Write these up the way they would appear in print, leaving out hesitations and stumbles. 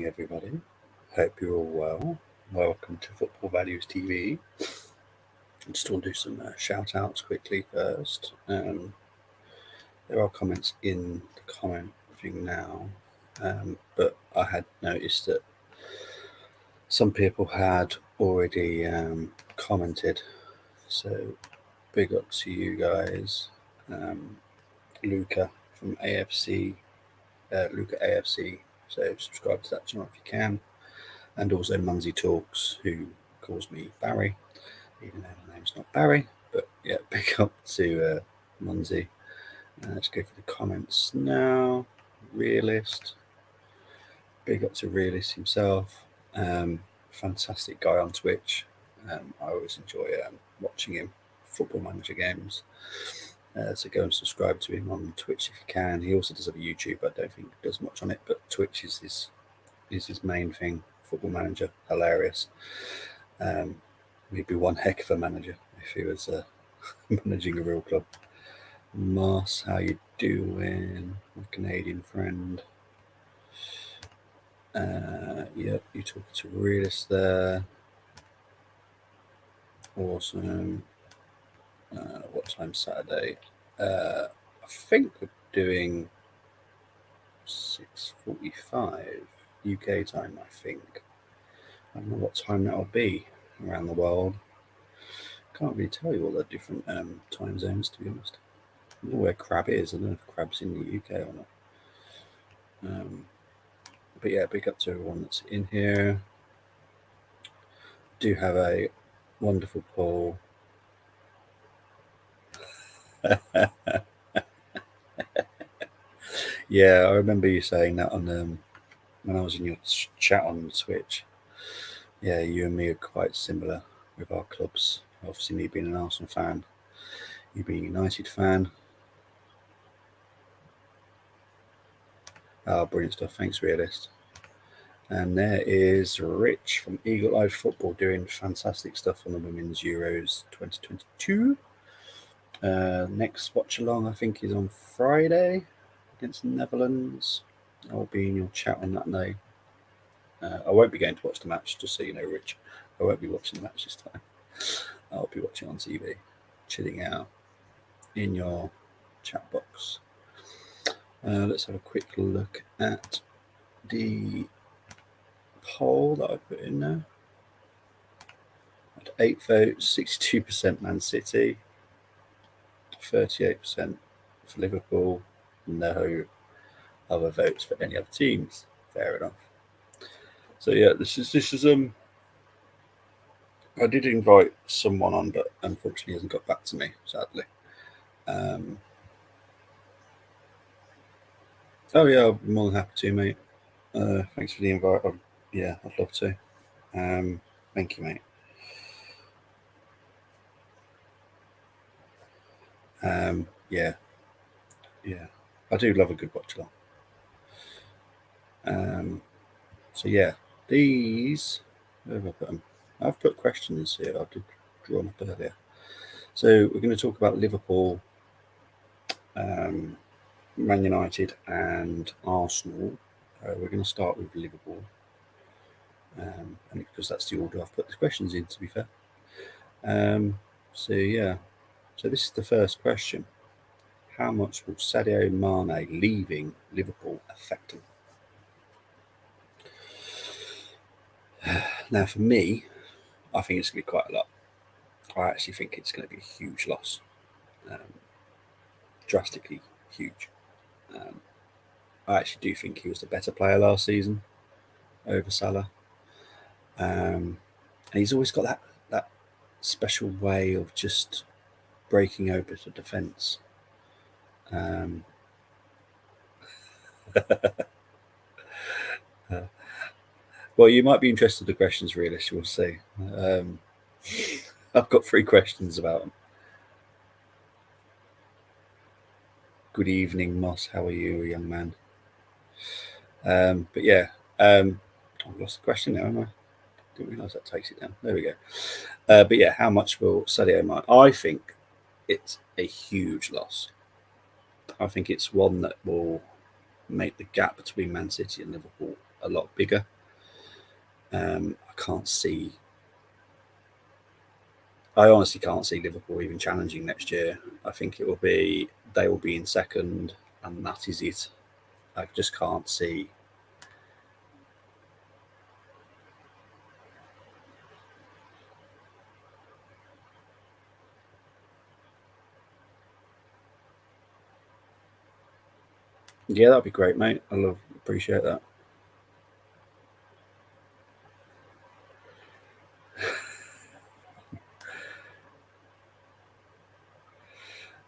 evening, everybody. Hope you're all well. Welcome to Football Values TV. I just want to do some shout outs quickly first. There are comments in the comment thing now, but I had noticed that some people had already commented. So big up to you guys. Luca from AFC, Luca AFC. So subscribe to that channel if you can. And also Munsey Talks, who calls me Barry, even though my name's not Barry. But yeah, big up to Munsey. Let's go for the comments now. Realist. Big up to Realist himself. Fantastic guy on Twitch. I always enjoy watching him, Football Manager games. So go and subscribe to him on Twitch if you can. He also does have a YouTube. I don't think he does much on it, but Twitch is his main thing. Football Manager, hilarious. He'd be one heck of a manager if he was managing a real club. Mars, how you doing, my Canadian friend? Yep, you talking to Realist there. Awesome. What time Saturday? I think we're doing 6:45 UK time. I think. I don't know what time that'll be around the world. Can't really tell you all the different time zones, to be honest. I don't know where Crab is. I don't know if Crab's in the UK or not. But yeah, big up to everyone that's in here. Do have a wonderful poll. Yeah, I remember you saying that on when I was in your chat on Twitch. Yeah, you and me are quite similar with our clubs. Obviously, me being an Arsenal fan, you being a United fan. Oh, brilliant stuff. Thanks, Realist. And there is Rich from Eagle Eye Football doing fantastic stuff on the Women's Euros 2022. Next watch along, I think, is on Friday against the Netherlands. I'll be in your chat on that day. I won't be going to watch the match, just so you know, Rich. I won't be watching the match this time. I'll be watching on TV, chilling out in your chat box. Let's have a quick look at the poll that I put in there. At 8 votes, 62% Man City, 38% for Liverpool, no other votes for any other teams. Fair enough. So yeah, this is I did invite someone on, but unfortunately he hasn't got back to me, sadly. Oh yeah, I'll be more than happy to, mate. Thanks for the invite. Yeah, I'd love to. Thank you, mate. Yeah, I do love a good watch along. So yeah, these. Where have I put them? I've put questions here. I did draw them up earlier. So we're going to talk about Liverpool, Man United, and Arsenal. We're going to start with Liverpool, and because that's the order I've put the questions in, to be fair. So yeah, so this is the first question. How much will Sadio Mane leaving Liverpool affect him? Now, for me, I think it's going to be quite a lot. I actually think it's going to be a huge loss, drastically huge. I actually do think he was the better player last season over Salah, and he's always got that special way of just breaking open the defence. Well, you might be interested in the questions, Realist. We'll see. I've got 3 questions about them. Good evening, Moss. How are you, young man? But yeah, I've lost the question now, haven't I? Didn't realise that takes it down. There we go. But yeah, how much will Sadio Mane? I think it's a huge loss. I think it's one that will make the gap between Man City and Liverpool a lot bigger. I can't see. I honestly can't see Liverpool even challenging next year. I think it will be they will be in second, and that is it. I just can't see. Yeah, that'd be great, mate. Appreciate that.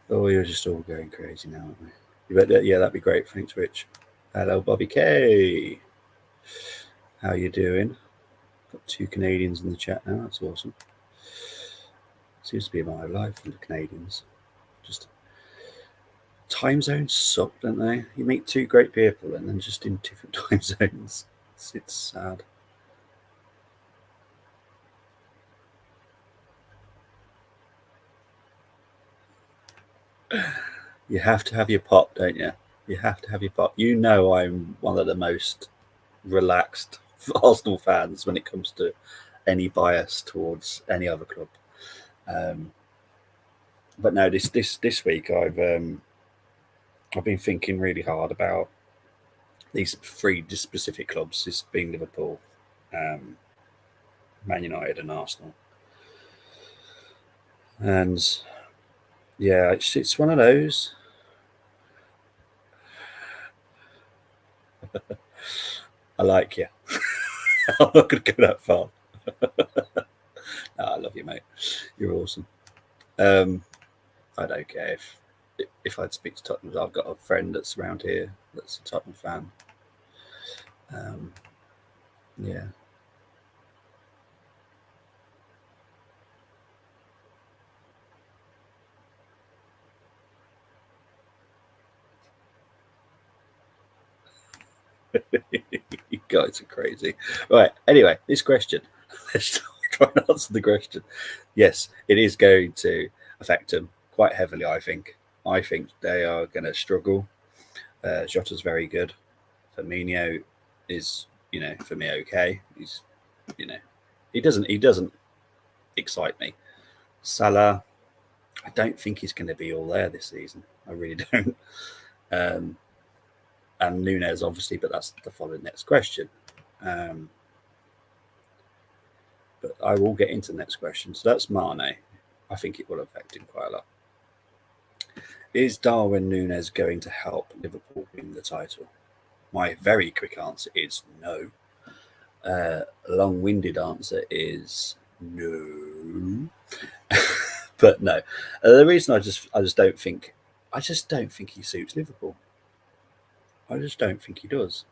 Oh, you're just all going crazy now, aren't we? But yeah, that'd be great. Thanks, Rich. Hello, Bobby K. How you doing? Got 2 Canadians in the chat now. That's awesome. Seems to be my life for the Canadians. Just time zones suck, don't they? You meet 2 great people and then just in different time zones. It's sad. You have to have your pop, don't you? You have to have your pop. You know, I'm one of the most relaxed Arsenal fans when it comes to any bias towards any other club. But no, this week I've been thinking really hard about these 3 specific clubs. This being Liverpool, Man United, and Arsenal. And yeah, it's one of those. I like you. I'm not going to go that far. No, I love you, mate. You're awesome. I don't care if I'd speak to Tottenham. I've got a friend that's around here that's a Tottenham fan. Yeah. You guys are crazy. Right. Anyway, this question. Let's try and answer the question. Yes, it is going to affect them quite heavily, I think. I think they are going to struggle. Jota's very good. Firmino is, for me, okay. He's, you know, he doesn't excite me. Salah, I don't think he's going to be all there this season. I really don't. Um, and Nunez, obviously, but that's the following next question. Um, but I will get into the next question. So that's Mane. I think it will affect him quite a lot. Is Darwin Nunez going to help Liverpool win the title? My very quick answer is no. Long-winded answer is no. But no. The reason I just don't think he suits Liverpool. I just don't think he does.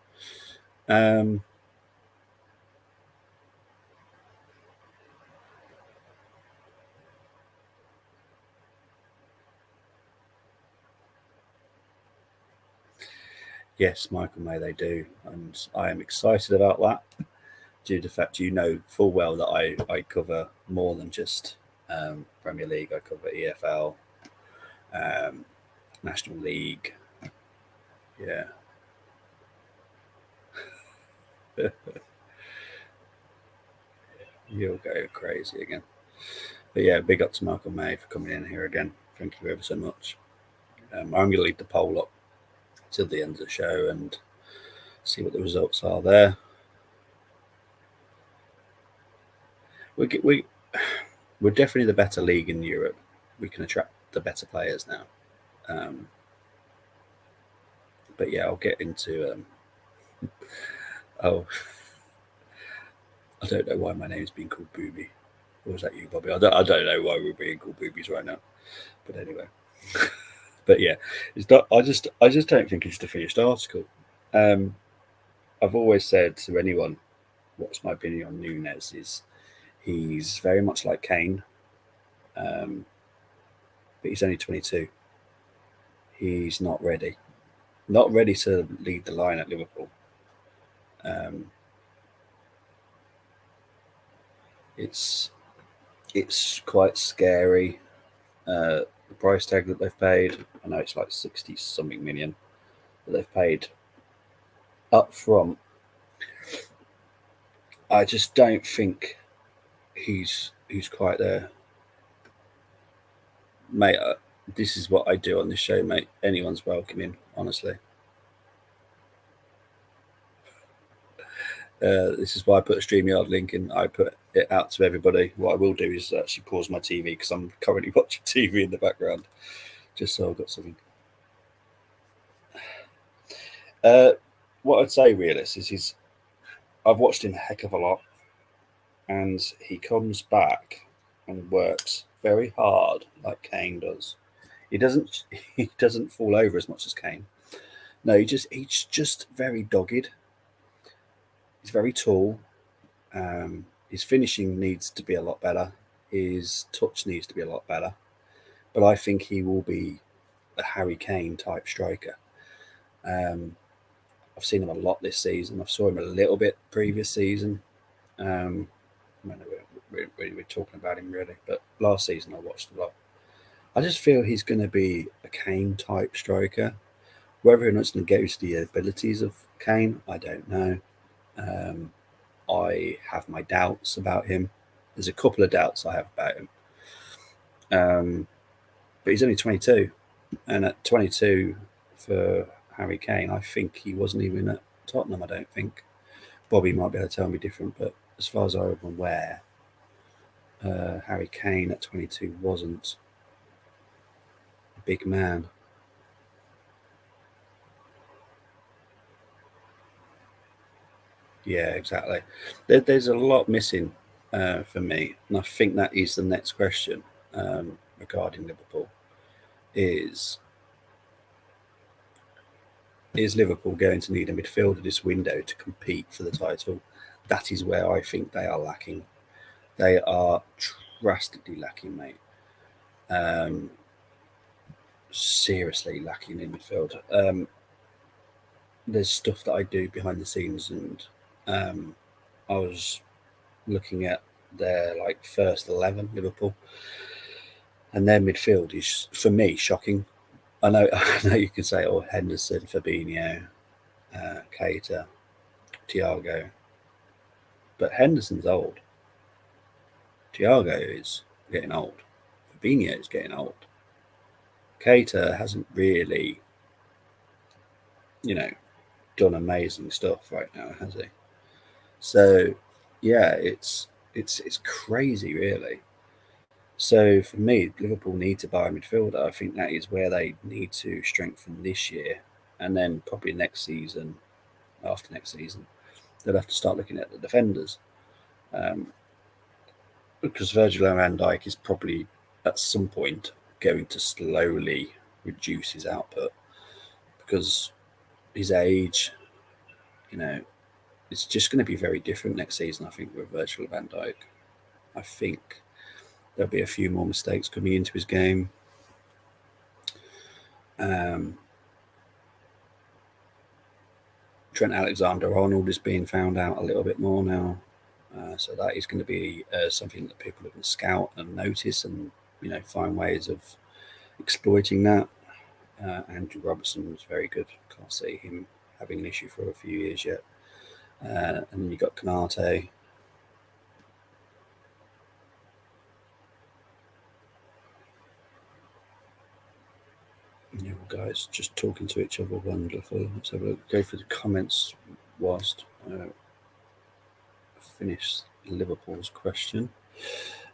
Yes, Michael May, they do, and I am excited about that. Due to the fact full well that I cover more than just Premier League. I cover EFL, National League. Yeah. You'll go crazy again. But yeah, big up to Michael May for coming in here again. Thank you ever so much. I'm going to leave the poll up till the end of the show and see what the results are there. We're definitely the better league in Europe. We can attract the better players now. But yeah, I'll get into. Oh, I don't know why my name's being called Booby. Or was that you, Bobby? I don't know why we're being called boobies right now. But anyway. But yeah, it's not. I just don't think it's the finished article. I've always said to anyone, what's my opinion on Nunez is he's very much like Kane, but he's only 22. He's not ready to lead the line at Liverpool. It's quite scary. The price tag that they've paid, I know it's like 60 something million that they've paid up front. I just don't think he's quite there, mate. This is what I do on this show, mate. Anyone's welcome in, honestly. This is why I put a StreamYard link in. I put it out to everybody. What I will do is actually pause my TV because I'm currently watching TV in the background, just so I've got something. What I'd say, realist, is I've watched him a heck of a lot, and he comes back and works very hard like Kane does. He doesn't he doesn't fall over as much as Kane. No, he's just very dogged. He's very tall. His finishing needs to be a lot better. His touch needs to be a lot better. But I think he will be a Harry Kane type striker. Um, I've seen him a lot this season. I saw him a little bit previous season. I don't know, we're talking about him really, but last season I watched a lot. I just feel he's going to be a Kane type striker. Whether or not it's going to go to the abilities of Kane, I don't know. I have my doubts about him. There's a couple of doubts I have about him. But he's only 22, and at 22 for Harry Kane, I think he wasn't even at Tottenham. I don't think. Bobby might be able to tell me different, but as far as I'm aware, Harry Kane at 22 wasn't a big man. Yeah, exactly. There's a lot missing for me, and I think that is the next question regarding Liverpool: is Liverpool going to need a midfielder this window to compete for the title? That is where I think they are lacking. They are drastically lacking, mate. Seriously lacking in midfield. There's stuff that I do behind the scenes, and I was looking at their like first 11 Liverpool, and their midfield is for me shocking. I know, I know you can say, "Oh, Henderson, Fabinho, Keita, Thiago," but Henderson's old. Thiago is getting old. Fabinho is getting old. Keita hasn't really, you know, done amazing stuff right now, has he? So, yeah, it's crazy, really. So for me, Liverpool need to buy a midfielder. I think that is where they need to strengthen this year, and then probably next season, after next season, they'll have to start looking at the defenders, um, because Virgil van Dijk is probably at some point going to slowly reduce his output because his age, you know, it's just going to be very different next season. I think with Virgil van Dijk, I think there'll be a few more mistakes coming into his game. Um, Trent Alexander-Arnold is being found out a little bit more now, so that is going to be something that people can scout and notice, and find ways of exploiting that. Andrew Robertson was very good. Can't see him having an issue for a few years yet. And then you got Canate. Guys just talking to each other. Wonderful. Let's have a look. Go for the comments whilst I finish Liverpool's question.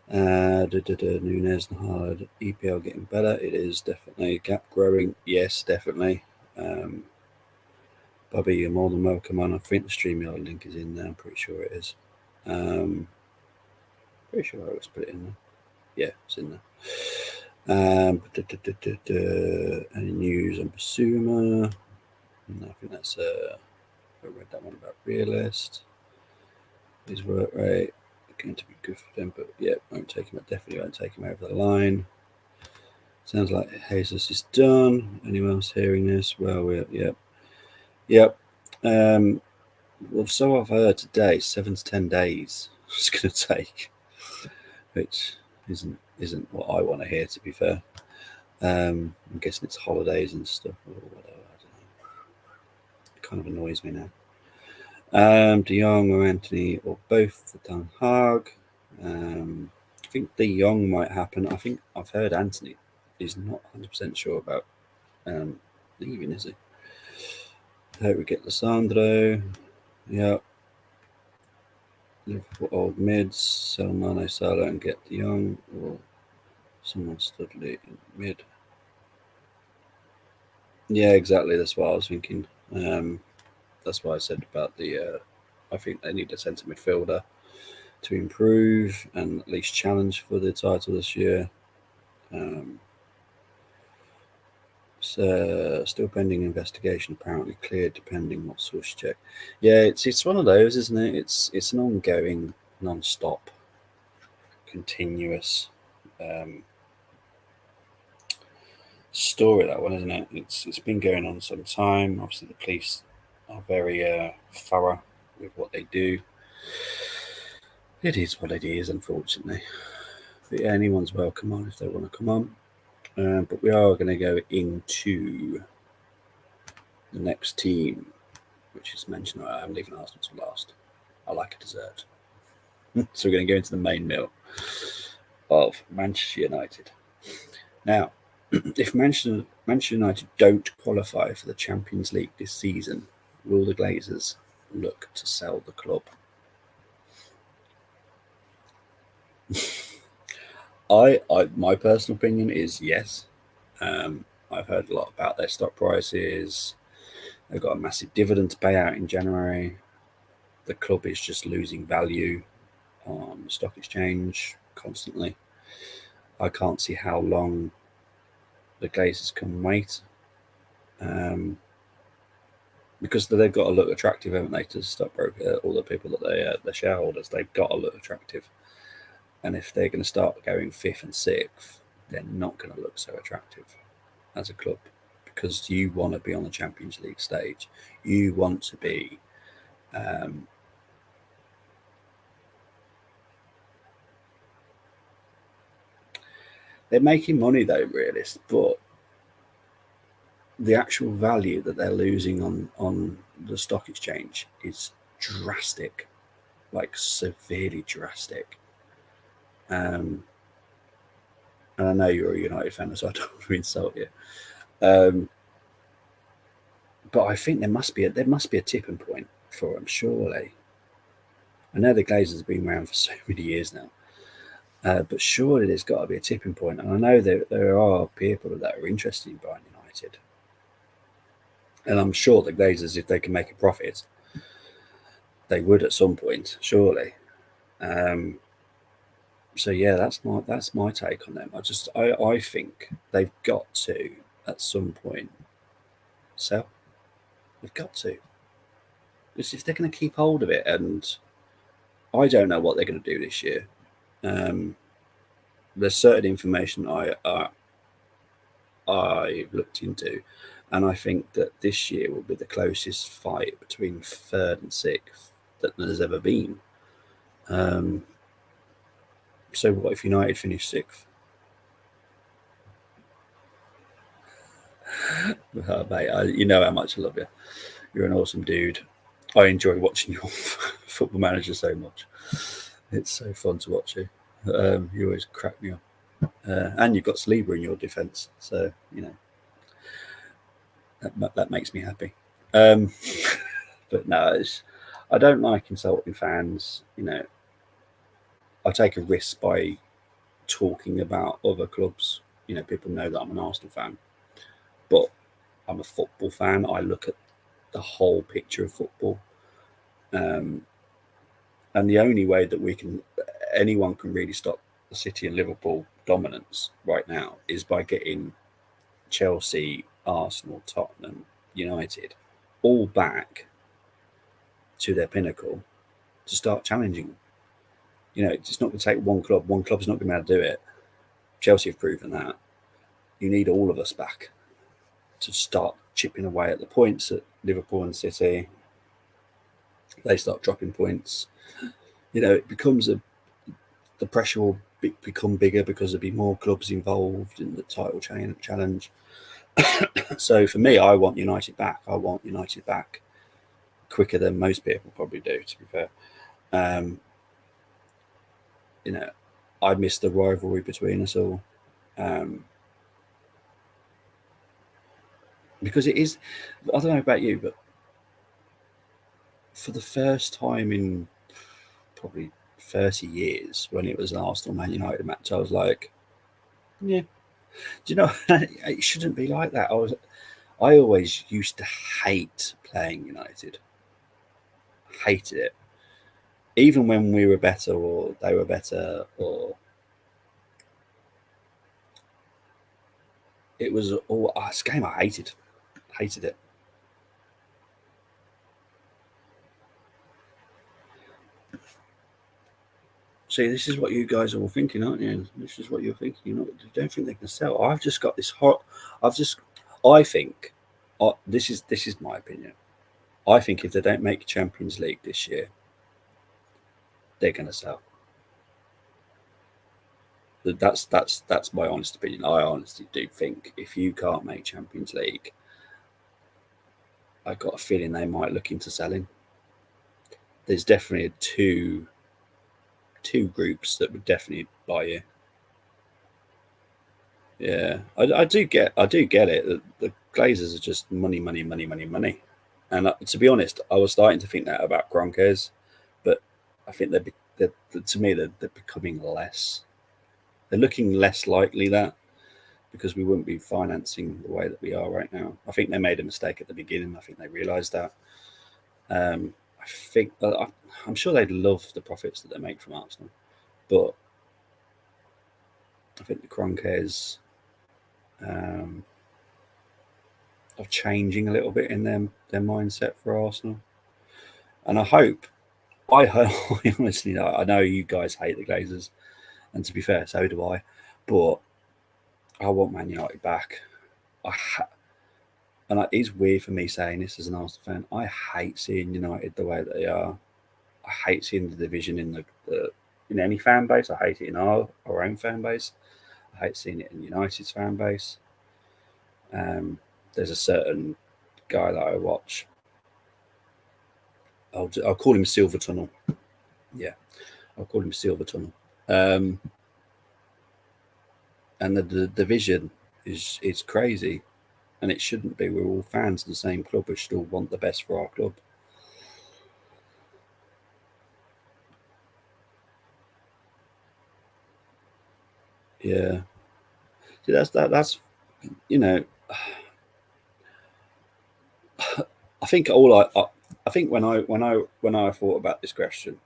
Nunes and Hard. EPL getting better. It is definitely. Gap growing. Yes, definitely. Bobby, you're more than welcome on. I think the StreamYard link is in there. I'm pretty sure it is. Pretty sure I always put it in there. Yeah, it's in there. Any news on Basuma? No, I think that's I read that one about realist. His work rate going to be good for them, but yeah, definitely won't take him over the line. Sounds like Jesus is done. Anyone else hearing this? Well, yep. Well, so I've heard today, 7 to 10 days it's going to take, which isn't what I want to hear, to be fair. I'm guessing it's holidays and stuff or whatever. I don't know. It kind of annoys me now. De Jong or Anthony or both for Den Haag. I think De Jong might happen. I think I've heard Anthony is not 100% sure about leaving, is he? I hope we get Lissandro. Yeah. Liverpool old mids, sell Mane, Salah and get De Jong, or someone Studley in mid. Yeah, exactly. That's what I was thinking. That's why I said about the. I think they need a centre midfielder to improve and at least challenge for the title this year. So still pending investigation. Apparently cleared, depending what source check. Yeah, it's one of those, isn't it? It's an ongoing, non-stop, continuous story, that one, isn't it? It's been going on some time. Obviously, the police are very thorough with what they do. It is what it is, unfortunately. But yeah, anyone's welcome on if they want to come on. But we are going to go into the next team, which is mentioned. I'm leaving Arsenal to last. I like a dessert. So we're going to go into the main meal of Manchester United. Now, if Manchester United don't qualify for the Champions League this season, will the Glazers look to sell the club? My personal opinion is yes. I've heard a lot about their stock prices. They've got a massive dividend to pay out in January. The club is just losing value on the stock exchange constantly. I can't see how long the Glazers can wait. Because they've got to look attractive, haven't they, to stockbroker, all the people that the shareholders, they've got to look attractive. And if they're going to start going fifth and sixth, they're not going to look so attractive as a club, because you want to be on the Champions League stage. You want to be they're making money though, realist, but the actual value that they're losing on the stock exchange is drastic, like severely drastic. And I know you're a United fan, so I don't want to insult you. But I think there must be a tipping point for them, surely. I know the Glazers have been around for so many years now, but surely there's got to be a tipping point. And I know there are people that are interested in buying United, and I'm sure the Glazers, if they can make a profit, they would at some point, surely. So yeah, that's my take on them. I think they've got to at some point sell. They've got to, because if they're going to keep hold of it, and I don't know what they're going to do this year. There's certain information I looked into, and I think that this year will be the closest fight between third and sixth that there's ever been. So what if United finish sixth? Mate, you know how much I love you. You're an awesome dude. I enjoy watching your Football Manager so much. It's so fun to watch you. You always crack me up. And you've got Saliba in your defence, so you know that makes me happy. But no, I don't like insulting fans. You know, I take a risk by talking about other clubs. You know, people know that I'm an Arsenal fan, but I'm a football fan. I look at the whole picture of football, and the only way that anyone can really stop the City and Liverpool dominance right now is by getting Chelsea, Arsenal, Tottenham, United all back to their pinnacle to start challenging. You know, it's not going to take one club. One club's not going to be able to do it. Chelsea have proven that. You need all of us back to start chipping away at the points at Liverpool and City. They start dropping points. You know, the pressure will become bigger because there'll be more clubs involved in the title challenge. So for me, I want United back. I want United back quicker than most people probably do, to be fair. Um, you know, I miss the rivalry between us all. Um, because it is, I don't know about you, but for the first time in probably 30 years, when it was an Arsenal Man United match, I was like, yeah, do you know, it shouldn't be like that. I always used to hate playing United, hated it, even when we were better or they were better, or it was all this game I hated it. See, this is what you guys are all thinking, aren't you? This is what you're thinking. You don't think they can sell. I've just got this hot. I've just. I think. This is my opinion. I think if they don't make Champions League this year, they're going to sell. That's my honest opinion. I honestly do think if you can't make Champions League, I got a feeling they might look into selling. There's definitely two groups that would definitely buy you. Yeah, I do get it. The Glazers are just money, money, money, money, money. And to be honest, I was starting to think that about Kroenkes, but I think to me they're becoming less. They're looking less likely that because we wouldn't be financing the way that we are right now. I think they made a mistake at the beginning. I think they realised that. I think I'm sure they'd love the profits that they make from Arsenal, but I think the Kroenkes um, are changing a little bit in their mindset for Arsenal, and I hope, I honestly know. I know you guys hate the Glazers, and to be fair, so do I. But I want Man United back. I ha- it's weird for me saying this as an Arsenal fan. I hate seeing United the way that they are. I hate seeing the division in any fan base. I hate it in our own fan base. I hate seeing it in United's fan base. There's a certain guy that I watch. I'll call him Silver Tunnel. Yeah, I'll call him Silver Tunnel. Um, and the division is crazy, and it shouldn't be. We're all fans of the same club. We should all want the best for our club. Yeah, see, that's you know. I think I think when I thought about this question,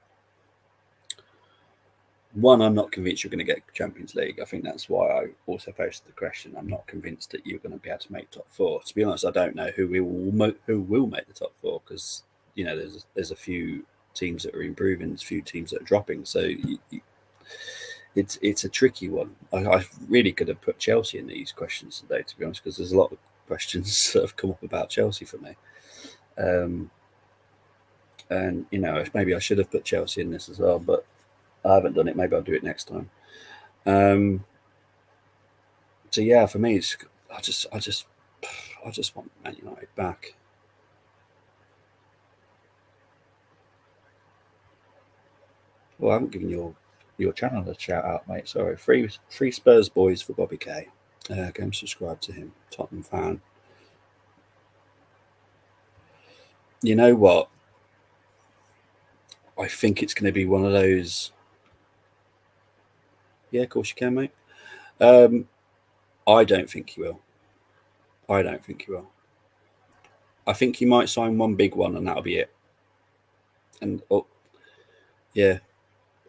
one, I'm not convinced you're going to get Champions League. I think that's why I also posted the question. I'm not convinced that you're going to be able to make top four. To be honest, I don't know who will make the top four because there's a few teams that are improving, there's a few teams that are dropping. So it's a tricky one. I really could have put Chelsea in these questions today, to be honest, because there's a lot of questions that have come up about Chelsea for me. And maybe I should have put Chelsea in this as well, but I haven't done it. Maybe I'll do it next time. Um, so yeah, for me, I just want Man United back. Well, I haven't given your channel a shout out, mate. Sorry, free Spurs boys for Bobby K. Go and subscribe to him, Tottenham fan. You know what? I think it's going to be one of those. Yeah, of course you can, mate. Um, I don't think he will. I don't think he will. I think he might sign one big one, and that'll be it. And yeah,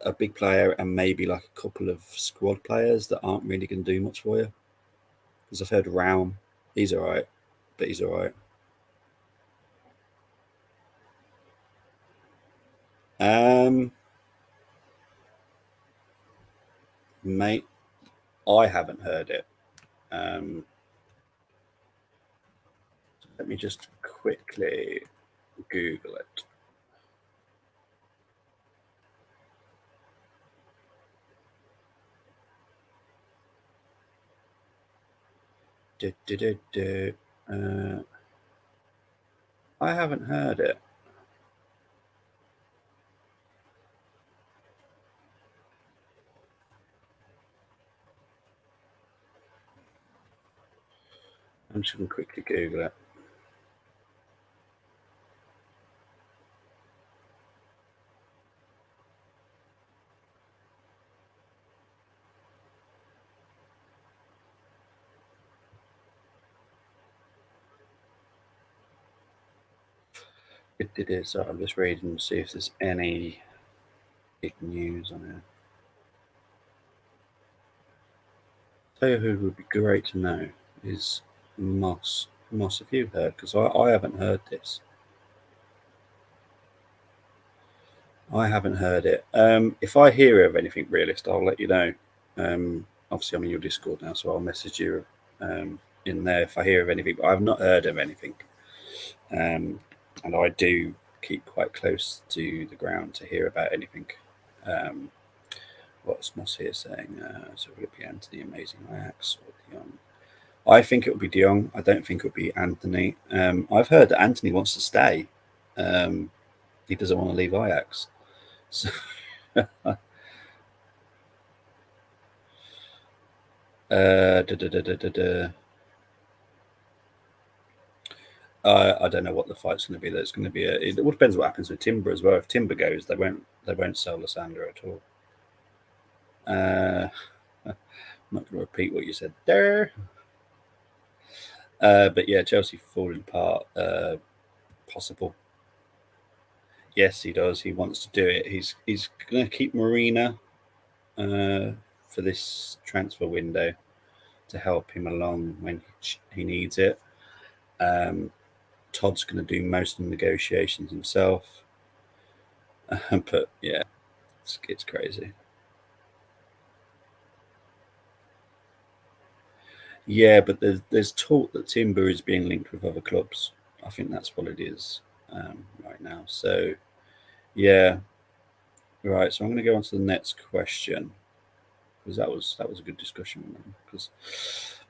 a big player, and maybe like a couple of squad players that aren't really going to do much for you. Because I've heard Raum, he's all right, but he's all right. Um, Mate, I haven't heard it. Um, Let me just quickly Google it. Du, du, du, du. I haven't heard it. I'm just going to quickly Google it. It is. I'm just reading to see if there's any big news on it. Tell you who would be great to know is Moss. Moss, have you heard? Because I haven't heard this. I haven't heard it. If I hear of anything realist, I'll let you know. Obviously, I'm in your Discord now, so I'll message you in there if I hear of anything. But I've not heard of anything, and I do keep quite close to the ground to hear about anything. What's Moss here saying? So will it be Anthony, Amazing Ajax, or Dion? I think it would be Dion. I don't think it would be Anthony. I've heard that Anthony wants to stay. He doesn't want to leave Ajax. So Da, da, da, da, da, da. I don't know what the fight's going to be. There's going to be it all depends what happens with Timber as well. If Timber goes, they won't sell Lysandro at all. I'm not going to repeat what you said there. But yeah, Chelsea falling apart. Possible. Yes, he does. He wants to do it. He's going to keep Marina for this transfer window to help him along when he needs it. Todd's going to do most of the negotiations himself. But yeah, it's crazy. Yeah, but there's talk that Timber is being linked with other clubs. I think that's what it is right now. So yeah, right. So I'm going to go on to the next question because that was a good discussion.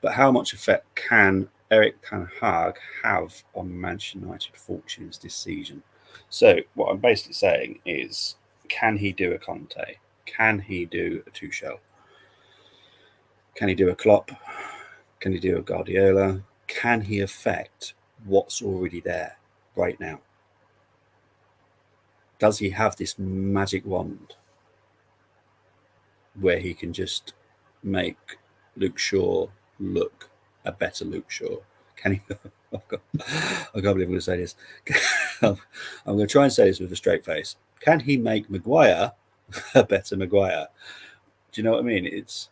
But how much effect can Eric Ten Hag have on Manchester United fortunes this season? So what I'm basically saying is, can he do a Conte? Can he do a Tuchel? Can he do a Klopp? Can he do a Guardiola? Can he affect what's already there right now? Does he have this magic wand where he can just make Luke Shaw look a better Luke Shaw? Can he? I can't believe I'm going to say this. I'm going to try and say this with a straight face. Can he make Maguire a better Maguire? Do you know what I mean? It's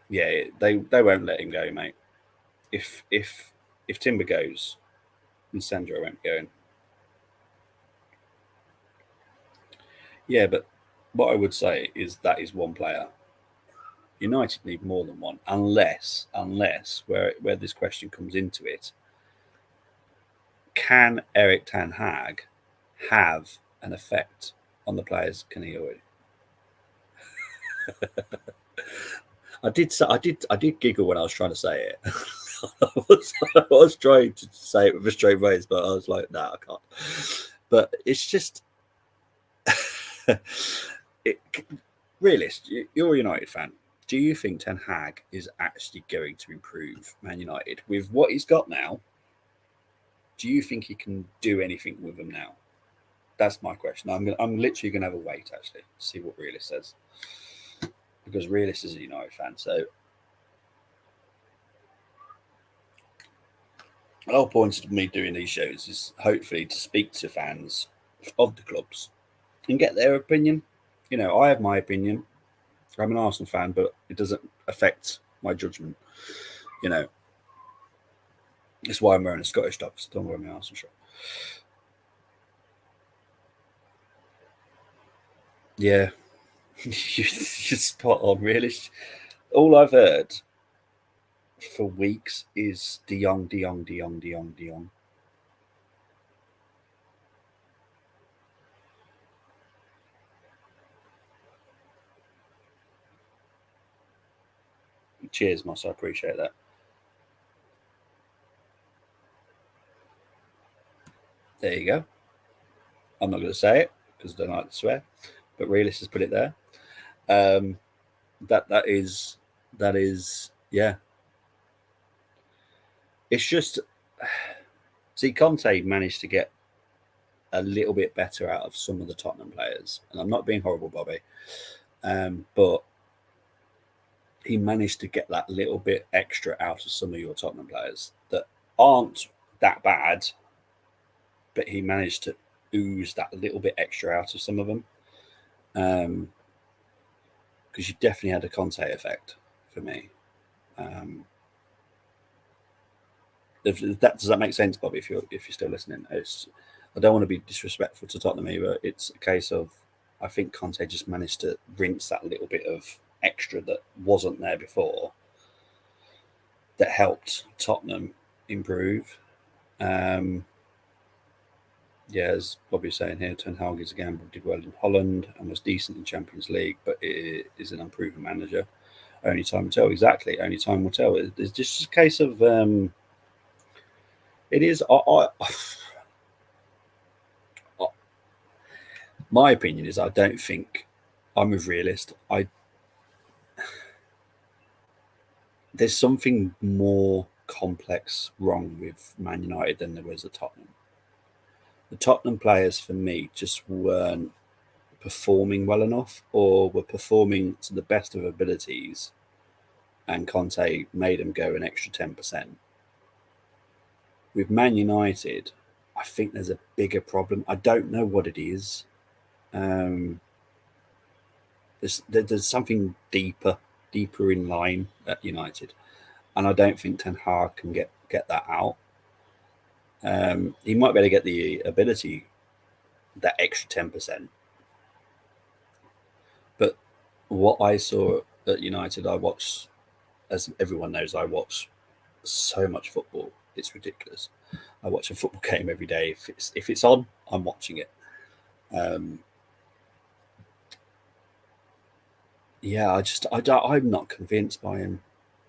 yeah. They won't let him go, mate. If Timber goes, then Sandro won't be going. Yeah, but what I would say is that is one player. United need more than one, unless where this question comes into it, can Eric Ten Hag have an effect on the players? Can he already? I did giggle when I was trying to say it. I was trying to say it with a straight face, but I was like, nah, I can't. But it's just it, realist. You're a United fan. Do you think Ten Hag is actually going to improve Man United with what he's got now? Do you think he can do anything with them now? That's my question. I'm literally gonna have a wait actually to see what Realist says because Realist is a United fan. So the whole point of me doing these shows is hopefully to speak to fans of the clubs and get their opinion. You know, I have my opinion. I'm an Arsenal fan, but it doesn't affect my judgment. You know, that's why I'm wearing a Scottish top. So don't wear my Arsenal shirt. Yeah, you're spot on, really. All I've heard for weeks is De Jong, De Jong, De Jong, De Jong, De Jong. Cheers, Moss. I appreciate that. There you go. I'm not going to say it because I don't like to swear, but Realist has put it there. Um, that is Yeah, it's just see Conte managed to get a little bit better out of some of the Tottenham players, and I'm not being horrible, Bobby, but he managed to get that little bit extra out of some of your Tottenham players that aren't that bad, but he managed to ooze that little bit extra out of some of them. Because you definitely had a Conte effect for me. Um, does that make sense, Bobby? If you're still listening, I don't want to be disrespectful to Tottenham either. It's a case of I think Conte just managed to rinse that little bit of extra that wasn't there before that helped Tottenham improve. Um, yeah, as Bobby's saying here, Ten Hag is again did well in Holland and was decent in Champions League, but it is an unproven manager. Only time will tell. Exactly, only time will tell. It's just a case of it is. My opinion is I don't think I'm a realist. There's something more complex wrong with Man United than there was at Tottenham. The Tottenham players for me just weren't performing well enough or were performing to the best of abilities and Conte made them go an extra 10%. With Man United, I think there's a bigger problem. I don't know what it is. Um, there's something deeper in line at United, and I don't think Ten Hag can get that out. He might be able to get the ability, that extra 10%, but what I saw at United, I watched, as everyone knows, I watch so much football. It's ridiculous. I watch a football game every day. If it's on, I'm watching it. Um, yeah, I'm not convinced by him,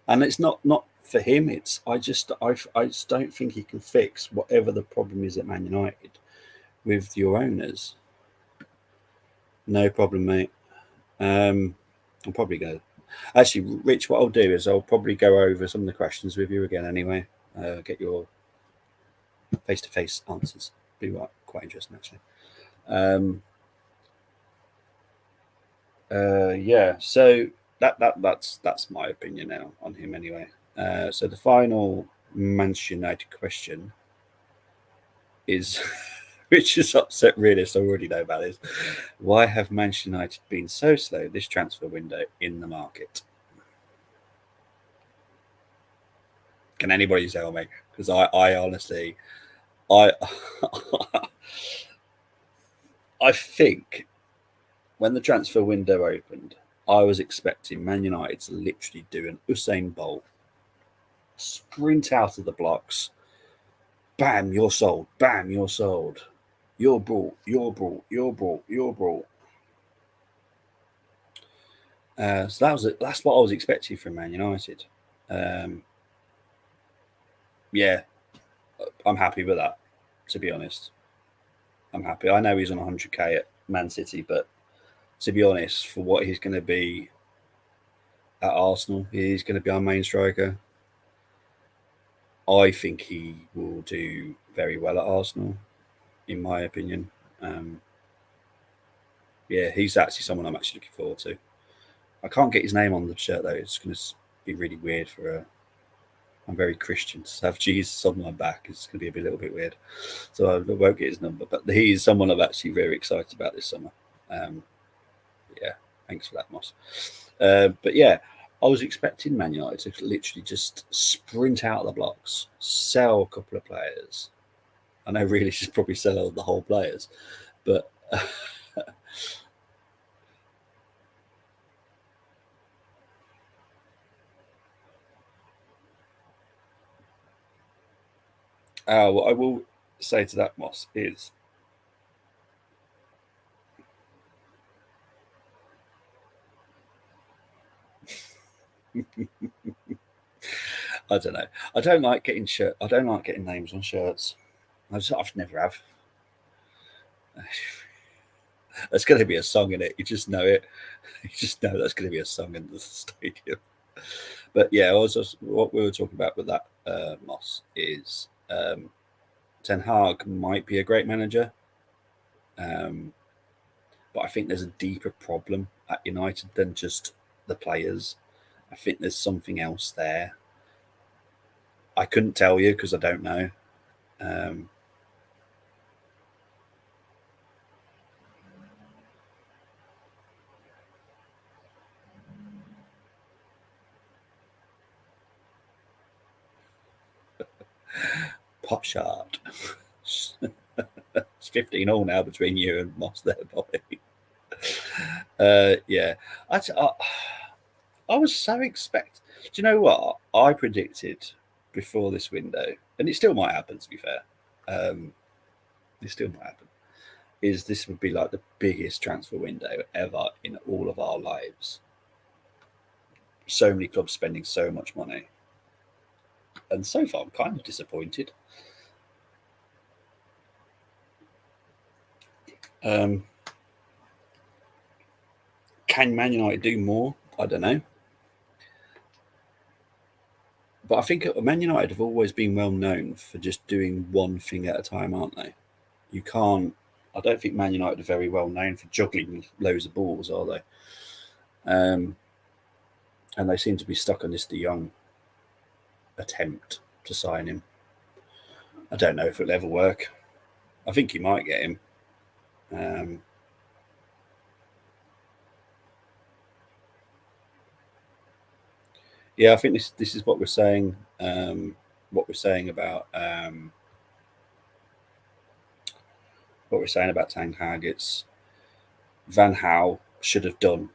and it's not for him. It's I just don't think he can fix whatever the problem is at Man United with your owners. No problem, mate. I'm probably going to actually, Rich. What I'll do is I'll probably go over some of the questions with you again anyway. Get your face-to-face answers. Be quite interesting actually. Um, yeah, so that's my opinion now on him anyway. So the final Manchester United question is, which is upset realist. I already know about this. Why have Manchester United been so slow this transfer window in the market? Can anybody tell me? Because I honestly, I, I think when the transfer window opened, I was expecting Man United to literally do an Usain Bolt, sprint out of the blocks, bam, you're sold, bam, you're sold, you're brought, you're brought, you're brought, you're brought. So that's what I was expecting from Man United. Um, yeah, I'm happy with that. To be honest, I'm happy. I know he's on 100k at Man City, but to be honest, for what he's going to be at Arsenal, he's going to be our main striker. I think he will do very well at Arsenal, in my opinion. Um, yeah, he's actually someone I'm actually looking forward to. I can't get his name on the shirt though. It's going to be really weird for a. I'm very Christian. To have Jesus on my back is going to be a little bit weird. So I won't get his number. But he's someone I'm actually very excited about this summer. Um, yeah, thanks for that, Moss. But yeah, I was expecting Man United to literally just sprint out of the blocks, sell a couple of players. I know really should probably sell the whole players, but what I will say to that, Moss, is I don't know. I don't like getting shirt. I don't like getting names on shirts. I've never have. There's going to be a song in it. You just know it. You just know that's going to be a song in the stadium. But yeah, also what we were talking about with that Moss is Ten Hag might be a great manager, but I think there's a deeper problem at United than just the players. I think there's something else there. I couldn't tell you because I don't know. Um, Pop shot. It's 15 all now between you and Moss there, Bobby. Yeah, I was so expect. Do you know what I predicted before this window, and it still might happen. To be fair, it still might happen. Is this would be like the biggest transfer window ever in all of our lives? So many clubs spending so much money, and so far I'm kind of disappointed. Um, can Man United do more? I don't know. But I think Man United have always been well known for just doing one thing at a time, aren't they? You can't. I don't think Man United are very well known for juggling loads of balls, are they? And they seem to be stuck on this De Jong attempt to sign him. I don't know if it'll ever work. I think he might get him. Um, yeah, I think this is what we're saying. What we're saying about what we're saying about Ten Hag. It's Van Gaal should have done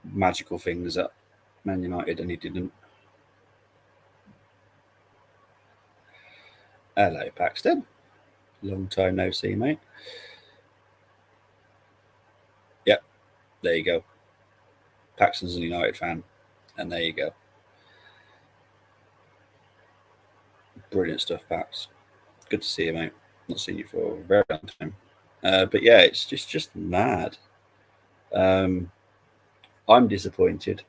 magical things at Man United, and he didn't. Hello, Paxton. Long time no see, mate. Yep, there you go. Paxton's a United fan, and there you go. Brilliant stuff, Pax. Good to see you, mate. Not seen you for a very long time. But yeah, it's just mad. Um, I'm disappointed.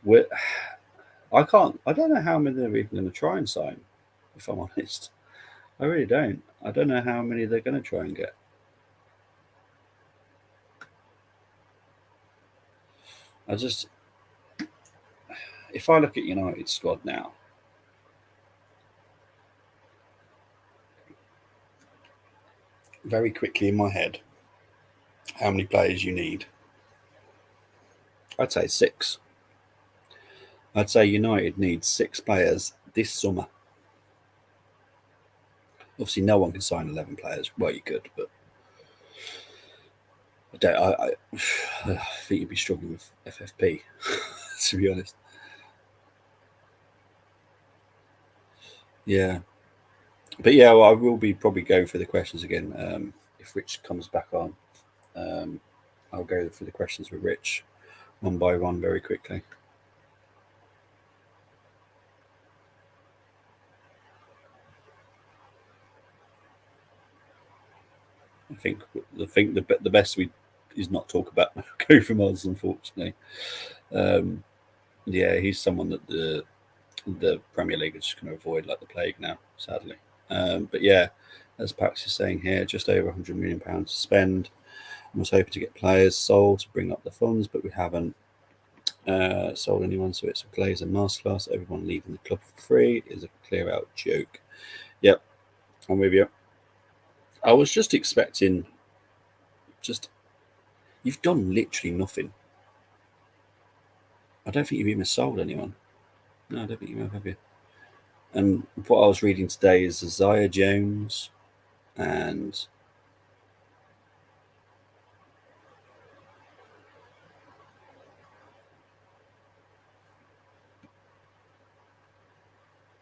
We're, I can't. I don't know how many they're even going to try and sign. If I'm honest, I really don't. I don't know how many they're going to try and get. I just, if I look at United's squad now, very quickly in my head, how many players you need? I'd say 6. I'd say United needs 6 players this summer. Obviously, no one can sign 11 players. Well, you could, but I don't. I think you'd be struggling with FFP, to be honest. Yeah, but yeah, well, I will be probably going through the questions again if Rich comes back on. Um, I'll go through the questions with Rich one by one very quickly. I think the best we is not talk about go from us, unfortunately. Um, yeah, he's someone that the Premier League is just going to avoid like the plague now, sadly. But yeah, as Pax is saying here, just over £100 million to spend. I was hoping to get players sold to bring up the funds, but we haven't sold anyone, so it's a Glazer masterclass. Everyone leaving the club for free is a clear out joke. Yep, I'm with you. I was just expecting, just you've done literally nothing. I don't think you've even sold anyone. No, I don't think you have you? And what I was reading today is Isaiah Jones and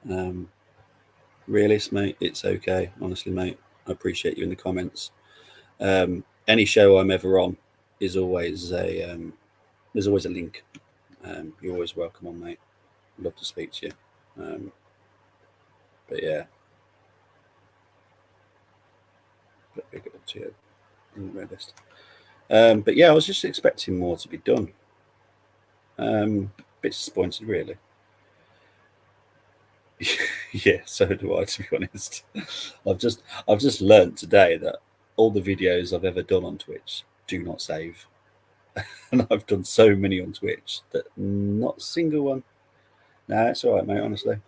um, realist, mate. It's okay, honestly, mate. I appreciate you in the comments. Any show I'm ever on is always a there's always a link. You're always welcome on, mate. Love to speak to you. But yeah, big up to you. Realist. But yeah, I was just expecting more to be done. bit disappointed, really. Yeah, so do I, to be honest. I've just learned today that all the videos I've ever done on Twitch do not save. And I've done so many on Twitch that not a single one. No, it's all right, mate, honestly.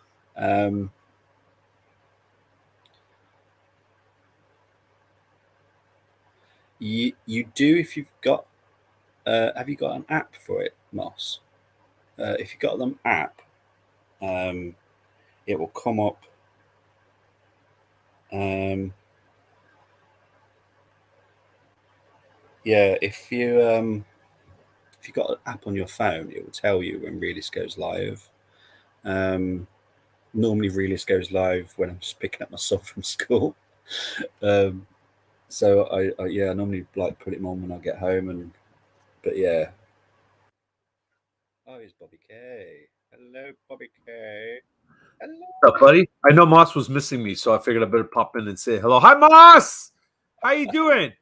You do if you've got have you got an app for it, Moss? If you've got an app, it will come up. Yeah, if you got an app on your phone, it will tell you when Realist goes live. Normally, Realist goes live when I'm just picking up my son from school. So I normally like put it on when I get home, but yeah. Oh, it's Bobby K. Hello, Bobby K. Hello. What's up, buddy? I know Moss was missing me, so I figured I better pop in and say hello. Hi, Moss! How you doing?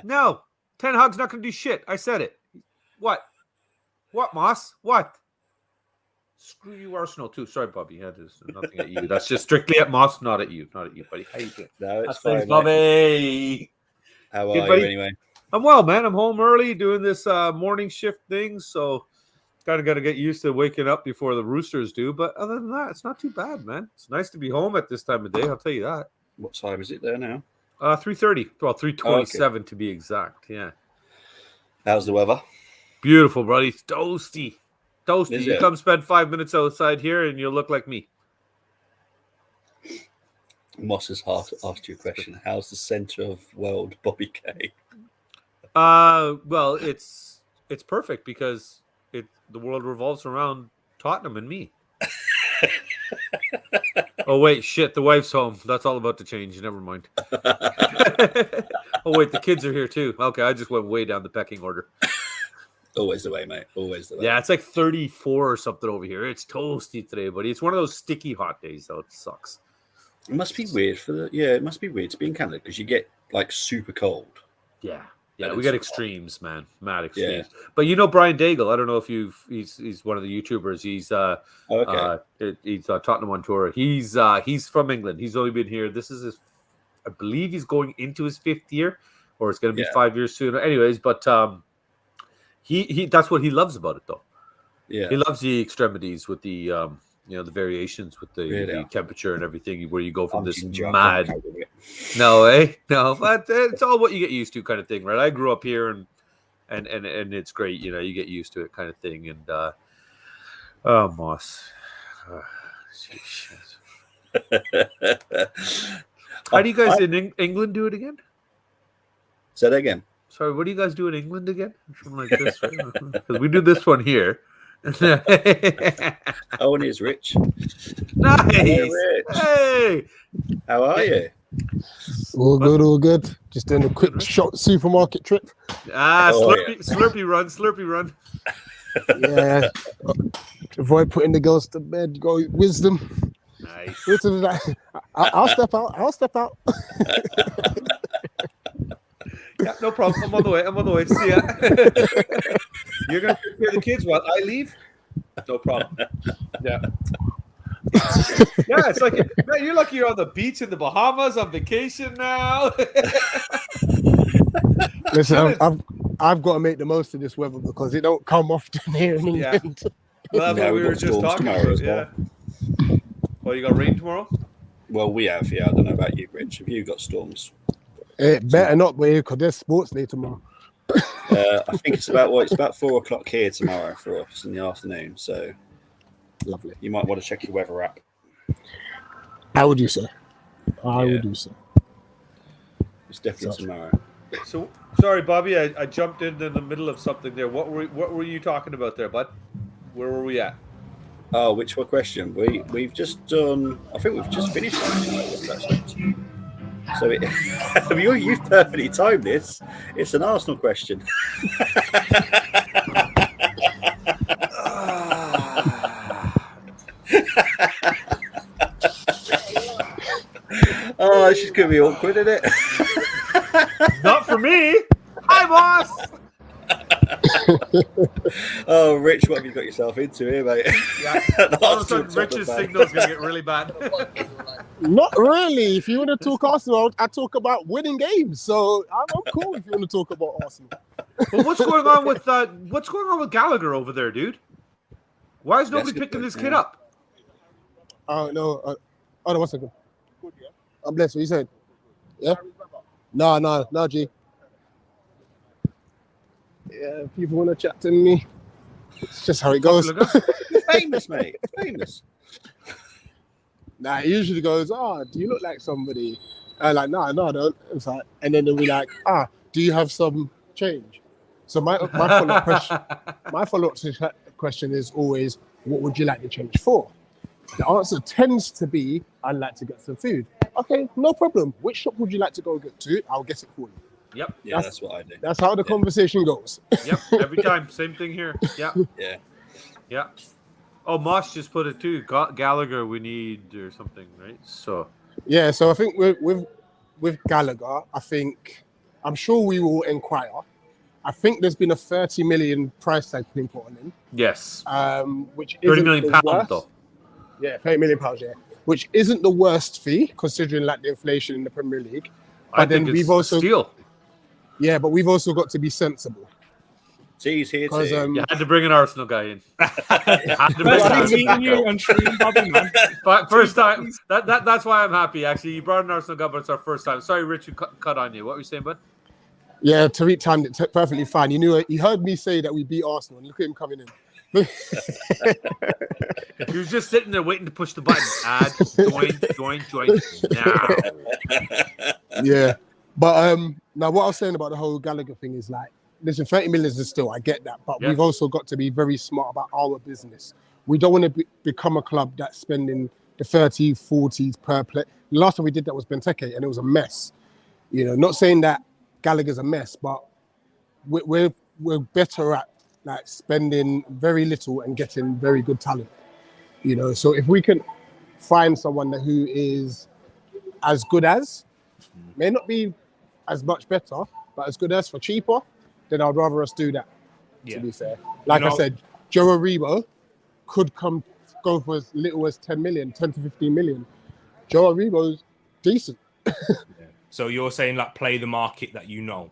No, Ten Hag's not going to do shit. I said it. What? What, Moss? What? Screw you, Arsenal, too. Sorry, Bobby. Yeah, there's nothing at you. That's just strictly at Moss, not at you. Not at you, buddy. How you doing? No, it's fine, Bobby. How are you, anyway? I'm well, man. I'm home early doing this morning shift thing, so got to get used to waking up before the Roosters do. But other than that, it's not too bad, man. It's nice to be home at this time of day. I'll tell you that. What time is it there now? 3:30. Well, 3:27 to be exact. Yeah. How's the weather? Beautiful, buddy. It's toasty. Toasty. Is You it? come spend 5 minutes outside here, and you'll look like me. Moss has asked you a question. How's the centre of world Bobby K? Well, it's perfect because the world revolves around Tottenham and me. Oh wait, shit! The wife's home. That's all about to change. Never mind. Oh wait, the kids are here too. Okay, I just went way down the pecking order. Always the way, mate. Always the way. Yeah, it's like 34 or something over here. It's toasty today, buddy. It's one of those sticky hot days, though. It sucks. It must be weird it must be weird to be in Canada because you get like super cold. Yeah, we get extremes, man. Mad extremes. Yeah. But you know Brian Daigle. I don't know if he's one of the YouTubers. He's he's Tottenham on tour. He's from England. He's only been here. This is his, I believe he's going into his 5th year, or it's going to be 5 years soon. Anyways, but he that's what he loves about it, though. Yeah, he loves the extremities with the the variations with the temperature and everything, where you go from this mad. No, but it's all what you get used to, kind of thing, right? I grew up here, and it's great. You know, you get used to it, kind of thing. And Moss, how do you guys in England do it again? Say that again. Sorry, what do you guys do in England again? Something like this, right? Because we do this one here. Owen is Rich. Nice. Hello, Rich. Hey, how are you? All good, all good. Just doing a quick supermarket trip. Slurpee run. Yeah. Avoid putting the girls to bed. Go wisdom. Nice. I'll step out. Yeah, no problem. I'm on the way. See ya. You're gonna take care of the kids while I leave? No problem. Yeah. Yeah, it's like, man, you're lucky you're on the beach in the Bahamas on vacation now. Listen, I've got to make the most of this weather because it don't come often here in England. Yeah. Well, that's what we were just talking about. Yeah. Well, you got rain tomorrow? Well, we have. Yeah, I don't know about you, Rich. Have you got storms? It better not be because there's sports day tomorrow. I think it's about 4:00 here tomorrow for us in the afternoon. So lovely. You might want to check your weather app. I would do so. I would do so. It's definitely tomorrow. So sorry, Bobby, I jumped in the middle of something there. What were you talking about there, bud? Where were we at? Oh, which one question? We've just done. I think we've just finished. Actually. So you've perfectly timed this. It's an Arsenal question. Oh, this is going to be awkward, isn't it? Not for me. Hi, boss. Oh, Rich, what have you got yourself into here, mate? Yeah. All of a sudden, Rich's signal is going to get really bad. Not really. If you want to talk Arsenal, I talk about winning games. So I'm cool if you want to talk about Arsenal. Well, what's going on with Gallagher over there, dude? Why is nobody picking this kid up? Oh no! Oh no! 1 second. I'm blessed. What you said? Yeah. No, G. Yeah, people want to chat to me. It's just how it goes. Famous, mate. Famous. Nah, it usually goes, do you look like somebody? Like, no, I don't. It's like, and then they'll be like, do you have some change? So my follow-up question is always, what would you like to change for? The answer tends to be, I'd like to get some food. Okay, no problem. Which shop would you like to go get to? I'll get it for you. Yep. Yeah, that's what I do. That's how the conversation goes. Yep. Every time. Same thing here. Yeah. Yeah. Oh, Moss just put it too. Gallagher, we need or something, right? So. Yeah. So I think with Gallagher, I'm sure we will inquire. I think there's been a 30 million price tag being put on him. Yes. Which 30 million pounds though. Yeah, 30 million pounds. Yeah, which isn't the worst fee considering like the inflation in the Premier League. But I think we've also steal. Yeah, but we've also got to be sensible. He's here too. You had to bring an Arsenal guy in. First time. That's why I'm happy. Actually, you brought an Arsenal guy, but it's our first time. Sorry, Rich, cut on you. What were you saying, bud? Yeah, Tariq timed it perfectly fine. He heard me say that we beat Arsenal, and look at him coming in. He was just sitting there waiting to push the button. Add, join now. Yeah, but now what I was saying about the whole Gallagher thing is like, listen, 30 million is still, I get that, but we've also got to be very smart about our business. We don't want to become a club that's spending the 30, 40s per play. The last time we did that was Benteke, and it was a mess. You know, not saying that Gallagher's a mess, but we're better at like spending very little and getting very good talent. You know, so if we can find someone who is as good as, may not be as much better, but as good as for cheaper, then I'd rather us do that. To be fair, like I said, Joe Aribo could go for as little as 10 to 15 million. Joe Aribo's decent. So you're saying like play the market that you know?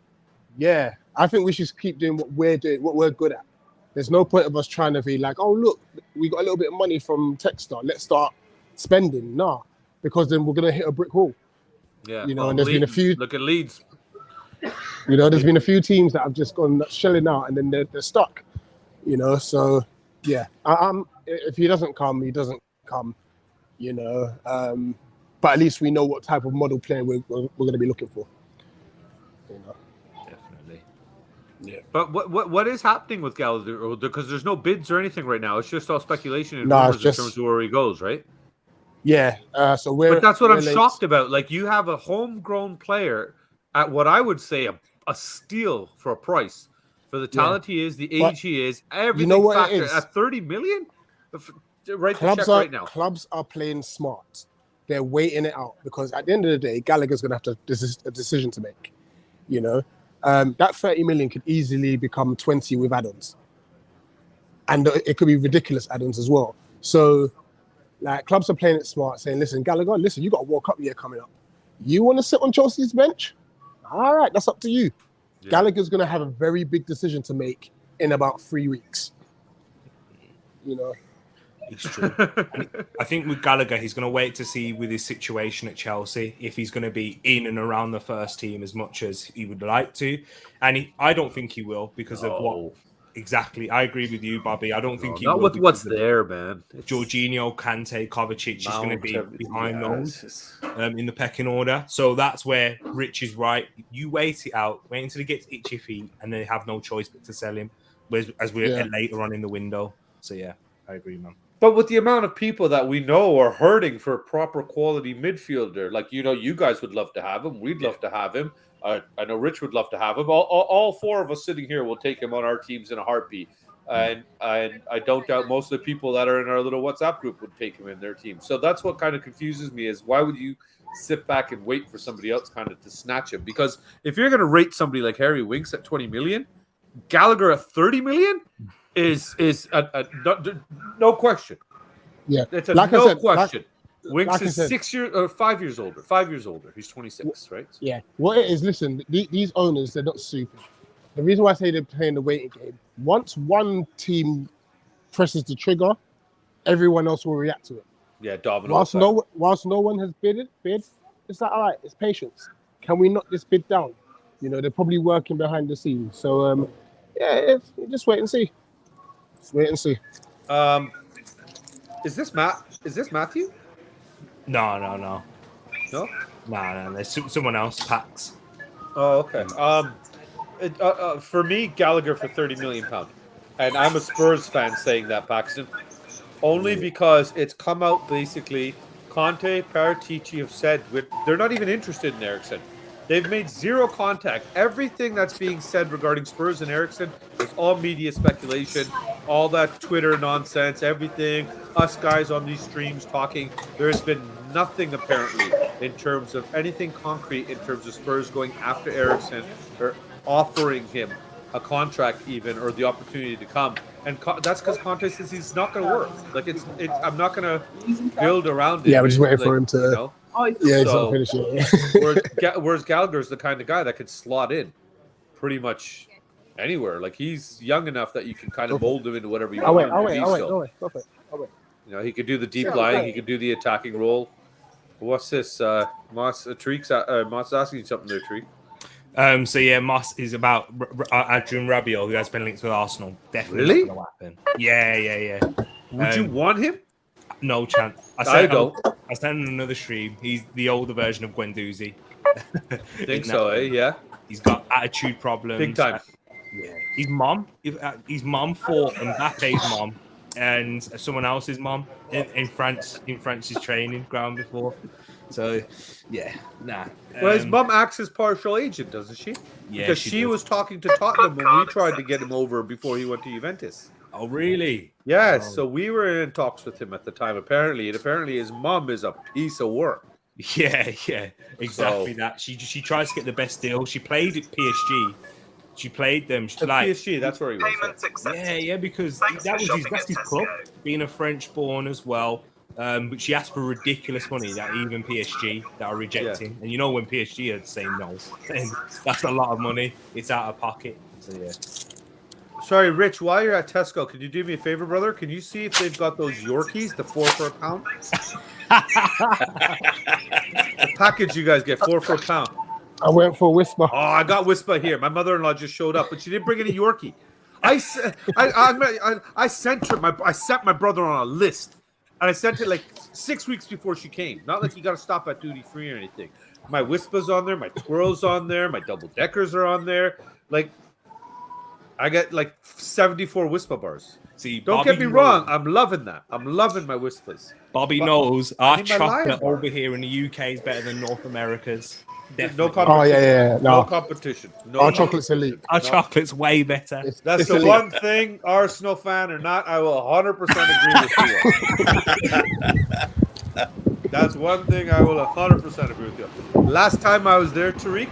Yeah, I think we should keep doing what we're doing, what we're good at. There's no point of us trying to be like, oh look, we got a little bit of money from Techstar, let's start spending. Nah, because then we're gonna hit a brick wall. Yeah, you know, and there's been a few. Look at Leeds. You know, there's been a few teams that have just gone shelling out and then they're stuck. You know, so yeah, if he doesn't come, he doesn't come. You know, but at least we know what type of model player we're going to be looking for. You know. Definitely. Yeah. But what is happening with Gallagher? Because there's no bids or anything right now. It's just all speculation and rumors in terms of where he goes, right? Yeah. But that's what I'm shocked about. Like, you have a homegrown player at what I would say a steal for a price for the talent he is, the age he is, everything. You know what it is? At 30 million, right now. Clubs are playing smart. They're waiting it out because at the end of the day, Gallagher's going to have a decision to make. You know, that 30 million could easily become 20 with add-ons, and it could be ridiculous add-ons as well. So, like, clubs are playing it smart, saying, "Listen, Gallagher, listen, you got a World Cup year coming up. You want to sit on Chelsea's bench? All right, that's up to you." Yeah. Gallagher's going to have a very big decision to make in about 3 weeks. You know. It's true. I think with Gallagher, he's going to wait to see with his situation at Chelsea if he's going to be in and around the first team as much as he would like to. And I don't think he will because of what exactly. I agree with you, Bobby. I don't think he will. Not with what's there, man. Jorginho, Kante, Kovacic is going to be behind those in the pecking order. So that's where Rich is right. You wait it out, wait until he gets itchy feet, and then have no choice but to sell him as we're later on in the window. So, yeah, I agree, man. But with the amount of people that we know are hurting for a proper quality midfielder, like, you know, you guys would love to have him. We'd love to have him. I know Rich would love to have him. All four of us sitting here will take him on our teams in a heartbeat. And I don't doubt most of the people that are in our little WhatsApp group would take him in their team. So that's what kind of confuses me is why would you sit back and wait for somebody else kind of to snatch him? Because if you're going to rate somebody like Harry Winks at 20 million, Gallagher at 30 million is no question. Yeah, It's a like I no said, question. Winks like I is said, 6 years or 5 years older. 5 years older. He's 26, right? yeah. What it is, listen, these owners, they're not stupid. The reason why I say they're playing the waiting game, once one team presses the trigger, everyone else will react to it. Yeah, domino Whilst effect. whilst no one has bid, it's like, all right, it's patience. Can we knock this bid down? You know, they're probably working behind the scenes. So yeah, just wait and see. Just wait and see. Is this Matt? Is this Matthew? No. No. No. There's someone else. Pax. Oh, okay. For me, Gallagher for 30 million pounds, and I'm a Spurs fan saying that, Paxton, only because it's come out basically. Conte, Paratici have said they're not even interested in Eriksen. They've made zero contact. Everything that's being said regarding Spurs and Eriksen is all media speculation, all that Twitter nonsense, everything. Us guys on these streams talking. There's been nothing apparently in terms of anything concrete in terms of Spurs going after Eriksen or offering him a contract even or the opportunity to come. And that's because Conte says he's not going to work. Like it's. I'm not going to build around it. Yeah, we're just waiting for him to. You know? Yeah, he's not finished yet. whereas Gallagher's the kind of guy that could slot in pretty much anywhere. Like he's young enough that you can kind of mold him into whatever you want. I'll wait. You know, he could do the deep lying. He could do the attacking role. What's this? Moss asking something there, Treek. So yeah, Moss is about Adrian Rabiot, who has been linked with Arsenal. Definitely Really? not going to happen. Yeah. Would you want him? No chance. I don't. I sent him another stream. He's the older version of Guendouzi. Think so, eh? Yeah. He's got attitude problems. Big time. Yeah. His mom fought Mbappe's mom and someone else's mom in France's training ground before. So, yeah, nah. Well, his mum acts as partial agent, doesn't she? Yeah, because she was talking to Tottenham when we tried to get him over before he went to Juventus. Oh, really? Yes. Oh. So we were in talks with him at the time, apparently. And apparently his mum is a piece of work. Yeah, exactly that. She tries to get the best deal. She played at PSG. She played them like PSG. That's where he was. Yeah, because that's his club. Being a French born as well. But she asked for ridiculous money that even PSG that are rejecting. And you know when PSG are saying no, and that's a lot of money. It's out of pocket. So yeah. Sorry, Rich, while you're at Tesco, could you do me a favor, brother? Can you see if they've got those Yorkies, the 4 for £1? The package you guys get, 4 for £1. I went for Whisper. Oh, I got Whisper here. My mother-in-law just showed up, but she didn't bring any Yorkie. I sent her I sent my brother on a list, and I sent it like 6 weeks before she came. Not like you got to stop at duty free or anything. My Whisper's on there, my Twirl's on there, my double deckers are on there. Like, I get like 74 Whisper bars. See, don't get me wrong. I'm loving that. I'm loving my Whispers. Bobby knows our chocolate over here in the UK is better than North America's. Definitely. No competition. Oh yeah. No competition. No our chocolate's elite. Our chocolate's way better. That's the one thing, Arsenal fan or not, I will 100% agree with you. That's one thing I will 100% agree with you. Last time I was there, Tariq,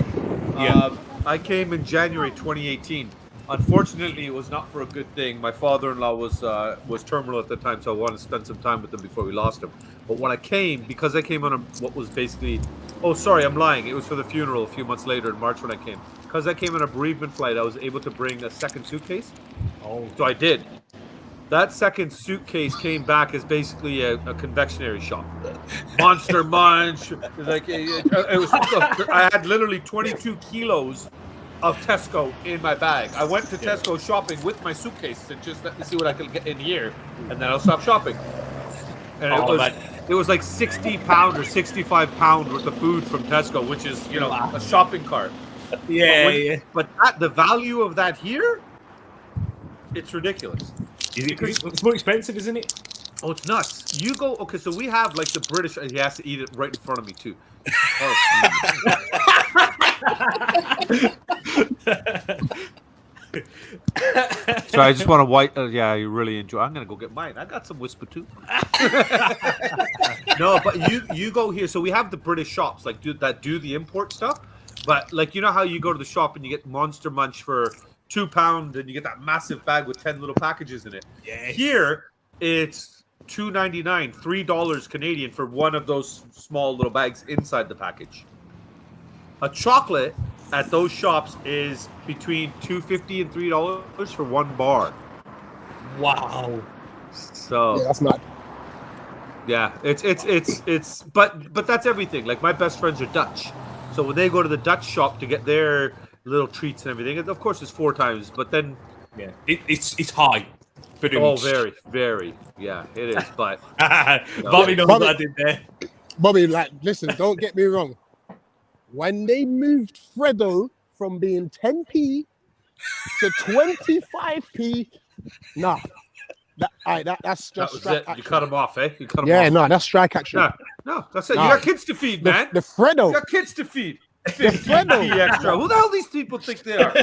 I came in January 2018. Unfortunately, it was not for a good thing. My father-in-law was terminal at the time, so I wanted to spend some time with him before we lost him. But when I came, because I came on what was basically... Oh, sorry, I'm lying. It was for the funeral a few months later in March when I came. Because I came on a bereavement flight, I was able to bring a second suitcase. Oh. So I did. That second suitcase came back as basically a confectionery shop. Monster Munch. It was. I had literally 22 kilos of Tesco in my bag. I went to Tesco shopping with my suitcase and just let me see what I could get in here, and then I'll stop shopping. And it was like £60 or £65 worth of food from Tesco, which is a shopping cart. Yeah, but the value of that here, it's ridiculous. It's more expensive, isn't it? Oh, it's nuts. You go, okay, so we have like the British, he has to eat it right in front of me too. Oh, so I just want to white. Yeah, you really enjoy. I'm gonna go get mine. I got some Whisper too. No, but you go here. So we have the British shops like do the import stuff. But like how you go to the shop and you get Monster Munch for £2, and you get that massive bag with 10 little packages in it. Yes. Here, it's $2.99, $3 Canadian for one of those small little bags inside the package. A chocolate at those shops is between $2.50 and $3 for one bar. Wow. So Yeah, that's not. yeah, it's but that's everything. Like, my best friends are Dutch, so when they go to the Dutch shop to get their little treats and everything, of course it's 4 times. But then, Yeah, it's high. oh, very, yeah, it is. But Bobby knows what I did there. Bobby, like, listen, don't get me wrong. When they moved Freddo from being 10p to 25p, nah. That's just that was strike it. action. You cut them off, eh? You cut them Yeah, off. no, that's strike action. No, that's it. Nah. You got kids to feed, man. The Freddo. You got kids to feed. Freddo. Extra. Who the hell these people think they are?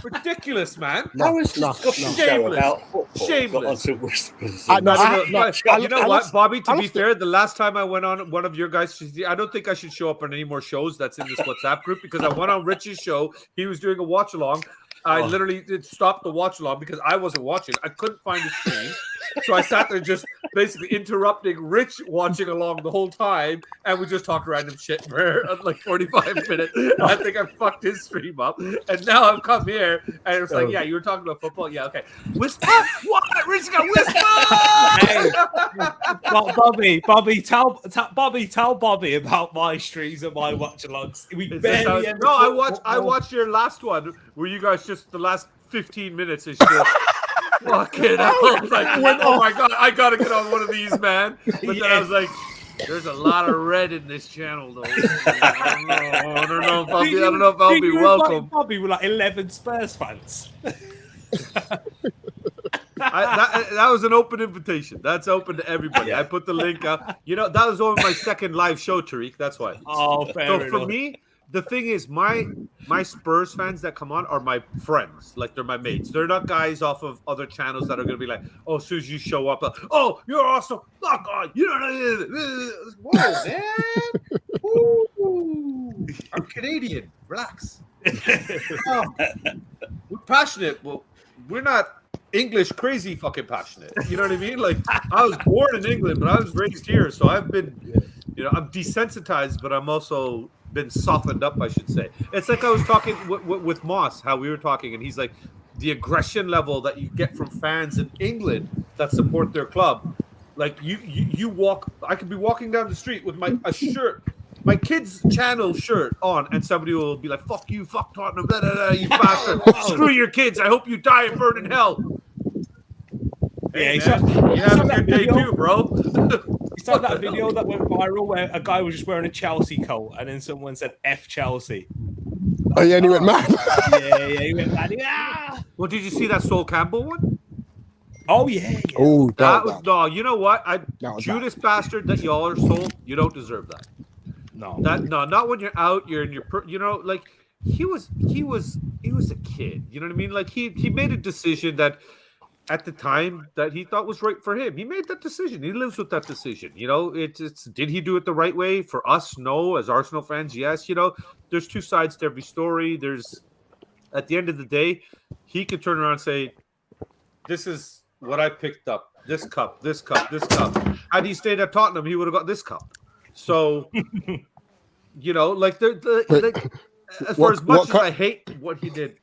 Ridiculous, man. How is this discussion show Shameless. about football Shameless. got onto whispers? You know what, Bobby? To be honestly- fair, the last time I went on one of your guys, I don't think I should show up on any more shows that's in this WhatsApp group, because I went on Rich's show. He was doing a watch along. I literally stopped the watch along because I wasn't watching. I couldn't find the stream. So I sat there just basically interrupting Rich watching along the whole time, and we just talked random shit for like 45 minutes. I think I fucked his stream up, and now I've come here, and it's like, yeah, you were talking about football? Yeah, okay. Whisper? What? Rich got whisper! Hey, Bobby, tell Bobby about my streams and my watch-alongs. I watched your last one where you guys just the last 15 minutes is just fucking hell. Like, oh my god, I gotta get on one of these, man. But then I was like, there's a lot of red in this channel, though. I don't know if I'll be welcome. Bobby with like 11 Spurs fans. That was an open invitation. That's open to everybody. I put the link up. You know, that was only my second live show, Tariq. That's why. Oh, fair So enough. for me, the thing is, my Spurs fans that come on are my friends. Like, they're my mates. They're not guys off of other channels that are going to be like, oh, as soon as you show up, oh, you're awesome. Fuck on. You don't know. Whoa, man. Ooh, I'm Canadian. Relax. Oh, we're passionate. Well, we're not English crazy fucking passionate. You know what I mean? Like, I was born in England, but I was raised here. So I've been, I'm desensitized, but I'm also been softened up, I should say. It's like I was talking with Moss, how we were talking, and he's like, the aggression level that you get from fans in England that support their club. Like, you walk, I could be walking down the street with a shirt, my kid's channel shirt on, and somebody will be like, fuck you, fuck Tottenham, blah, blah, blah, you bastard. Screw your kids. I hope you die and burn in hell. Hey, Yeah, man, you have a good day too, bro. It's like that video that went viral where a guy was just wearing a Chelsea coat, and then someone said F Chelsea. Oh yeah, and he went mad. Yeah, he went mad. Yeah. Well, did you see that Sol Campbell one? Oh yeah. Oh, That was no. You know what? was Judas bastard that y'all are sold. You don't deserve that. No. Not when you're out. You're in your. Like he was a kid. You know what I mean? Like he made a decision that at the time that he thought was right for him. He made that decision. He lives with that decision. You know, it's did he do it the right way? For us, no. As Arsenal fans, yes. You know, there's two sides to every story. There's at the end of the day, he could turn around and say, "This is what I picked up. This cup, this cup, this cup." Had he stayed at Tottenham, he would have got this cup. So, you know, like as far as much as I hate what he did,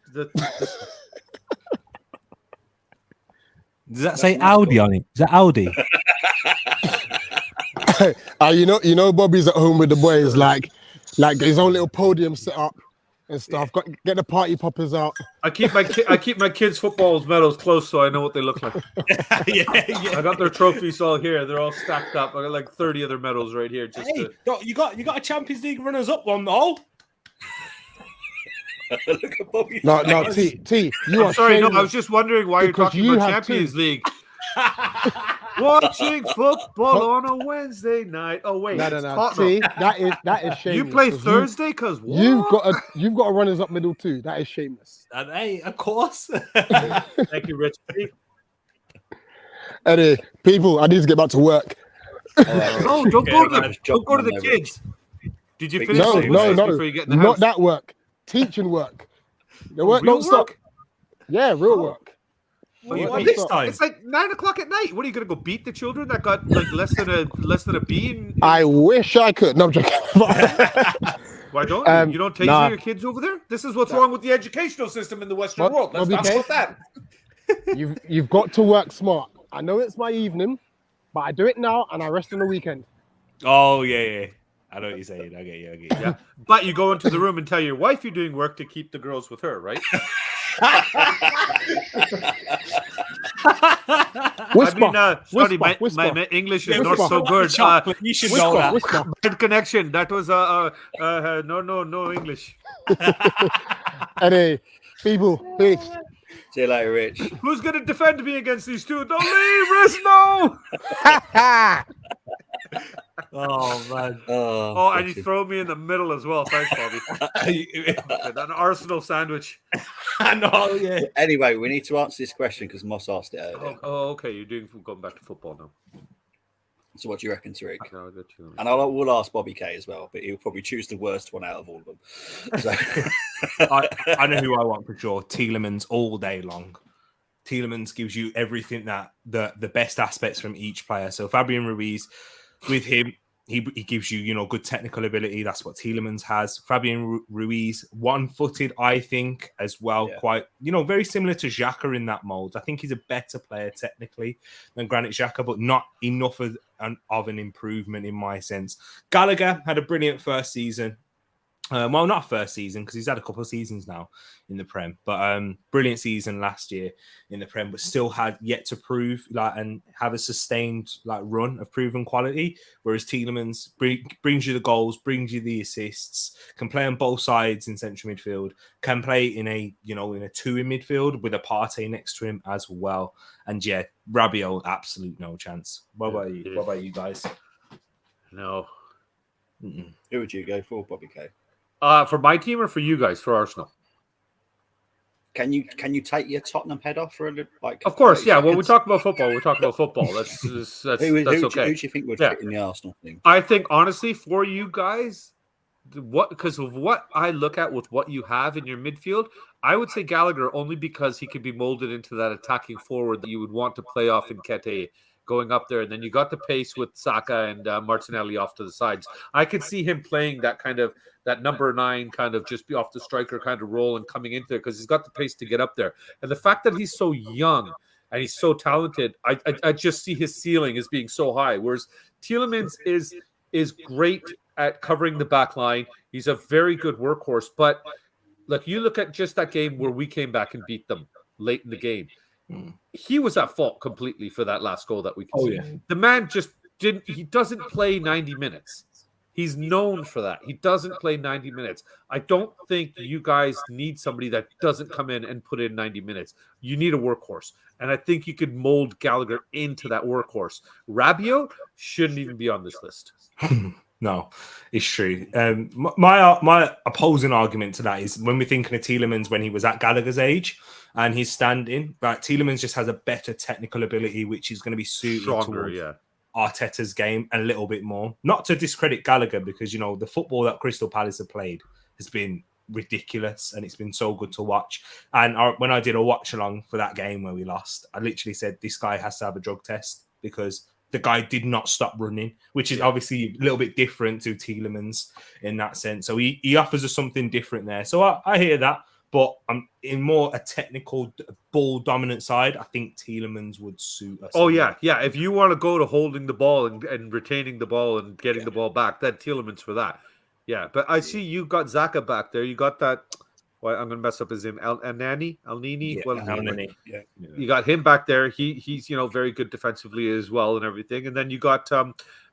Does that say Audi on it? Is that Audi? You know, Bobby's at home with the boys, like his own little podium set up and stuff. Get the party poppers out. I keep my kids' football medals close so I know what they look like. yeah. I got their trophies all here. They're all stacked up. I got like 30 other medals right here. You got a Champions League runners-up one though. Look at Bobby. No, T. You are sorry. No, shameless. I was just wondering why you're talking about Champions League. Watching football on a Wednesday night. Oh wait, no. T, that is shameless. You play Thursday because you've got a runners up middle too. That is shameless. And hey, of course. Thank you, Rich. Eddie, people, I need to get back to work. No, don't go to the kids. Did you finish? No. Before you get in the house? Not that work. Teaching work. The work don't stop. Yeah, real work. But you Work beat non-stop. this time. It's like 9 o'clock at night. What are you gonna go beat the children that got like less than a B? I wish I could. No, I'm joking. Why don't you? You don't taser nah. your kids over there? This is what's wrong with the educational system in the Western world. Let's talk BK? about that. You've got to work smart. I know it's my evening, but I do it now and I rest on the weekend. Oh yeah. I know what you're saying. I get you. Yeah, but you go into the room and tell your wife you're doing work to keep the girls with her, right? Whisper. Sorry, Whisper. my English is Whisper. not so good. You should know that. Whisper. Bad connection. That was no English. Hey, people, peace. See you later, Rich. Who's going to defend me against these two? Don't leave, Riz, no! Oh man. Oh, and you throw me in the middle as well. Thanks, Bobby. An Arsenal sandwich. I know, yeah. Anyway, we need to answer this question because Moss asked it earlier. Oh, okay. You're going back to football now. So what do you reckon, Tariq? No, I got you. And we'll ask Bobby K as well, but he'll probably choose the worst one out of all of them. So. I know who I want for sure. Tielemans all day long. Tielemans gives you everything that the best aspects from each player. So Fabian Ruiz, with him, he gives you, good technical ability. That's what Tielemans has. Fabian Ruiz, one-footed, I think, as well. Yeah. Quite, very similar to Xhaka in that mold. I think he's a better player technically than Granit Xhaka, but not enough of an improvement in my sense. Gallagher had a brilliant first season. Well, not first season because he's had a couple of seasons now in the Prem, but brilliant season last year in the Prem, but still had yet to prove and have a sustained run of proven quality. Whereas Tielemans brings you the goals, brings you the assists, can play on both sides in central midfield, can play in a two in midfield with a Partey next to him as well. And yeah, Rabiot, absolute no chance. What about you? What about you guys? No. Mm-mm. Who would you go for, Bobby K? For my team or for you guys, for Arsenal? Can you take your Tottenham head off for a little, Of course, yeah. When we talk about football, we're talking about football. That's okay. Who do you think would fit in the Arsenal thing? I think honestly, for you guys, because of what I look at with what you have in your midfield, I would say Gallagher only because he could be molded into that attacking forward that you would want to play off in Nketiah going up there, and then you got the pace with Saka and Martinelli off to the sides. I could see him playing that number 9 kind of just be off the striker kind of role and coming into there because he's got the pace to get up there. And the fact that he's so young and he's so talented, I just see his ceiling as being so high. Whereas Tielemans is great at covering the back line. He's a very good workhorse. But look, you look at just that game where we came back and beat them late in the game. He was at fault completely for that last goal that we can see. Yeah. The man just he doesn't play 90 minutes. He's known for that. He doesn't play 90 minutes. I don't think you guys need somebody that doesn't come in and put in 90 minutes. You need a workhorse. And I think you could mold Gallagher into that workhorse. Rabiot shouldn't even be on this list. No, it's true. My opposing argument to that is when we're thinking of Tielemans when he was at Gallagher's age and he's standing, but Tielemans just has a better technical ability, which is going to be suited towards Arteta's game a little bit more. Not to discredit Gallagher because, the football that Crystal Palace have played has been ridiculous and it's been so good to watch. And when I did a watch along for that game where we lost, I literally said this guy has to have a drug test because the guy did not stop running, which is obviously a little bit different to Tielemans in that sense. So he offers us something different there. So I hear that, but I'm in more a technical ball dominant side. I think Tielemans would suit us. Oh yeah. If you want to go to holding the ball and retaining the ball and getting the ball back, then Tielemans for that. Yeah, but I see you got Xhaka back there. You got that. Well, I'm going to mess up his name. El-Nani? You got him back there. He's very good defensively as well and everything. And then you got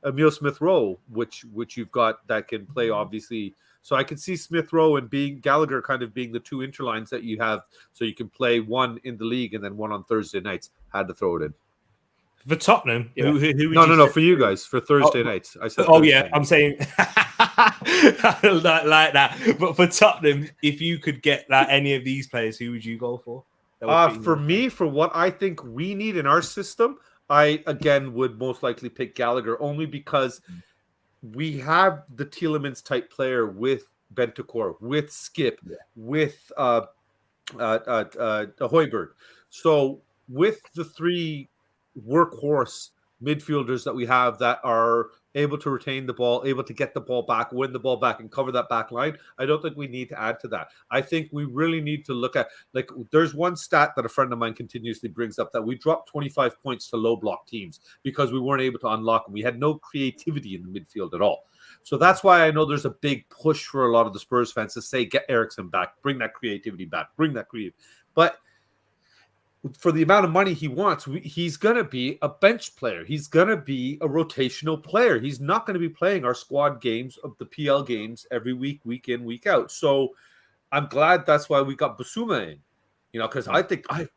Emile Smith-Rowe, which you've got that can play obviously. So I can see Smith-Rowe and Gallagher kind of being the two interlines that you have, so you can play one in the league and then one on Thursday nights. Had to throw it in. For Tottenham, who no, for you guys for Thursday nights. I said. I'm saying like that. But for Tottenham, if you could get any of these players, who would you go for? For me, for what I think we need in our system, I again would most likely pick Gallagher only because we have the Tielemans type player with Bentancur, with Skip, with Højbjerg. So with the three workhorse midfielders that we have that are able to retain the ball, able to get the ball back, win the ball back, and cover that back line, I don't think we need to add to that. I think we really need to look at, like, there's one stat that a friend of mine continuously brings up, that we dropped 25 points to low block teams because we weren't able to unlock them. We had no creativity in the midfield at all. So that's why I know there's a big push for a lot of the Spurs fans to say, get Eriksen back, bring that creativity back, bring that creative. But for the amount of money he wants, he's going to be a bench player. He's going to be a rotational player. He's not going to be playing our squad games of the PL games every week, week in, week out. So I'm glad that's why we got Bissouma in, because I think I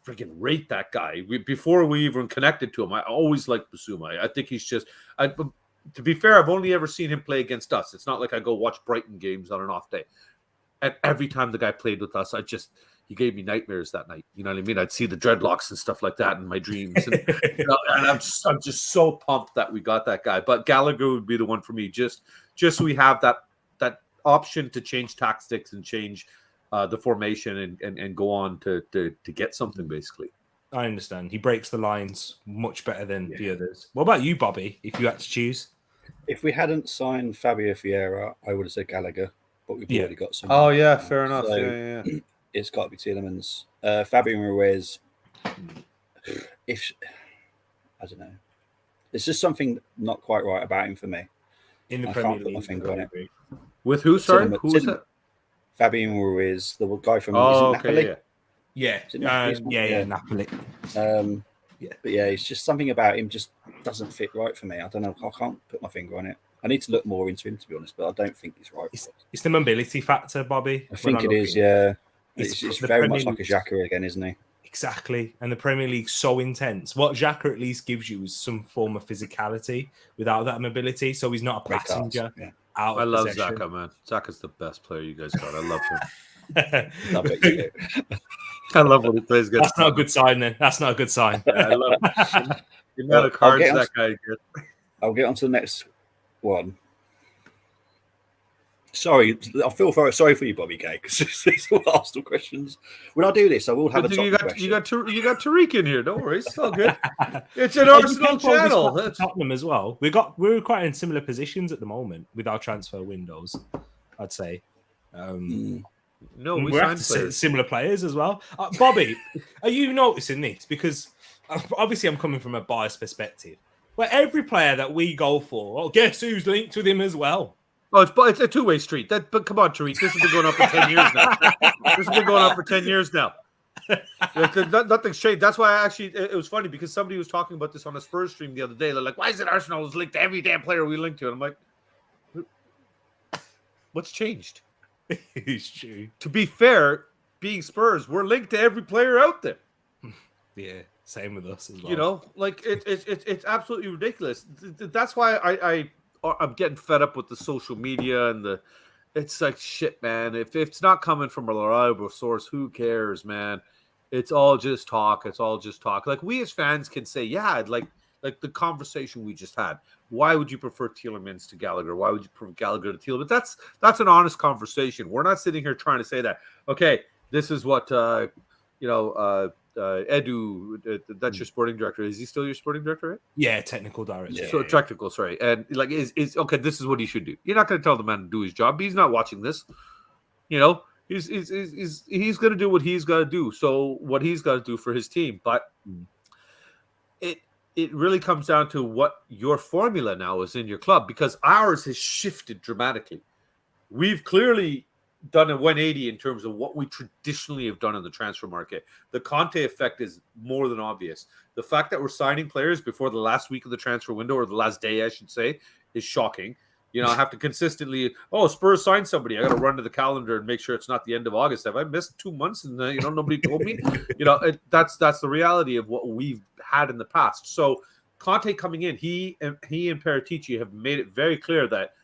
freaking rate that guy. Before we even connected to him, I always liked Bissouma. I think he's just, to be fair, I've only ever seen him play against us. It's not like I go watch Brighton games on an off day. And every time the guy played with us, he gave me nightmares that night. You know what I mean? I'd see the dreadlocks and stuff like that in my dreams. And, and I'm just so pumped that we got that guy. But Gallagher would be the one for me, just so we have that option to change tactics and change the formation and go on to get something, basically. I understand. He breaks the lines much better than the others. What about you, Bobby, if you had to choose? If we hadn't signed Fabio Vieira, I would have said Gallagher, but we've already got someone. Oh, yeah, fair enough. So yeah. It's got to be Tielemans. Fabian Ruiz, I don't know. It's just something not quite right about him for me. In the I Premier can't put my League, finger on it. With who, sorry? Who was that? Fabian Ruiz, the guy from Napoli? Napoli. Napoli. But yeah, it's just something about him just doesn't fit right for me. I don't know. I can't put my finger on it. I need to look more into him, to be honest, but I don't think he's right. It's the mobility factor, Bobby. I think it is, yeah. It's very much like a Xhaka again, isn't he? Exactly. And the Premier League's so intense. What Xhaka at least gives you is some form of physicality without that mobility. So he's not a passenger. I love Xhaka, man. Xhaka's the best player you guys got. I love him. I bet you do. I love when he plays good. That's not a good sign, then. That's not a good sign. I love it. The amount of cards that guy gets. I'll get on to the next one. Sorry, I feel very sorry for you, Bobby Gay, because these are all Arsenal questions. When I do this, I will have a question. You got Tariq in here. Don't worry, it's all good. It's an Arsenal channel. Tottenham as well. We're quite in similar positions at the moment with our transfer windows, I'd say. No, we have similar players as well. Bobby, are you noticing this? Because obviously I'm coming from a biased perspective, where every player that we go for, guess who's linked with him as well? Oh, it's a two-way street. But come on, Tariq. This has been going on for 10 years now. This has been going on for 10 years now. Nothing's changed. That's why it was funny because somebody was talking about this on a Spurs stream the other day. They're like, why is it Arsenal is linked to every damn player we link to? And I'm like, what's changed? It's true. To be fair, being Spurs, we're linked to every player out there. Yeah, same with us as well. It's absolutely ridiculous. That's why I'm getting fed up with the social media and it's like, shit, man. If it's not coming from a reliable source, who cares, man? It's all just talk. It's all just talk. Like, we as fans can say, yeah, like the conversation we just had. Why would you prefer Tielemans to Gallagher? Why would you prefer Gallagher to Tielemans? But that's an honest conversation. We're not sitting here trying to say that, okay, this is what, Edu, that's your sporting director. Is he still your sporting director, right? Yeah, technical director. Yeah. So technical, sorry. And like, is okay, this is what he should do. You're not going to tell the man to do his job. He's not watching this. He's going to do what he's got to do. So what he's got to do for his team. But it really comes down to what your formula now is in your club, because ours has shifted dramatically. We've clearly done a 180 in terms of what we traditionally have done in the transfer market. The Conte effect is more than obvious. The fact that we're signing players before the last week of the transfer window, or the last day, I should say, is shocking. I have to consistently, Spurs signed somebody. I got to run to the calendar and make sure it's not the end of August. Have I missed 2 months and nobody told me? That's the reality of what we've had in the past. So Conte coming in, he and Paratici have made it very clear that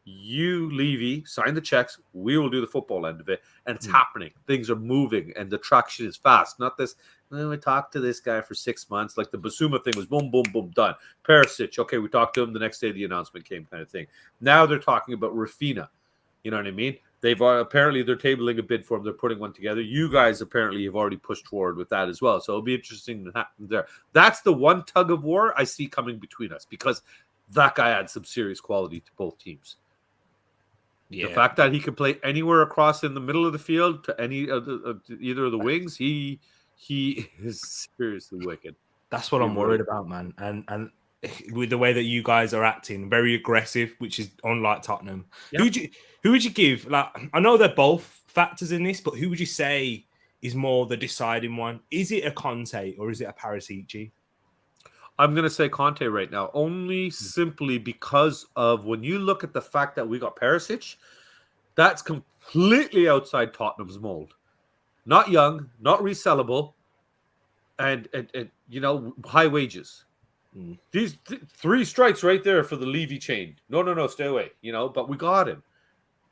you, Levy, sign the checks. We will do the football end of it. And it's happening. Things are moving and the traction is fast. Not this, we talked to this guy for 6 months. Like the Bissouma thing was boom, boom, boom, done. Perisic, okay, we talked to him the next day the announcement came kind of thing. Now they're talking about Rafinha. You know what I mean? They've apparently they're tabling a bid for him. They're putting one together. You guys apparently have already pushed forward with that as well. So it'll be interesting to happen there. That's the one tug of war I see coming between us because that guy adds some serious quality to both teams. Yeah. The fact that he can play anywhere across in the middle of the field to any of either of the wings, he is seriously wicked. That's what I'm worried about, man. And with the way that you guys are acting, very aggressive, which is unlike Tottenham. Yep. Who would you give? Like, I know they're both factors in this, but who would you say is more the deciding one? Is it a Conte or is it a Paratici? I'm going to say Conte right now, only simply because of when you look at the fact that we got Perisic, that's completely outside Tottenham's mold. Not young, not resellable, and you know, high wages. These three strikes right there for the Levy chain. No, stay away. You know, but we got him.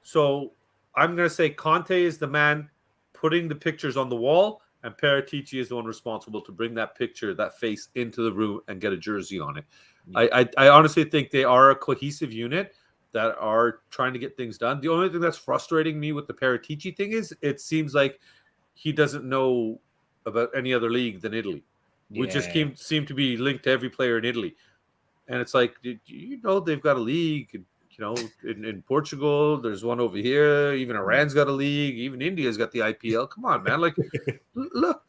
So I'm going to say Conte is the man putting the pictures on the wall, and Paratici is the one responsible to bring that picture, that face into the room and get a jersey on it. Yeah. I honestly think they are a cohesive unit that are trying to get things done. The only thing that's frustrating me with the Paratici thing is it seems like he doesn't know about any other league than Italy. We just seem to be linked to every player in Italy. And it's like, you know, they've got a league, you know, in Portugal, there's one over here. Even Iran's got a league. Even India's got the IPL. Come on, man. Like, look,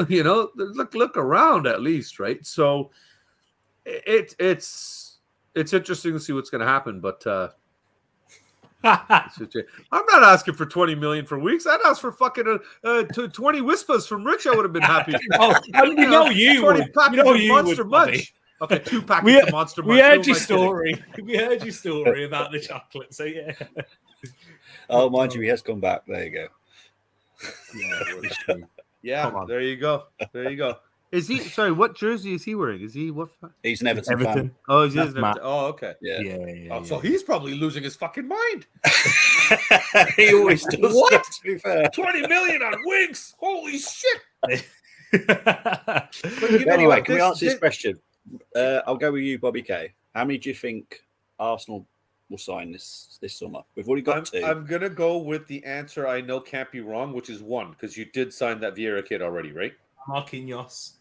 you know, look around at least, right? So it's interesting to see what's going to happen, but I'm not asking for 20 million for weeks. I'd ask for fucking 20 Wispas from Rich. I would have been happy. You know you would. You know you Monster Munch. Okay, 2 packets of Monster Munch. We heard your story. We heard your story about the chocolate. So yeah. Oh, mind you, he has come back. There you go. Yeah, there you go. There you go. Is he? Sorry, what jersey is he wearing? Is he what? He's an Everton fan. Oh, he's an Everton. Oh, okay. Yeah. So he's probably losing his fucking mind. He always does. What? To be fair, 20 million on Winks. Holy shit. Anyway, can we answer this question? I'll go with you, Bobby K. How many do you think Arsenal will sign this summer? We've already got 2. I'm gonna go with the answer I know can't be wrong, which is 1, because you did sign that Vieira kid already, right? Marquinhos.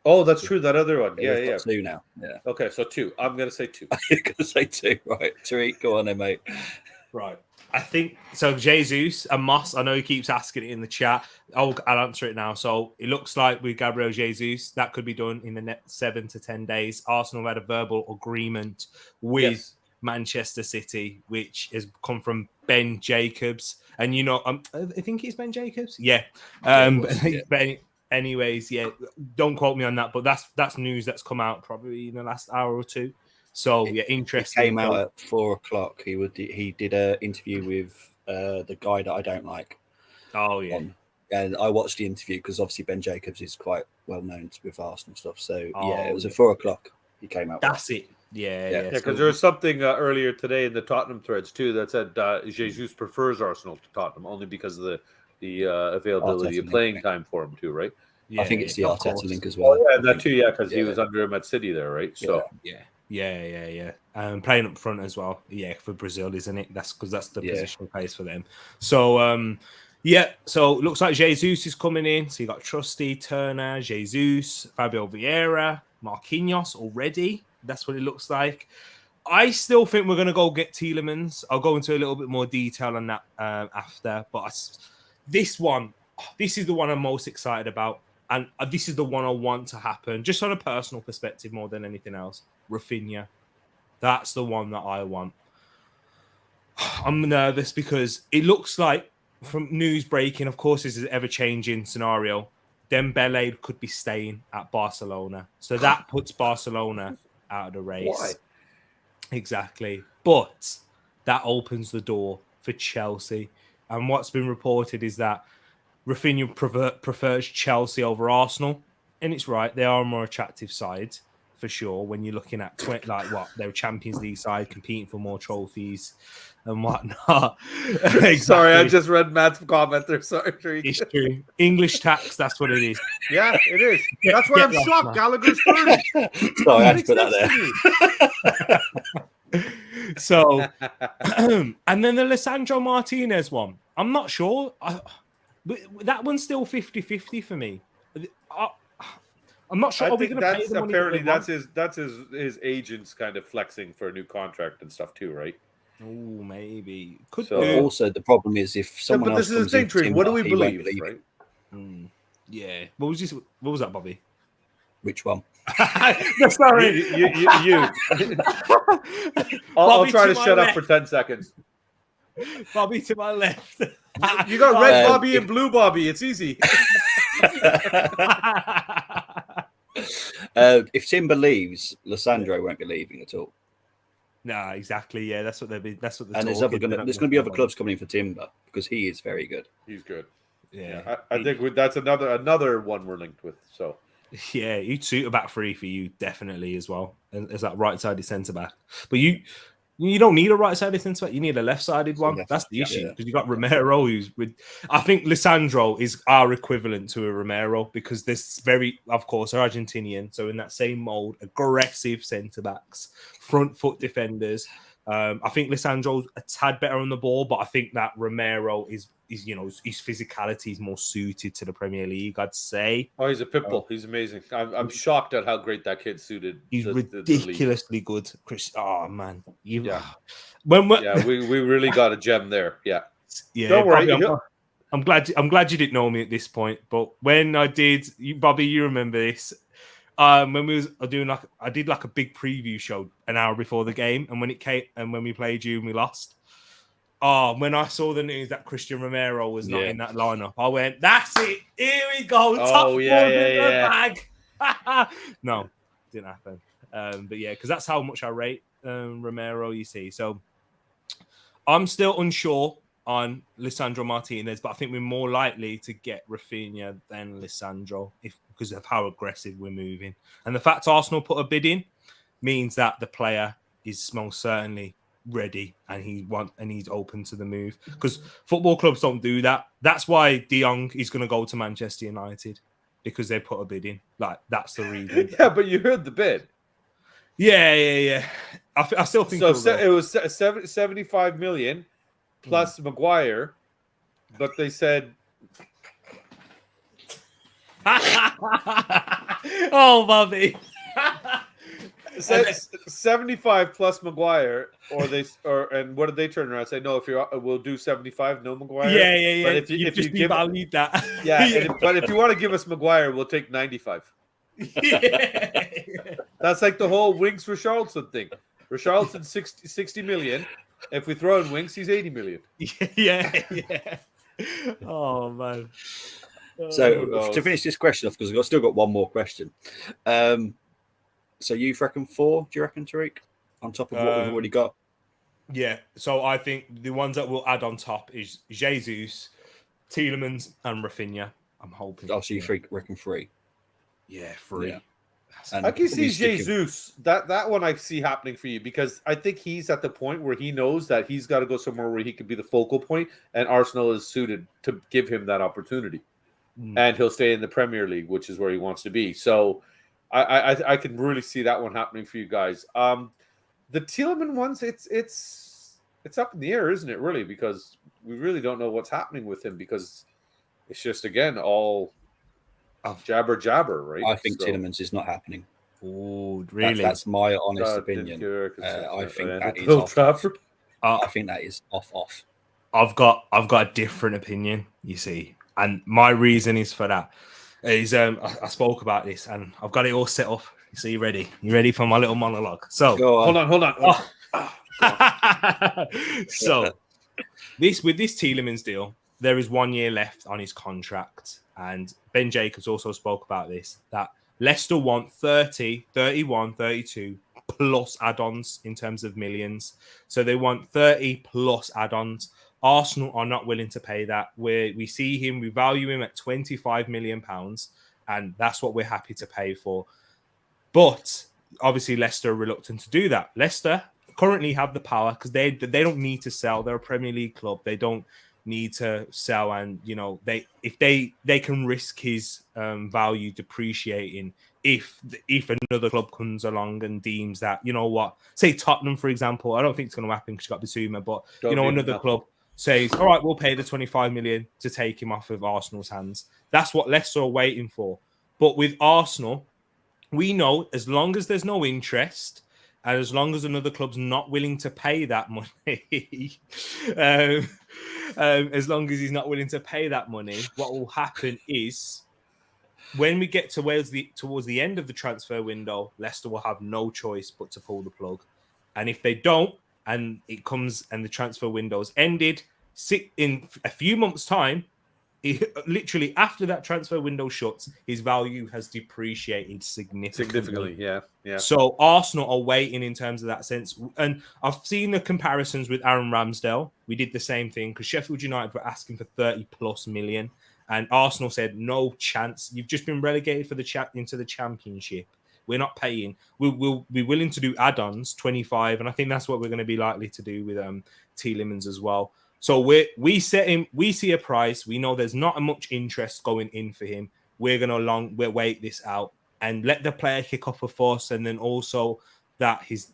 Oh, that's true. That other one. Yeah. 2 now. Yeah. Okay, so 2. I'm gonna say 2. You're gonna say 2, right? Tariq, go on then, mate. Right. I think so. Jesus and Moss. I know he keeps asking it in the chat. I'll answer it now. So it looks like with Gabriel Jesus, that could be done in the next 7 to 10 days. Arsenal had a verbal agreement with Manchester City, which has come from Ben Jacobs, and you know, I think it's Ben Jacobs. Yeah. But anyways, don't quote me on that, but that's news that's come out probably in the last hour or 2. So interesting. It came out at 4:00. He did an interview with the guy that I don't like. Oh yeah. And I watched the interview because obviously Ben Jacobs is quite well known with Arsenal stuff. So it was at 4:00. He came out. That's it. Yeah. Because there was something earlier today in the Tottenham threads too that said Jesus prefers Arsenal to Tottenham only because of the availability of playing time for him too, right? Yeah, I think it's the Arteta link as well. Oh, yeah, that too. Yeah, because he was under him at City there, right? So yeah. Playing up front as well. Yeah, for Brazil, isn't it? That's because that's the position plays for them. So so it looks like Jesus is coming in. So you got Trusty, Turner, Jesus, Fabio Vieira, Marquinhos already. That's what it looks like. I still think we're going to go get Tielemans. I'll go into a little bit more detail on that after. But this is the one I'm most excited about. And this is the one I want to happen, just on a personal perspective more than anything else. Rafinha. That's the one that I want. I'm nervous because it looks like, from news breaking, of course, this is an ever-changing scenario, Dembele could be staying at Barcelona. So that puts Barcelona out of the race. Why? Exactly. But that opens the door for Chelsea. And what's been reported is that Rafinha prefers Chelsea over Arsenal, and it's right. They are a more attractive side for sure. When you're looking at they're a Champions League side competing for more trophies and whatnot. Exactly. Sorry, I just read Matt's comment there. Sorry, it's true. English tax. That's what it is. Yeah, it is. That's why I'm shocked. Gallagher's 30. Sorry, I had to put that there. So, and then the Lisandro Martinez one. I'm not sure. That one's still 50-50 for me. I'm not sure. I Are we think going to pay the money? apparently that's his agents kind of flexing for a new contract and stuff too, right? Oh, maybe could But do. also the problem is if someone but else this is the comes thing, in for Trig. Timber, What do we he won't believe, right? Yeah. What was that, Bobby? Which one? No, sorry. You. I'll try to shut up for 10 seconds. Bobby to my left. You got red Bobby and blue Bobby. It's easy. If Timber leaves, Lisandro won't be leaving at all. Nah, exactly. Yeah, that's what they're. That's what they're. And there's going to be other clubs coming in for Timber because he is very good. He's good. Yeah, I think that's another one we're linked with. So yeah, he'd suit a back three for you definitely as well, and as that right-sided centre back. But you don't need a right-sided centre back. You need a left-sided one. That's the issue because you got Romero, who's with. I think Lisandro is our equivalent to a Romero because there's of course, Argentinian. So in that same mold, aggressive centre backs, front foot defenders. I think Lisandro's a tad better on the ball, but I think that Romero is his physicality is more suited to the Premier League, I'd say. Oh, he's a pit bull. He's amazing. I'm shocked at how great that kid suited. He's ridiculously good, Chris. Oh man, we really got a gem there. Yeah. Don't worry. I'm glad you didn't know me at this point, but when I did, Bobby, you remember this. When I did like a big preview show an hour before the game, and when it came and when we played you and we lost. Oh, when I saw the news that Christian Romero was not in that lineup, I went, "That's it! Here we go! Top four in the bag!" No, didn't happen. But yeah, because that's how much I rate Romero. You see, so I'm still unsure on Lisandro Martinez, but I think we're more likely to get Rafinha than Lisandro because of how aggressive we're moving. And the fact Arsenal put a bid in means that the player is most certainly ready and he's open to the move. Because football clubs don't do that. That's why De Jong is going to go to Manchester United because they put a bid in. Like that's the reason. Yeah, but you heard the bid. Yeah. I still think so. It was 75 million. Plus Maguire, but they said, "Oh, Bobby, 75 plus Maguire," and what did they turn around and say? No, we'll do 75, no Maguire. Yeah. But if you devalued that, but if you want to give us Maguire, we'll take 95. Yeah. That's like the whole Winks Richarlison thing. Richarlison 60 million. If we throw in Winks, he's 80 million. Yeah. Oh man. So to finish this question off, because I've still got one more question. So you reckon 4? Do you reckon, Tariq? On top of what we've already got? Yeah. So I think the ones that we'll add on top is Jesus, Tielemans, and Rafinha. I'm hoping. Oh, so you reckon 3? Yeah, 3. Yeah. I can see Jesus. That one I see happening for you because I think he's at the point where he knows that he's got to go somewhere where he can be the focal point, and Arsenal is suited to give him that opportunity. And he'll stay in the Premier League, which is where he wants to be. So I can really see that one happening for you guys. The Tielemans ones, it's up in the air, isn't it? Really, because we really don't know what's happening with him because it's just again all. Jabber, right? I think Tielemans is not happening. Oh, really? That's my honest opinion. I think that is off. I think that is off. I've got a different opinion, you see, and my reason is for that is I spoke about this and I've got it all set up. So you ready? You ready for my little monologue? So hold on. So with this Tielemans deal, there is 1 year left on his contract. And Ben Jacobs also spoke about this, that Leicester want 30, 31, 32 plus add-ons in terms of millions. So they want 30 plus add-ons. Arsenal are not willing to pay that. We see him, we value him at £25 million, and that's what we're happy to pay for. But obviously Leicester are reluctant to do that. Leicester currently have the power because they don't need to sell. They're a Premier League club. They don't need to sell, and if they can risk his value depreciating if another club comes along and deems that, say Tottenham, for example. I don't think it's going to happen because you got Bissouma, but another club says, all right, we'll pay the 25 million to take him off of Arsenal's hands. That's what Leicester are waiting for. But with Arsenal, we know as long as there's no interest, and as long as another club's not willing to pay that money, as long as he's not willing to pay that money, what will happen is when we get towards the end of the transfer window, Leicester will have no choice but to pull the plug. And if they don't, and it comes and the transfer window's ended, in a few months' time, literally after that transfer window shuts, his value has depreciated significantly. Yeah. So Arsenal are waiting in terms of that sense. And I've seen the comparisons with Aaron Ramsdale. We did the same thing because Sheffield United were asking for 30 plus million. And Arsenal said, no chance. You've just been relegated for into the Championship. We're not paying. We'll be willing to do add-ons, 25. And I think that's what we're going to be likely to do with Tielemans as well. So we set him. We see a price. We know there's not much interest going in for him. We'll wait this out and let the player kick off a fuss, and then also that his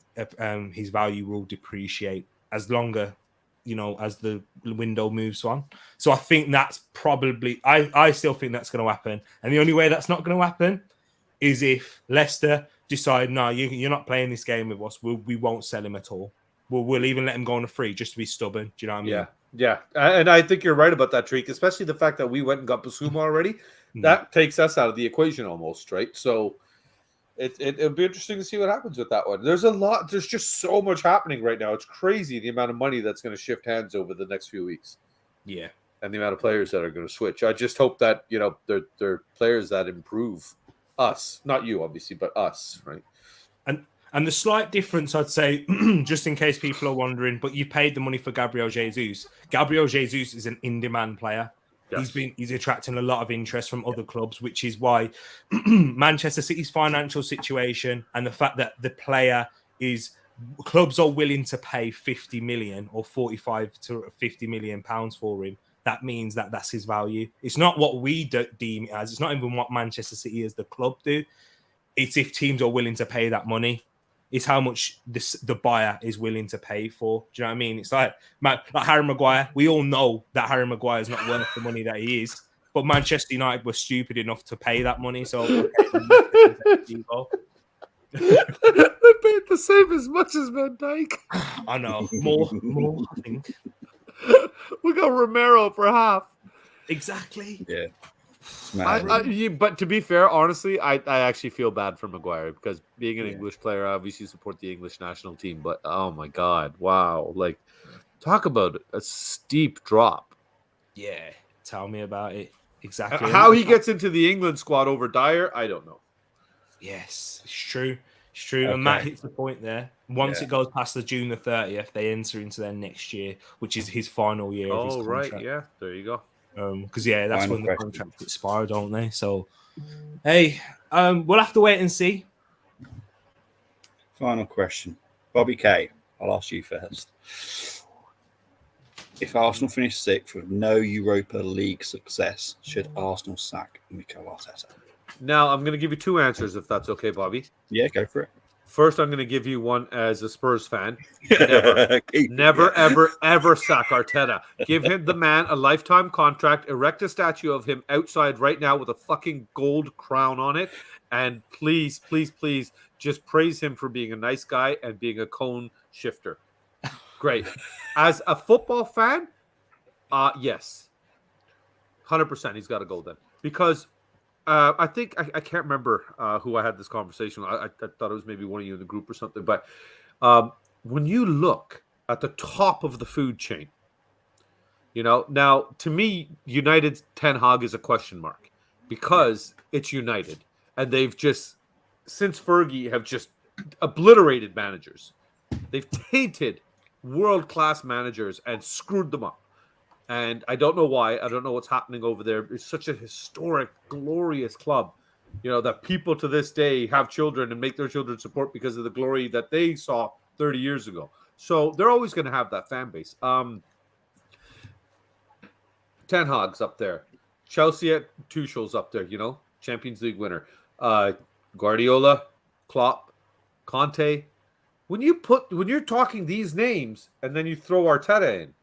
value will depreciate as longer, as the window moves on. So I think that's probably. I still think that's going to happen, and the only way that's not going to happen is if Leicester decide, no, you're not playing this game with us. We won't sell him at all. We'll even let him go on a free just to be stubborn. Do you know what I mean? Yeah. And I think you're right about that, Treek, especially the fact that we went and got Bissouma already. That takes us out of the equation almost, right? So it'll be interesting to see what happens with that one. There's just so much happening right now. It's crazy the amount of money that's going to shift hands over the next few weeks. Yeah. And the amount of players that are going to switch. I just hope that, they're players that improve us. Not you, obviously, but us, right? And the slight difference, I'd say, just in case people are wondering, but you paid the money for Gabriel Jesus. Gabriel Jesus is an in-demand player. Yes. He's attracting a lot of interest from other clubs, which is why Manchester City's financial situation and the fact that the player clubs are willing to pay 50 million or 45 to 50 million pounds for him. That means that that's his value. It's not what we deem it as. It's not even what Manchester City as the club do. It's if teams are willing to pay that money. It's how much the buyer is willing to pay for. Do you know what I mean? It's like Harry Maguire. We all know that Harry Maguire is not worth the money that he is, but Manchester United were stupid enough to pay that money. So okay, they paid the same as much as Van Dijk. I know more. I think we got Romero for half. Exactly. Yeah. But to be fair, honestly, I actually feel bad for Maguire because being an English player, I obviously support the English national team. But oh my God, wow! Like, talk about a steep drop. Yeah, tell me about it. Exactly. How he gets into the England squad over Dyer, I don't know. Yes, it's true. It's true. Okay. And Matt hits the point there. Once it goes past the June the 30th, they enter into their next year, which is his final year of his contract. Right. Yeah, there you go. Because that's when the contracts expire, don't they? So, hey, we'll have to wait and see. Final question, Bobby K. I'll ask you first. If Arsenal finish sixth with no Europa League success, should Arsenal sack Mikel Arteta? Now, I'm going to give you two answers, if that's okay, Bobby. Yeah, go for it. First, I'm going to give you one as a Spurs fan. Never, ever sack Arteta. Give him the man a lifetime contract. Erect a statue of him outside right now with a fucking gold crown on it. And please, please, please just praise him for being a nice guy and being a cone shifter. Great. As a football fan, yes. 100% he's got to go then. Because I think I can't remember who I had this conversation with. I thought it was maybe one of you in the group or something. But when you look at the top of the food chain, now to me, United's Ten Hag is a question mark because it's United, and they've just since Fergie have just obliterated managers. They've tainted world-class managers and screwed them up. And I don't know why. I don't know what's happening over there. It's such a historic, glorious club, that people to this day have children and make their children support because of the glory that they saw 30 years ago. So they're always going to have that fan base. Ten Hag's up there. Chelsea at Tuchel's up there, Champions League winner. Guardiola, Klopp, Conte. When you're talking these names and then you throw Arteta in,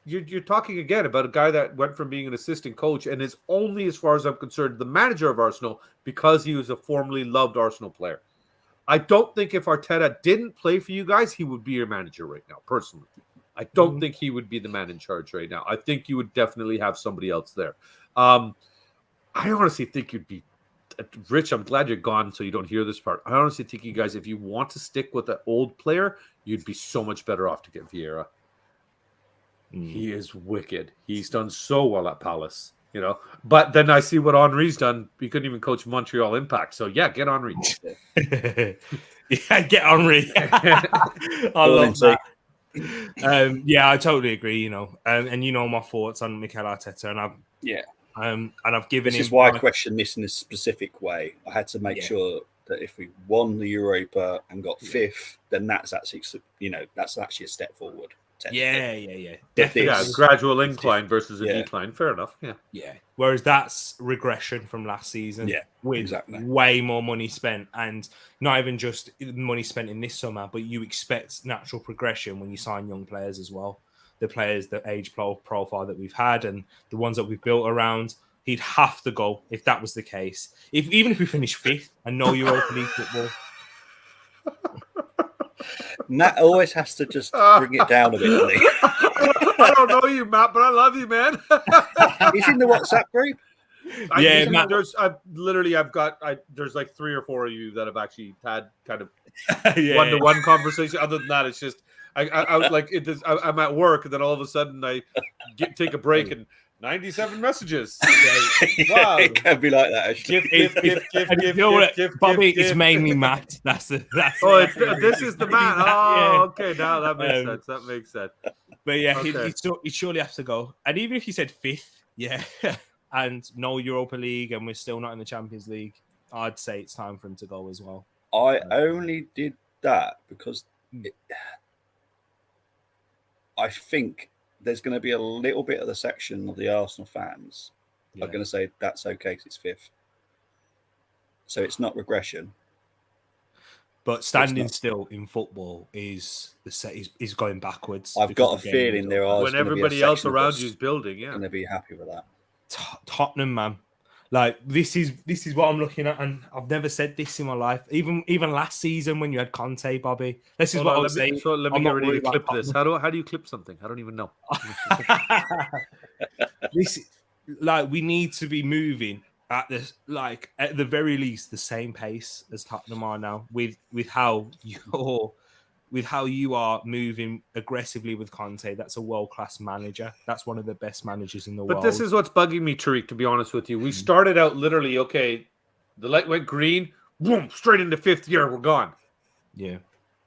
you're talking again about a guy that went from being an assistant coach and is only, as far as I'm concerned, the manager of Arsenal because he was a formerly loved Arsenal player. I don't think if Arteta didn't play for you guys, he would be your manager right now, personally. I don't think he would be the man in charge right now. I think you would definitely have somebody else there. I honestly think you'd be Rich. I'm glad you're gone so you don't hear this part. I honestly think you guys, if you want to stick with an old player, you'd be so much better off to get Vieira. He is wicked. He's done so well at Palace, But then I see what Henry's done. He couldn't even coach Montreal Impact. So yeah, get Henry. Yeah, get Henry. I love that. Yeah, I totally agree. And my thoughts on Mikel Arteta, and I've given him. This is why I question this in a specific way. I had to make sure that if we won the Europa and got fifth, then that's actually a step forward. Yeah. Definitely. Gradual incline versus a decline. Fair enough. Yeah. Whereas that's regression from last season. Yeah. With way more money spent, and not even just money spent in this summer, but you expect natural progression when you sign young players as well. The players, the age profile that we've had, and the ones that we've built around. He'd have to go if that was the case. Even if we finish fifth and no Europa League football. Matt always has to just bring it down a bit. I don't know you, Matt, but I love you, man. He's in the WhatsApp group. Matt. There's like 3 or 4 of you that have actually had kind of one-to-one conversation. Other than that, it's just I was like, I'm at work, and then all of a sudden I take a break and 97 messages. Wow, it can be like that. Gift, Bobby, it's mainly Matt. That's this is the man. Oh, okay, now that makes sense. But yeah, he'd surely have to go. And even if he said fifth, and no Europa League, and we're still not in the Champions League, I'd say it's time for him to go as well. I only did that because I think there's going to be a little bit of the section of the Arsenal fans are going to say that's okay because it's fifth. So it's not regression. But standing still in football is going backwards. I've got a feeling there are. When everybody else around you is building, going to be happy with that. Tottenham, man. Like this is what I'm looking at, and I've never said this in my life. Even last season when you had Conte, Bobby. This is what I was saying. So let me get ready to clip this. How do you clip something? I don't even know. We need to be moving at the very least the same pace as Tottenham are now with how you are moving aggressively with Conte. That's a world-class manager. That's one of the best managers in the world. But this is what's bugging me, Tariq, to be honest with you. We started out literally, okay, the light went green, boom, straight into fifth gear, we're gone. Yeah.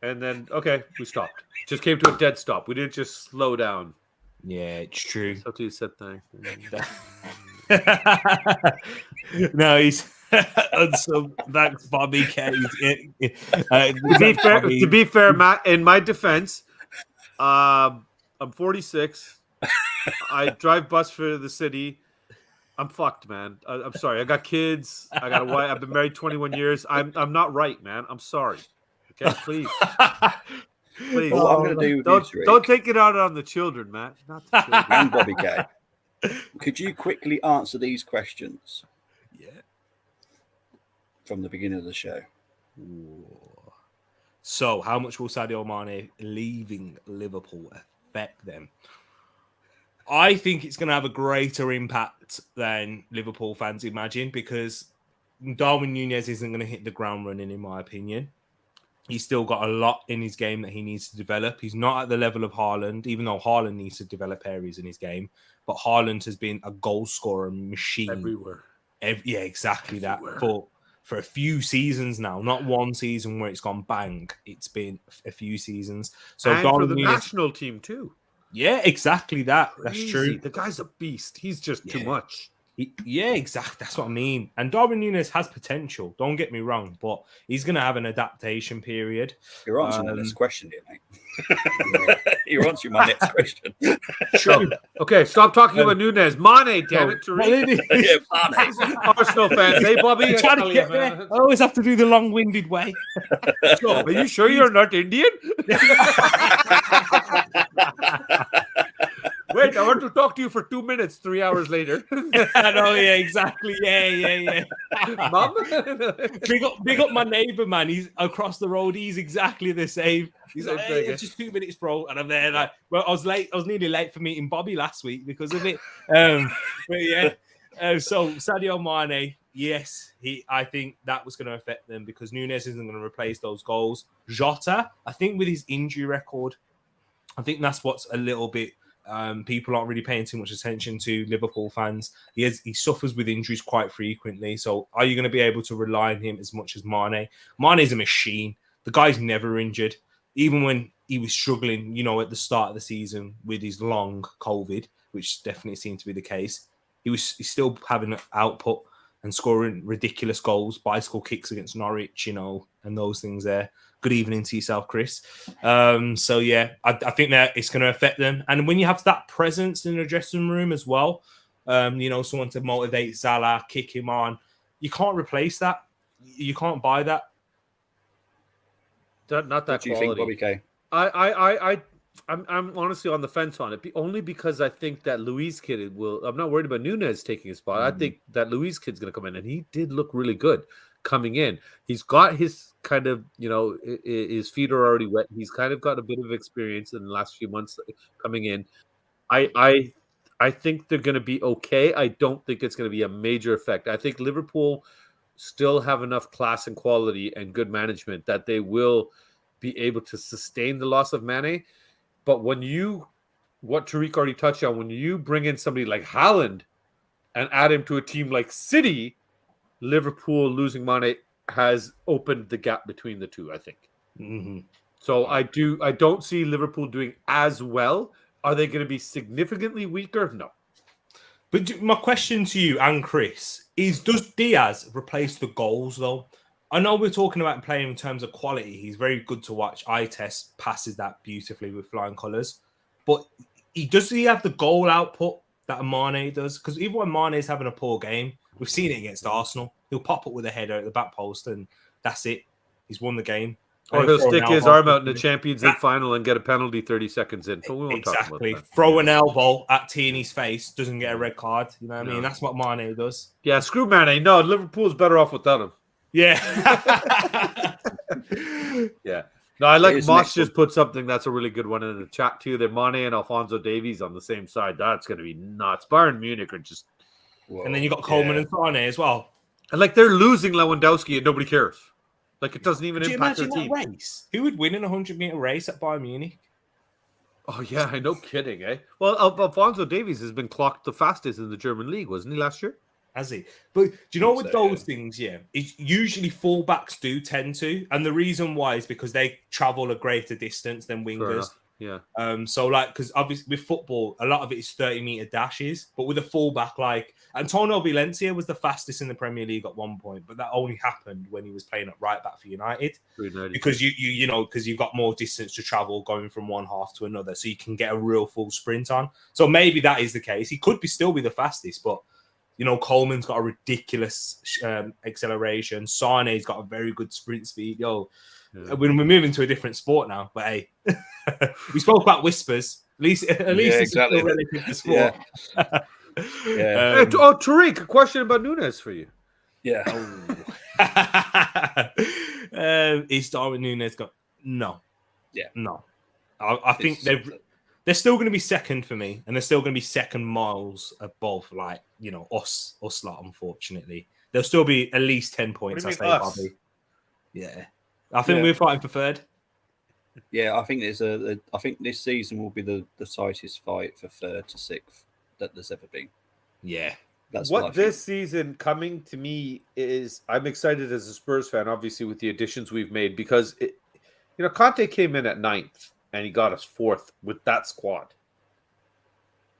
And then, okay, we stopped. Just came to a dead stop. We didn't just slow down. Yeah, it's true. So you said thanks. No, he's... so thanks, Bobby. To be fair, Matt, in my defense, I'm 46. I drive bus for the city. I'm fucked, man. I'm sorry. I got kids. I got a wife. I've been married 21 years. I'm not right, man. I'm sorry. Okay, please. Please. Well, what I'm going to do don't take it out on the children, Matt. Not the children. And Bobby K. Could you quickly answer these questions? Yeah. From the beginning of the show. Ooh. So, how much will Sadio Mane leaving Liverpool affect them? I think it's going to have a greater impact than Liverpool fans imagine, because Darwin Núñez isn't going to hit the ground running, in my opinion. He's still got a lot in his game that he needs to develop. He's not at the level of Haaland, even though Haaland needs to develop areas in his game. But Haaland has been a goal scorer machine. Everywhere. Yeah, exactly. Everywhere. That. For a few seasons now, not one season where it's gone bang. It's been a few seasons. So and for the national team too. Yeah, exactly that. Crazy. That's true. The guy's a beast. He's just too much. Yeah, exactly. That's what I mean. And Darwin Núñez has potential. Don't get me wrong, but he's going to have an adaptation period. You're answering this question here, mate. You're answering my next question. Okay, stop talking about Nunes. Mane, damn it, Tariq. Yeah, Mane. Arsenal fans. Hey, Bobby. Trying to get there. I always have to do the long-winded way. Are you sure you're not Indian? Wait, I want to talk to you for 2 minutes, 3 hours later. I know, yeah, exactly. Yeah. Mom? Big up my neighbor, man. He's across the road. He's exactly the same. He's like, Same thing, it's just 2 minutes, bro. And I'm there like, well, I was late. I was nearly late for meeting Bobby last week because of it. But yeah. So Sadio Mane, yes, I think that was going to affect them because Nunes isn't going to replace those goals. Jota, I think with his injury record, I think that's what's a little bit people aren't really paying too much attention to. Liverpool fans, he suffers with injuries quite frequently. So are you going to be able to rely on him as much as Mane? Mane is a machine. The guy's never injured. Even when he was struggling, at the start of the season with his long COVID, which definitely seemed to be the case, he's still having an output and scoring ridiculous goals, bicycle kicks against Norwich, and those things there. Good evening to yourself, Chris. So, yeah, I think that it's going to affect them. And when you have that presence in the dressing room as well, someone to motivate Salah, kick him on, you can't replace that. You can't buy that. Not that what do you quality. think, Bobby K? I'm honestly on the fence on it, only because I think that Luis kid will. I'm not worried about Nunes taking his spot. I think that Luis kid's going to come in, and he did look really good coming in. He's got his kind of, his feet are already wet. He's kind of got a bit of experience in the last few months coming in. I think they're going to be okay. I don't think it's going to be a major effect. I think Liverpool still have enough class and quality and good management that they will be able to sustain the loss of Mane. But what Tariq already touched on, when you bring in somebody like Haaland and add him to a team like City, Liverpool losing Mane has opened the gap between the two, I think. Mm-hmm. So I don't see Liverpool doing as well. Are they going to be significantly weaker? No. But my question to you and Chris is, does Diaz replace the goals, though? I know we're talking about playing in terms of quality. He's very good to watch. Eye test passes that beautifully with flying colours. But does he have the goal output that Mane does? Because even when Mane is having a poor game, we've seen it against Arsenal. He'll pop up with a header at the back post and that's it. He's won the game. Or he'll stick his arm out in the Champions League final and get a penalty 30 seconds in. But we won't talk about that. Throw an elbow at Tierney's face, doesn't get a red card. You know what I mean? That's what Mane does. Yeah, screw Mane. No, Liverpool's better off without him. Yeah. Yeah. No, I like Moss just put something that's a really good one in the chat too. That Mane and Alphonso Davies on the same side. That's going to be nuts. Bayern Munich are just. Whoa, and then you got Coleman and Sane as well. And they're losing Lewandowski and nobody cares. It doesn't even impact their team. Race? Who would win in a 100-meter race at Bayern Munich? Oh yeah, no kidding, eh? Well, Alphonso Davies has been clocked the fastest in the German league, wasn't he last year? Has he? But do you know with those things, it's usually fullbacks do tend to, and the reason why is because they travel a greater distance than wingers. Yeah. So because obviously with football, a lot of it is 30-meter dashes, but with a fullback like Antonio Valencia was the fastest in the Premier League at one point, but that only happened when he was playing at right back for United. Because because you've got more distance to travel going from one half to another, so you can get a real full sprint on. So maybe that is the case. He could still be the fastest, but Coleman's got a ridiculous acceleration. Sane's got a very good sprint speed. We're moving to a different sport now, but hey, we spoke about whispers. At least it's exactly. still relative to sport. Yeah. Tariq, a question about Nunes for you. Yeah. Is Darwin Nunes got no? Yeah, no. I think they're still going to be second for me, and they're still going to be second miles above, us lot. Unfortunately, they'll still be at least 10 points. I say, Bobby. Yeah, I think we're fighting for third. Yeah, I think I think this season will be the tightest fight for third to sixth that there's ever been. Yeah, that's what this season coming to me is. I'm excited as a Spurs fan, obviously with the additions we've made, because Conte came in at 9th and he got us 4th with that squad,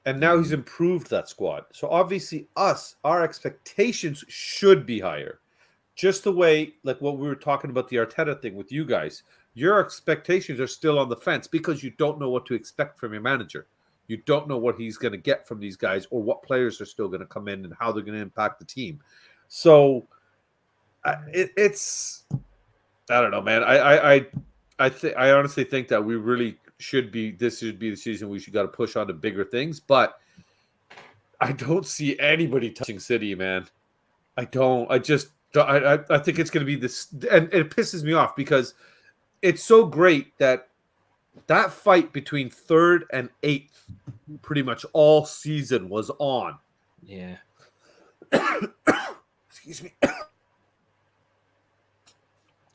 and now he's improved that squad. So obviously, our expectations should be higher. Just the way, like what we were talking about the Arteta thing with you guys, your expectations are still on the fence because you don't know what to expect from your manager. You don't know what he's going to get from these guys or what players are still going to come in and how they're going to impact the team. So it's I don't know, man. I honestly think that we really should be. This should be the season we should got to push on to bigger things. But I don't see anybody touching City, man. I don't. I just. I think it's going to be this, and it pisses me off because it's so great that fight between 3rd and 8th, pretty much all season was on. Yeah. Excuse me.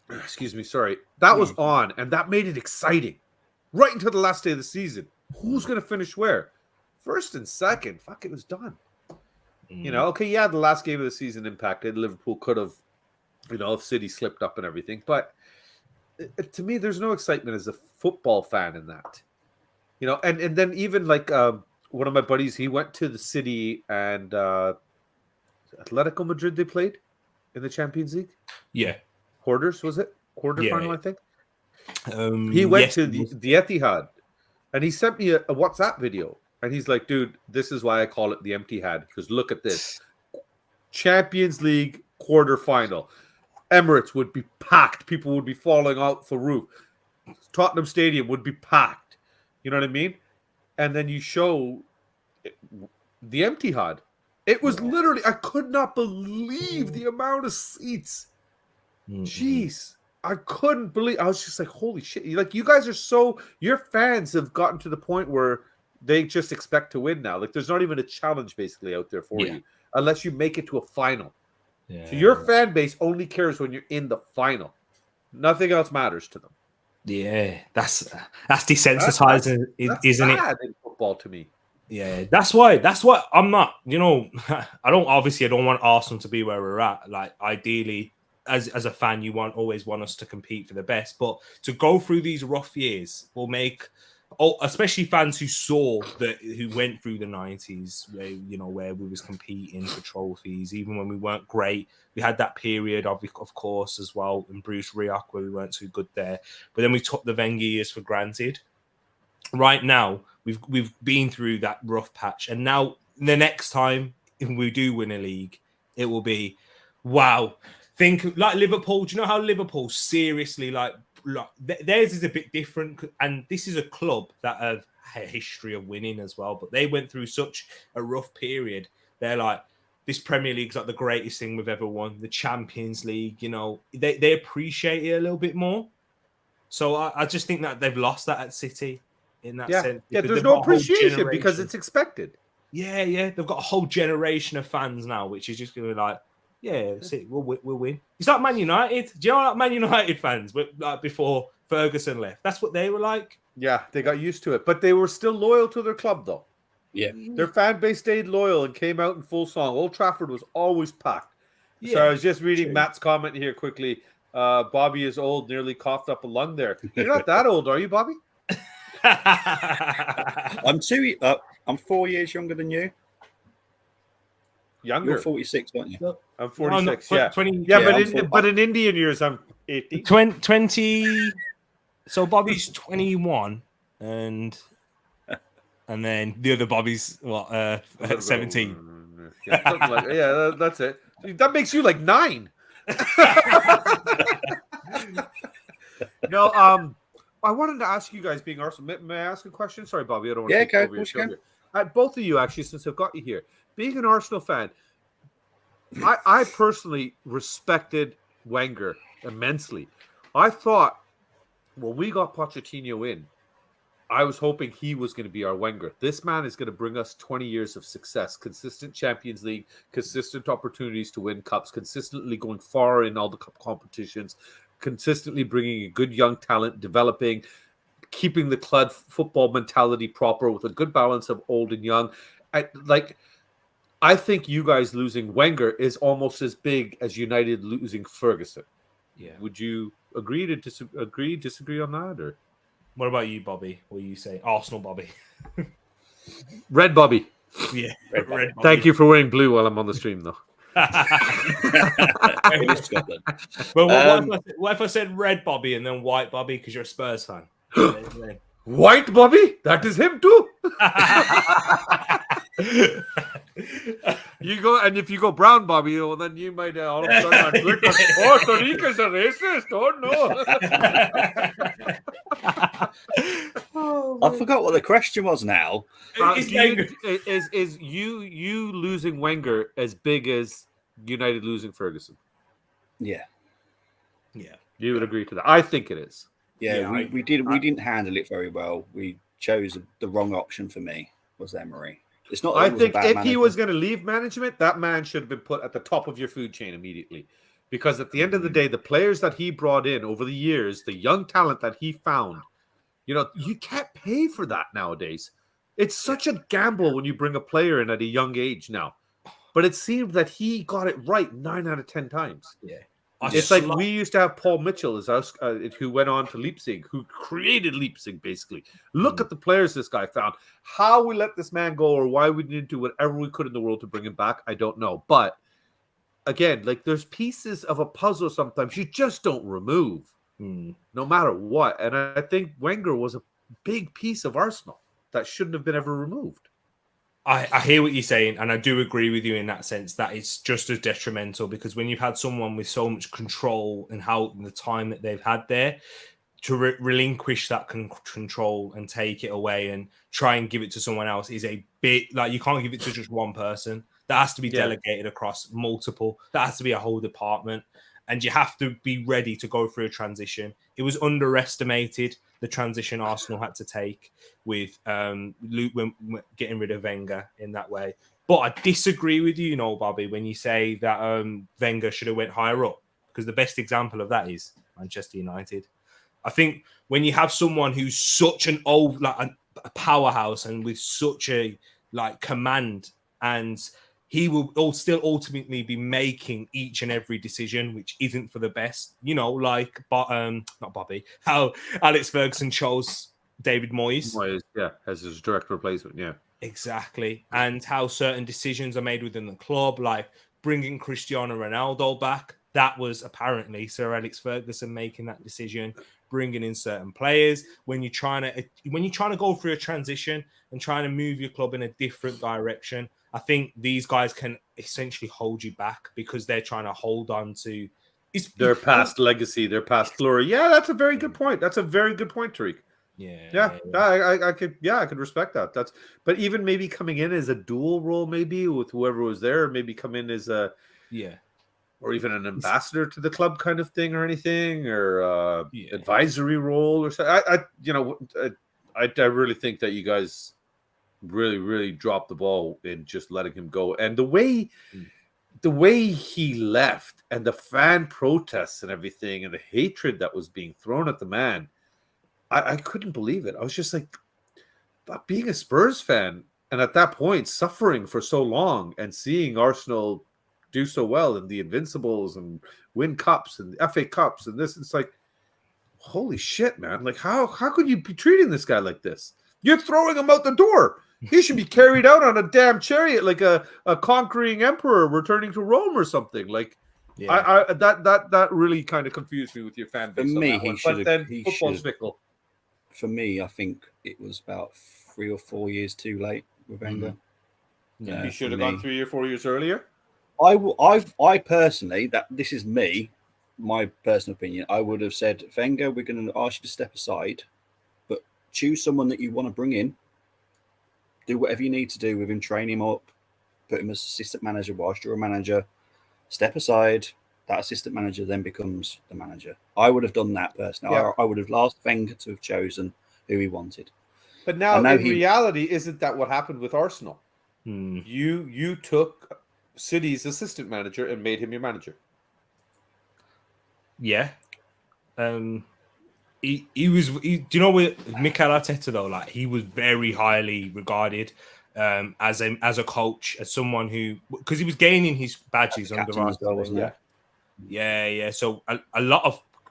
Excuse me. Sorry. That was on, and that made it exciting. Right until the last day of the season. Who's going to finish where? 1st and 2nd. Fuck, it was done. You know, okay, yeah, the last game of the season impacted. Liverpool could have, you know, if City slipped up and everything. But to me, there's no excitement as a football fan in that. You know, and then even like one of my buddies, he went to the City and Atletico Madrid they played in the Champions League. Yeah. Quarters, was it? Quarterfinal, Yeah. I think. He went to the Etihad and he sent me a WhatsApp video. And he's like, dude, this is why I call it the empty had. Because look at this. Champions League quarterfinal. Emirates would be packed. People would be falling out the roof. Tottenham Stadium would be packed. You know what I mean? And then you show the empty had. It was literally, I could not believe the amount of seats. Jeez. I couldn't believe, I was just like, holy shit. Like, you guys are so, your fans have gotten to the point where they just expect to win now. Like, there's not even a challenge basically out there for you unless you make it to a final. Yeah. So your fan base only cares when you're in the final. Nothing else matters to them. Yeah, that's desensitizing, isn't it? In football to me. Yeah, that's why I'm not. You know, I don't want Arsenal to be where we're at. Like, ideally, as a fan, you always want us to compete for the best. But to go through these rough years will make. Especially fans who went through the 90s, where we was competing for trophies, even when we weren't great. We had that period of course, as well, in Bruce Rioch, where we weren't too good there. But then we took the Wenger years for granted. Right now, we've been through that rough patch, and now the next time we do win a league, it will be, wow. Think like Liverpool. Do you know how Liverpool seriously like theirs is a bit different, and this is a club that have a history of winning as well, but they went through such a rough period. They're like, this Premier League's like the greatest thing we've ever won. The Champions League, you know, they appreciate it a little bit more. So I just think that they've lost that at City in that sense. Yeah, there's no appreciation because it's expected. Yeah, they've got a whole generation of fans now, which is just going to be like, yeah, City, we'll win. It's like Man United. Do you know like Man United fans like before Ferguson left? That's what they were like. Yeah, they got used to it, but they were still loyal to their club, though. Yeah, their fan base stayed loyal and came out in full song. Old Trafford was always packed. Yeah, so I was just reading Matt's comment here quickly. Bobby is old, nearly coughed up a lung there. You're not that old, are you, Bobby? I'm 4 years younger than you. Younger. You're 46, aren't you? I'm 46. No, yeah, 20, but in Indian years, I'm 80. 20. So Bobby's 21, and then the other Bobby's 17. Yeah, that's it. That makes you like 9. No, I wanted to ask you guys, being Arsenal. May I ask a question? Sorry, Bobby, I don't want to take over your show here. Both of you, actually, since I've got you here. Being an Arsenal fan, I personally respected Wenger immensely. I thought when we got Pochettino in, I was hoping he was going to be our Wenger. This man is going to bring us 20 years of success, consistent Champions League, consistent opportunities to win cups, consistently going far in all the cup competitions, consistently bringing a good young talent, developing, keeping the club football mentality proper with a good balance of old and young. I think you guys losing Wenger is almost as big as United losing Ferguson. Yeah. Would you agree to disagree on that? Or what about you, Bobby? What do you say? Arsenal Bobby. Red Bobby. Yeah. Red Bobby. Thank you for wearing blue while I'm on the stream, though. Maybe Scotland. But what if I said red Bobby and then white Bobby because you're a Spurs fan? White Bobby? That is him too. You go, and if you go brown Bobby, well, then you might all of a sudden on Twitter, oh, Tariq's a racist. Oh no. I forgot what the question was now. Is you losing Wenger as big as United losing Ferguson? Yeah. You would agree to that? I think it is. Yeah, we didn't handle it very well. We chose the wrong option for me. Was Emery. It's not. I think if he was going to leave management, that man should have been put at the top of your food chain immediately. Because at the end of the day, the players that he brought in over the years, the young talent that he found, you can't pay for that nowadays. It's such a gamble when you bring a player in at a young age now. But it seemed that he got it right 9 out of 10 times. Yeah. It's like we used to have Paul Mitchell as us, who went on to Leipzig, who created Leipzig, basically. Look at the players this guy found. How we let this man go or why we didn't do whatever we could in the world to bring him back, I don't know. But, again, like there's pieces of a puzzle sometimes you just don't remove, no matter what. And I think Wenger was a big piece of Arsenal that shouldn't have been ever removed. I hear what you're saying, and I do agree with you in that sense that it's just as detrimental because when you've had someone with so much control and how the time that they've had there to relinquish that control and take it away and try and give it to someone else is a bit like you can't give it to just one person. That has to be delegated across multiple. That has to be a whole department, and you have to be ready to go through a transition. It was underestimated the transition Arsenal had to take with Luke getting rid of Wenger in that way. But I disagree with you, Bobby, when you say that Wenger should have went higher up, because the best example of that is Manchester United. I think when you have someone who's such an old, like a powerhouse and with such a command, and he will still ultimately be making each and every decision, which isn't for the best. Not Bobby, how Alex Ferguson chose David Moyes. As his direct replacement, Exactly. And how certain decisions are made within the club, like bringing Cristiano Ronaldo back. That was apparently Sir Alex Ferguson making that decision, bringing in certain players. When you're trying to go through a transition and trying to move your club in a different direction, I think these guys can essentially hold you back because they're trying to hold on to their past legacy, their past glory. Yeah, that's a very good point. That's a very good point, Tariq. I could respect that. But even maybe coming in as a dual role, maybe with whoever was there, maybe come in as or even an ambassador to the club kind of thing or anything, or advisory role or something. I really think that you guys really, really dropped the ball in just letting him go. And the way he left and the fan protests and everything and the hatred that was being thrown at the man, I couldn't believe it. I was just like, being a Spurs fan and at that point suffering for so long and seeing Arsenal do so well in the Invincibles and win cups and FA Cups and this, it's like, holy shit, man. Like, how could you be treating this guy like this? You're throwing him out the door. He should be carried out on a damn chariot like a conquering emperor returning to Rome or something. Like, that really kind of confused me with your fan base. For me, football's fickle. For me, I think it was about 3 or 4 years too late with Wenger. You should have gone 3 or 4 years earlier. I personally, this is me, my personal opinion. I would have said, Wenger, we're going to ask you to step aside, but choose someone that you want to bring in. Do whatever you need to do with him, train him up, put him as assistant manager whilst you're a manager. Step aside. That assistant manager then becomes the manager. I would have done that personally. Yeah. I would have asked Wenger to have chosen who he wanted. But now in reality, isn't that what happened with Arsenal? You took City's assistant manager and made him your manager. Yeah. He was. Do you know with Mikel Arteta though? Like he was very highly regarded as a coach, as someone who, because he was gaining his badges under Arsenal, wasn't it? Yeah. So a lot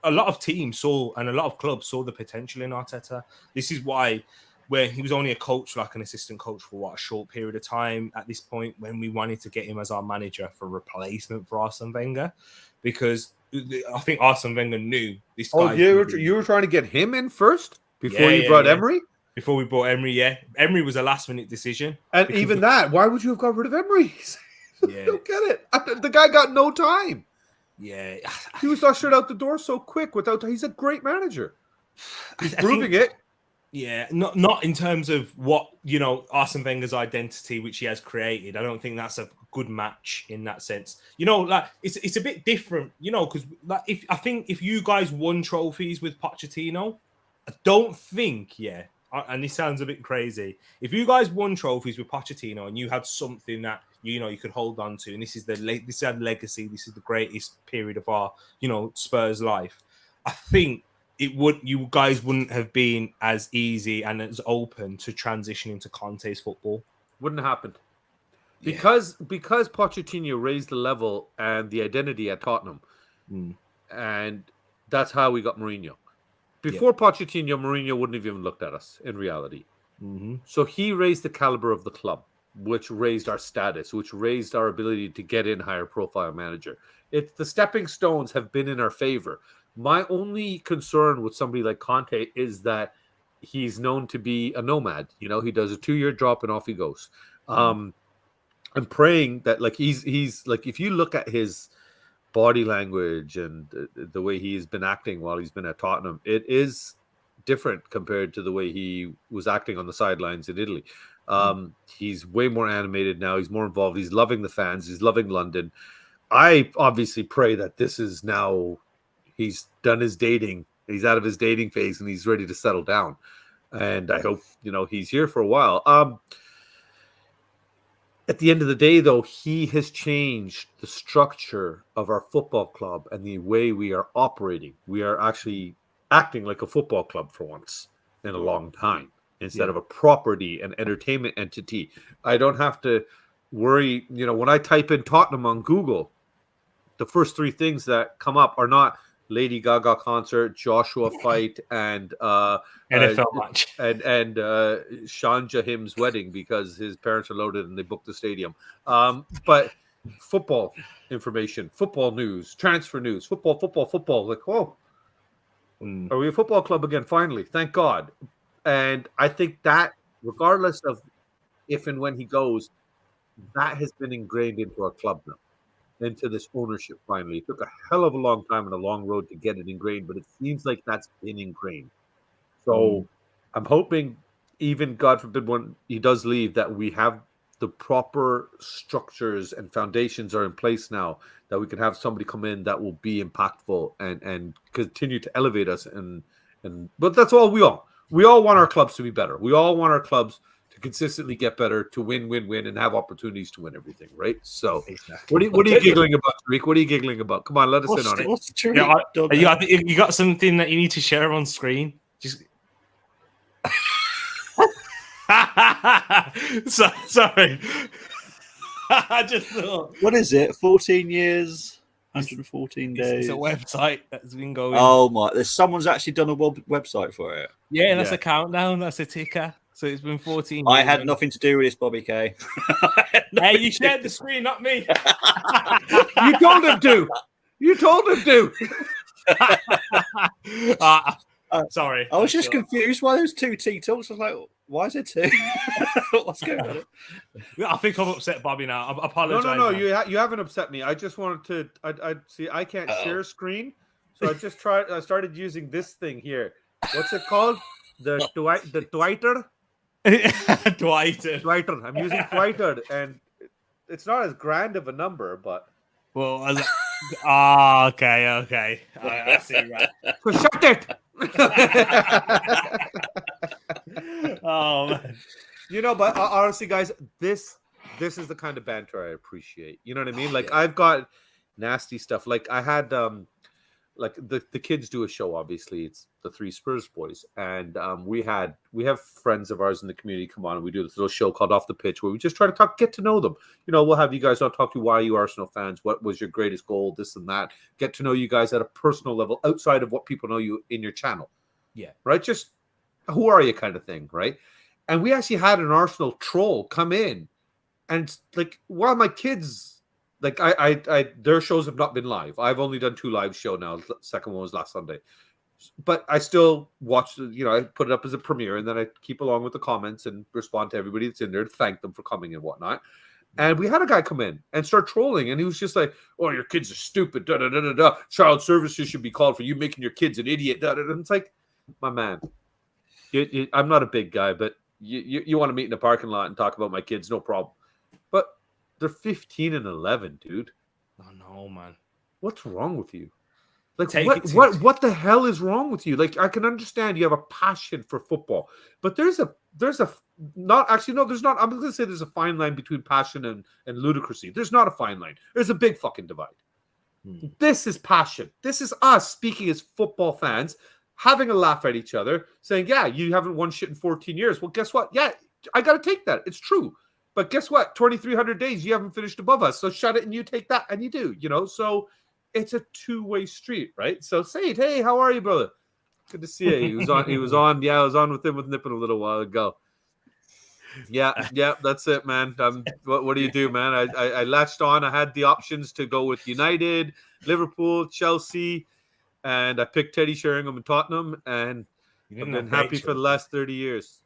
of teams saw and a lot of clubs saw the potential in Arteta. This is why where he was only a coach, like an assistant coach for a short period of time at this point, when we wanted to get him as our manager for replacement for Arsene Wenger, because I think Arsene Wenger knew this guy. You were trying to get him in first before you brought Emery? Before we brought Emery, yeah. Emery was a last-minute decision. And even that, why would you have got rid of Emery? Yeah. I don't get it. The guy got no time. Yeah. He was ushered out the door so quick he's a great manager. He's proving it. Yeah, not in terms of what, Arsene Wenger's identity, which he has created. I don't think that's a good match in that sense. Like it's a bit different, because like I think if you guys won trophies with Pochettino, I don't think, and this sounds a bit crazy. If you guys won trophies with Pochettino and you had something that you could hold on to, and this is our legacy, this is the greatest period of our Spurs life, I think you guys wouldn't have been as easy and as open to transition into Conte's football. Wouldn't have happened. Because Pochettino raised the level and the identity at Tottenham. And that's how we got Mourinho. Before Pochettino, Mourinho wouldn't have even looked at us in reality. So he raised the caliber of the club, which raised our status, which raised our ability to get in higher profile manager. The stepping stones have been in our favor. My only concern with somebody like Conte is that he's known to be a nomad. He does a 2-year drop and off he goes. I'm praying that he's like, if you look at his body language and the way he's been acting while he's been at Tottenham, it is different compared to the way he was acting on the sidelines in Italy. He's way more animated now. He's more involved. He's loving the fans. He's loving London. I obviously pray that this is now he's done his dating. He's out of his dating phase and he's ready to settle down. And I hope, he's here for a while. At the end of the day, though, he has changed the structure of our football club and the way we are operating. We are actually acting like a football club for once in a long time, instead of a property and entertainment entity. I don't have to worry. When I type in Tottenham on Google, the first 3 things that come up are not Lady Gaga concert, Joshua fight, and NFL match, and Sean Jahim's wedding, because his parents are loaded and they booked the stadium. But football information, football news, transfer news, football. Like, whoa, are we a football club again? Finally, thank God. And I think that, regardless of if and when he goes, that has been ingrained into our club now. Into this ownership finally. It took a hell of a long time and a long road to get it ingrained, but it seems like that's been ingrained. So I'm hoping, even God forbid when he does leave, that we have the proper structures and foundations are in place now, that we can have somebody come in that will be impactful and continue to elevate us. But that's all we all want our clubs to be better. We all want our clubs to consistently get better, to win, and have opportunities to win everything, right? So, exactly. What are you giggling about, Tariq? What are you giggling about? Come on, let us in on it. What's the truth? You got something that you need to share on screen? Just sorry. I just thought. What is it? 14 years, 114 days. It's a website that's been going. Oh my! Someone's actually done a website for it. Yeah, that's a countdown. That's a ticker. So it's been 14 years. I had nothing to do with this, Bobby K. Hey, you shared the screen, not me. You told him to. Sorry. I was just confused why there's 2 TikToks. I was like, why is there 2? What's going on? I think I've upset Bobby now. I apologize. No. You haven't upset me. I just wanted to. I see. I can't share screen, so I just tried. I started using this thing here. What's it called? The Twitter. Twitter. I'm using Twitter, and it's not as grand of a number, but okay. I see that. So shut it. Oh man. But honestly, guys, this is the kind of banter I appreciate. You know what I mean? Like, I've got nasty stuff. Like, I had like the kids do a show. Obviously, it's the 3 Spurs boys, and we have friends of ours in the community come on, and we do this little show called Off the Pitch, where we just try to get to know them. We'll have you guys on, talk to why are you Arsenal fans, what was your greatest goal, this and that. Get to know you guys at a personal level outside of what people know you in your channel. Yeah, right. Just who are you, kind of thing, right? And we actually had an Arsenal troll come in, and like while my kids, like their shows have not been live. I've only done 2 live show now. The second one was last Sunday, but I still watch. I put it up as a premiere, and then I keep along with the comments and respond to everybody that's in there to thank them for coming and whatnot. And we had a guy come in and start trolling, and he was just like, "Oh, your kids are stupid. Da da da da da. Child services should be called for you making your kids an idiot." Da, da, da. And it's like, my man, I'm not a big guy, but you want to meet in a parking lot and talk about my kids, no problem. But they're 15 and 11, dude. Oh no, man. What's wrong with you? Like, what the hell is wrong with you? Like, I can understand you have a passion for football, but there's not. I'm going to say there's a fine line between passion and ludicrousy. There's not a fine line. There's a big fucking divide. This is passion. This is us speaking as football fans, having a laugh at each other, saying, yeah, you haven't won shit in 14 years. Well, guess what? Yeah, I got to take that. It's true. But guess what? 2,300 days, you haven't finished above us. So shut it and you take that, and you do, So it's a 2-way street, right? So say it. Hey, how are you, brother? Good to see you. He was on. Yeah, I was on with him with Nippon a little while ago. Yeah, that's it, man. What do you do, man? I latched on. I had the options to go with United, Liverpool, Chelsea, and I picked Teddy Sheringham and Tottenham, and I've been happy for the last 30 years.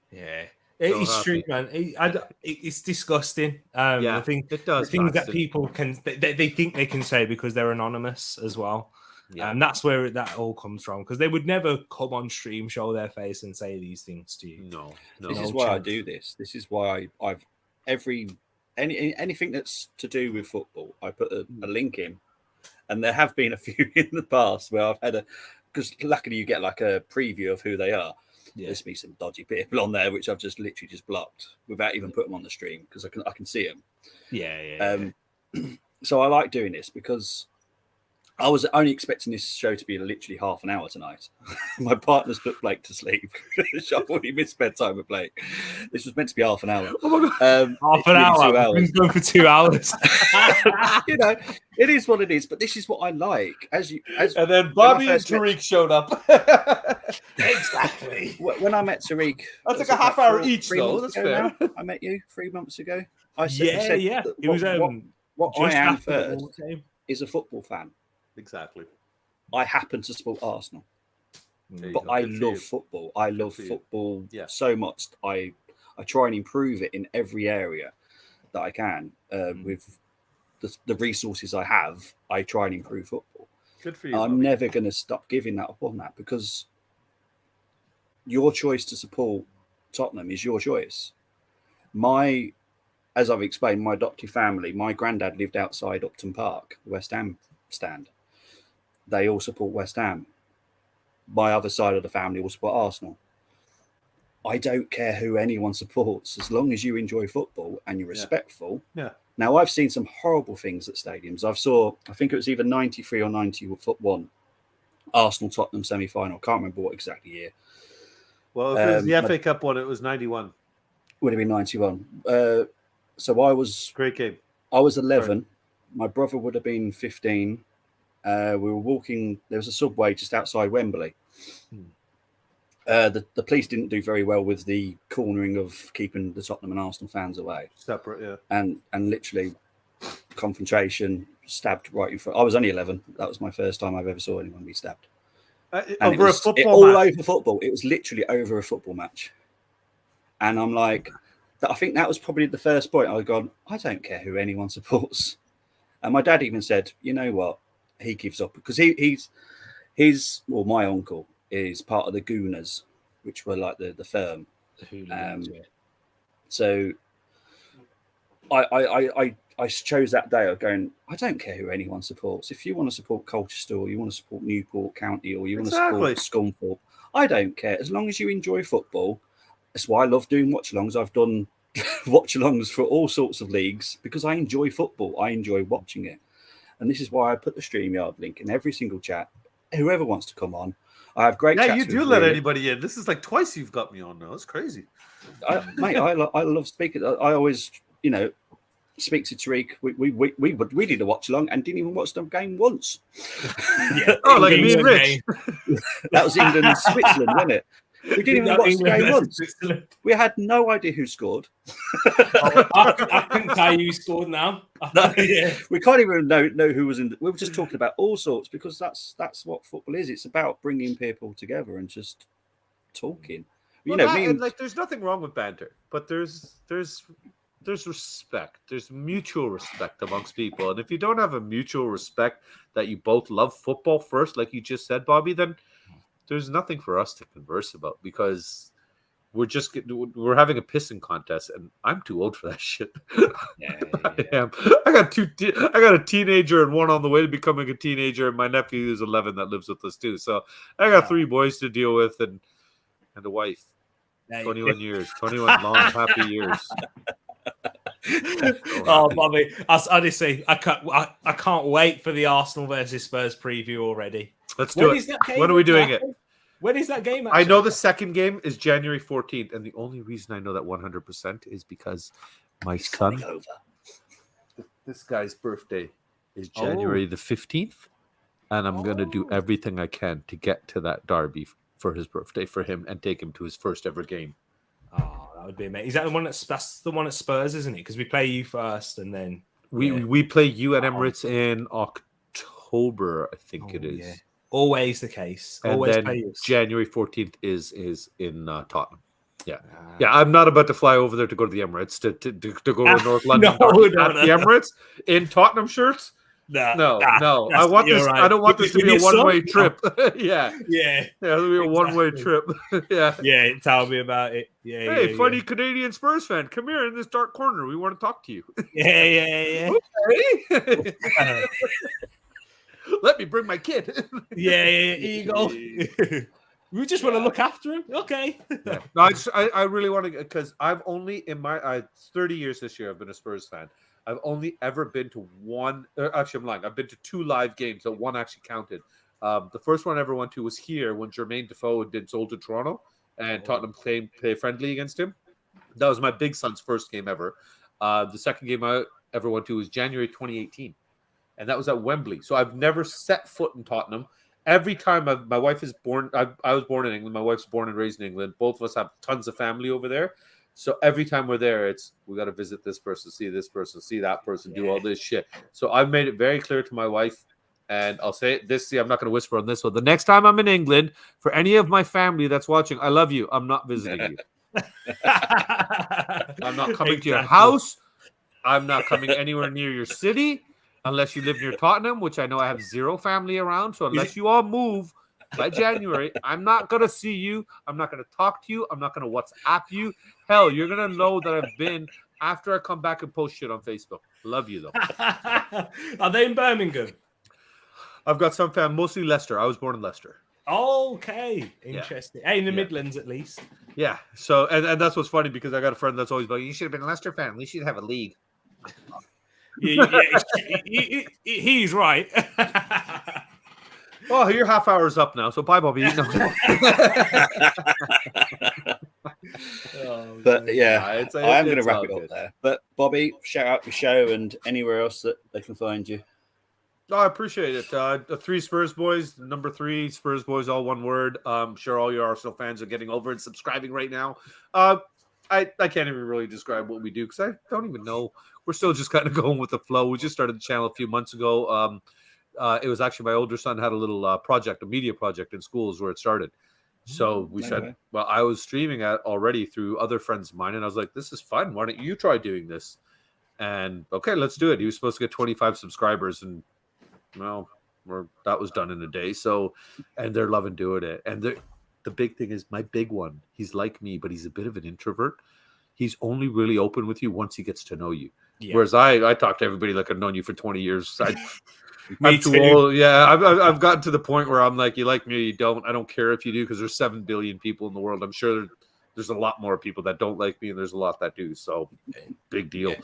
Yeah. It's true, man. It's disgusting. Yeah, I think it does. The things that people they think they can say because they're anonymous as well. Yeah. And that's where that all comes from, because they would never come on stream, show their face, and say these things to you. No. This is why I do this. This is why I've anything that's to do with football, I put a link in, and there have been a few in the past where I've had because luckily you get like a preview of who they are. Yeah. There's been some dodgy people on there which I've just literally blocked without even putting them on the stream because I can see them. Yeah. So I like doing this because I was only expecting this show to be literally half an hour tonight. My partner's put Blake to sleep. I've already missed bedtime with Blake. This was meant to be half an hour. Oh my God. Half an hour. 2 hours. It's going for 2 hours. It is what it is. But this is what I like. And then Bobby and Tariq showed up. Exactly. When I met Tariq, that's like a half hour each, though. That's fair. I met you 3 months ago. I said it was what I am first is a football fan. Exactly. I happen to support Arsenal, but I love football. I love football so much. I try and improve it in every area that I can with the resources I have. I try and improve football. Good for you. I'm never going to stop giving that up on that, because your choice to support Tottenham is your choice. As I've explained, my adoptive family, my granddad lived outside Upton Park, the West Ham stand. They all support West Ham. My other side of the family will support Arsenal. I don't care who anyone supports, as long as you enjoy football and you're respectful. Yeah. Now, I've seen some horrible things at stadiums. I think it was either 93 or 91, Arsenal-Tottenham semi-final. Can't remember what exactly year. Well, if it was the FA Cup one, it was 91. Would have been 91. So I was... Great game. I was 11. Sorry. My brother would have been 15. We were walking. There was a subway just outside Wembley. The police didn't do very well with the cornering of keeping the Tottenham and Arsenal fans away. Separate, yeah. And literally, confrontation, stabbed right in front. I was only 11. That was my first time I've ever saw anyone be stabbed. Over a football match? All over football. It was literally over a football match. And I'm like, I think that was probably the first point I was gone, I don't care who anyone supports. And my dad even said, you know what? He gives up, because my uncle is part of the Gooners, which were like the firm. The hooligans, So I chose that day of going, I don't care who anyone supports. If you want to support Colchester, or you want to support Newport County, or you want to support Scunthorpe, I don't care. As long as you enjoy football. That's why I love doing watch-alongs. I've done watch-alongs for all sorts of leagues, because I enjoy football. I enjoy watching it. And this is why I put the StreamYard link in every single chat. Whoever wants to come on. I have great chats. Yeah, you do let anybody in. This is like twice you've got me on now. It's crazy. Mate, I love speaking. I always, speak to Tariq. We did a watch along and didn't even watch the game once. Yeah. Oh, like me and Rich. That was England and Switzerland, wasn't it? We didn't even know what the game was. We had no idea who scored. I can tell you who scored now. No, we can't even know who was in. We were just talking about all sorts because that's what football is. It's about bringing people together and just talking. Well, there's nothing wrong with banter, but there's respect. There's mutual respect amongst people, and if you don't have a mutual respect that you both love football first, like you just said, Bobby, then there's nothing for us to converse about because we're having a pissing contest, and I'm too old for that shit. Yeah. I am. I got a teenager and one on the way to becoming a teenager, and my nephew who's 11 that lives with us too. So I got 3 boys to deal with and a wife. 21 years, 21 long, happy years. Oh, Bobby! Honestly, I can't wait for the Arsenal versus Spurs preview already. Let's do it. When are we doing it? When is that game? Actually? I know the second game is January 14th, and the only reason I know that 100% is because my son, this guy's birthday is January the 15th, and I'm going to do everything I can to get to that derby for his birthday for him and take him to his first ever game. Oh, that would be amazing. Is that the one that's the one at Spurs, isn't it? Because we play you first, and then we play you at Emirates in October, I think it is. Yeah. Always the case. And Always then January 14th is in Tottenham. Yeah. I'm not about to fly over there to go to the Emirates to go to North London at the Emirates in Tottenham shirts. No. I want this. Right. I don't want this to be a one-way trip. Yeah. It'll be a one-way trip. Yeah. Tell me about it. Hey, funny Canadian Spurs fan, come here in this dark corner. We want to talk to you. Yeah. Okay. Let me bring my kid. Here you go. We just want to look after him. Okay. No, I really want to, because I've only in my 30 years this year I've been a Spurs fan. I've only ever been to one. Actually, I'm lying. I've been to 2 live games. That one actually counted. The first one I ever went to was here when Jermaine Defoe did Sold to Toronto, and Tottenham play friendly against him. That was my big son's first game ever. The second game I ever went to was January 2018. And that was at Wembley. So I've never set foot in Tottenham. Every time my wife is born, I was born in England. My wife's born and raised in England. Both of us have tons of family over there. So every time we're there, we got to visit this person, see that person, do all this shit. So I've made it very clear to my wife, and I'll say it this. See, I'm not going to whisper on this one. The next time I'm in England, for any of my family that's watching, I love you. I'm not visiting you. I'm not coming to your house. I'm not coming anywhere near your city. Unless you live near Tottenham, which I know I have 0 family around. So unless you all move by January, I'm not going to see you. I'm not going to talk to you. I'm not going to WhatsApp you. Hell, you're going to know that I've been after I come back and post shit on Facebook. Love you, though. Are they in Birmingham? I've got some family, mostly Leicester. I was born in Leicester. Okay. Interesting. Yeah. Hey, in the Midlands, at least. Yeah. So, and that's what's funny because I got a friend that's always like, you should have been a Leicester fan. At least you'd have a league. He's right. Oh, your half hour's up now, so bye, Bobby. No. But yeah, I am going to wrap it up there. But Bobby, shout out your show and anywhere else that they can find you. Oh, I appreciate it. The 3 Spurs boys, number 3 Spurs boys, all one word. I'm sure all your Arsenal fans are getting over and subscribing right now. I can't even really describe what we do because I don't even know. We're still just kind of going with the flow. We just started the channel a few months ago. It was actually my older son had a little a media project in schools where it started. So we said, well, I was streaming already through other friends of mine, and I was like, this is fun. Why don't you try doing this? And okay, let's do it. He was supposed to get 25 subscribers, and well, that was done in a day. So, and they're loving doing it. And the big thing is my big one. He's like me, but he's a bit of an introvert. He's only really open with you once he gets to know you. Yeah. Whereas I talk to everybody like I've known you for 20 years. I'm too old. Yeah, I've gotten to the point where I'm like, you like me or you don't. I don't care if you do because there's 7 billion people in the world. I'm sure there's a lot more people that don't like me, and there's a lot that do. So big deal. Yeah.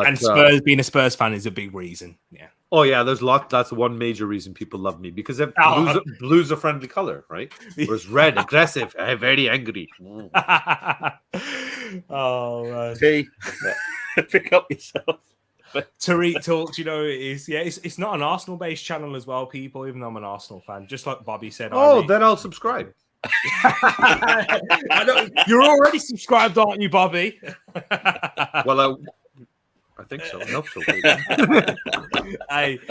And Spurs, being a Spurs fan is a big reason. Yeah. Oh yeah, there's a lot. That's one major reason people love me because blue's a friendly color, right? Whereas red, aggressive, very angry. Oh, man. T, pick up yourself. Tariq Talks, it is. Yeah, it's not an Arsenal-based channel as well, people, even though I'm an Arsenal fan. Just like Bobby said. Oh, then I'll subscribe. You're already subscribed, aren't you, Bobby? Well, I think so. I hope so.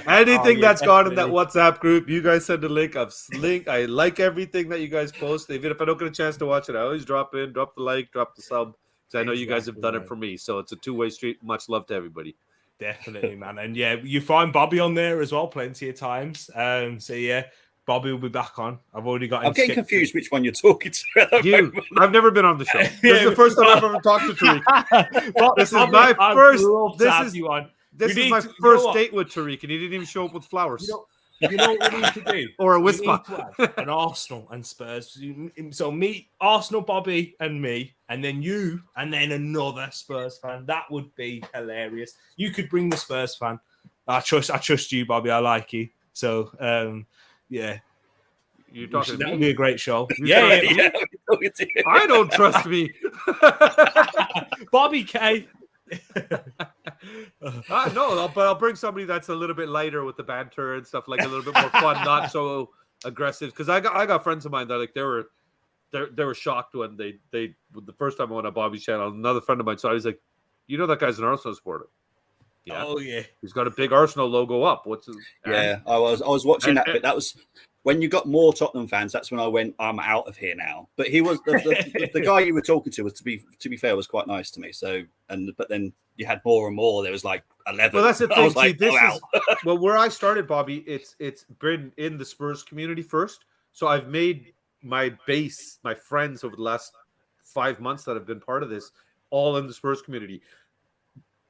Anything that's gone in that WhatsApp group, you guys send a link. I like everything that you guys post. Even if I don't get a chance to watch it, I always drop the like, drop the sub, because I know you guys have done it for me. So it's a two-way street. Much love to everybody. Definitely, man. And yeah, you find Bobby on there as well plenty of times. So yeah, Bobby will be back on. I've already got. I'm getting confused which one you're talking to. I've never been on the show. This is the first time I've ever talked to Tariq. This is my first. This is my first date with Tariq, and he didn't even show up with flowers. You know what we need to do? Or a whisper. An Arsenal and Spurs. So me, Arsenal, Bobby, and me, and then you, and then another Spurs fan. That would be hilarious. You could bring the Spurs fan. I trust you, Bobby. I like you. So yeah. That would be a great show. Yeah. I don't trust me. Bobby K. No, but I'll bring somebody that's a little bit lighter with the banter and stuff, like a little bit more fun, not so aggressive. Because I got friends of mine that like they were shocked when they the first time I went on Bobby's channel. Another friend of mine, so I was like, you know that guy's an Arsenal supporter. Yeah. Oh yeah, he's got a big Arsenal logo up. Yeah, I was watching that bit. That was when you got more Tottenham fans. That's when I went, I'm out of here now. But he was the guy you were talking to was to be fair was quite nice to me. So but then you had more and more. There was like 11. Well, that's the thing. Like, this is well where I started, Bobby. It's been in the Spurs community first. So I've made my base, my friends over the last 5 months that have been part of this, all in the Spurs community.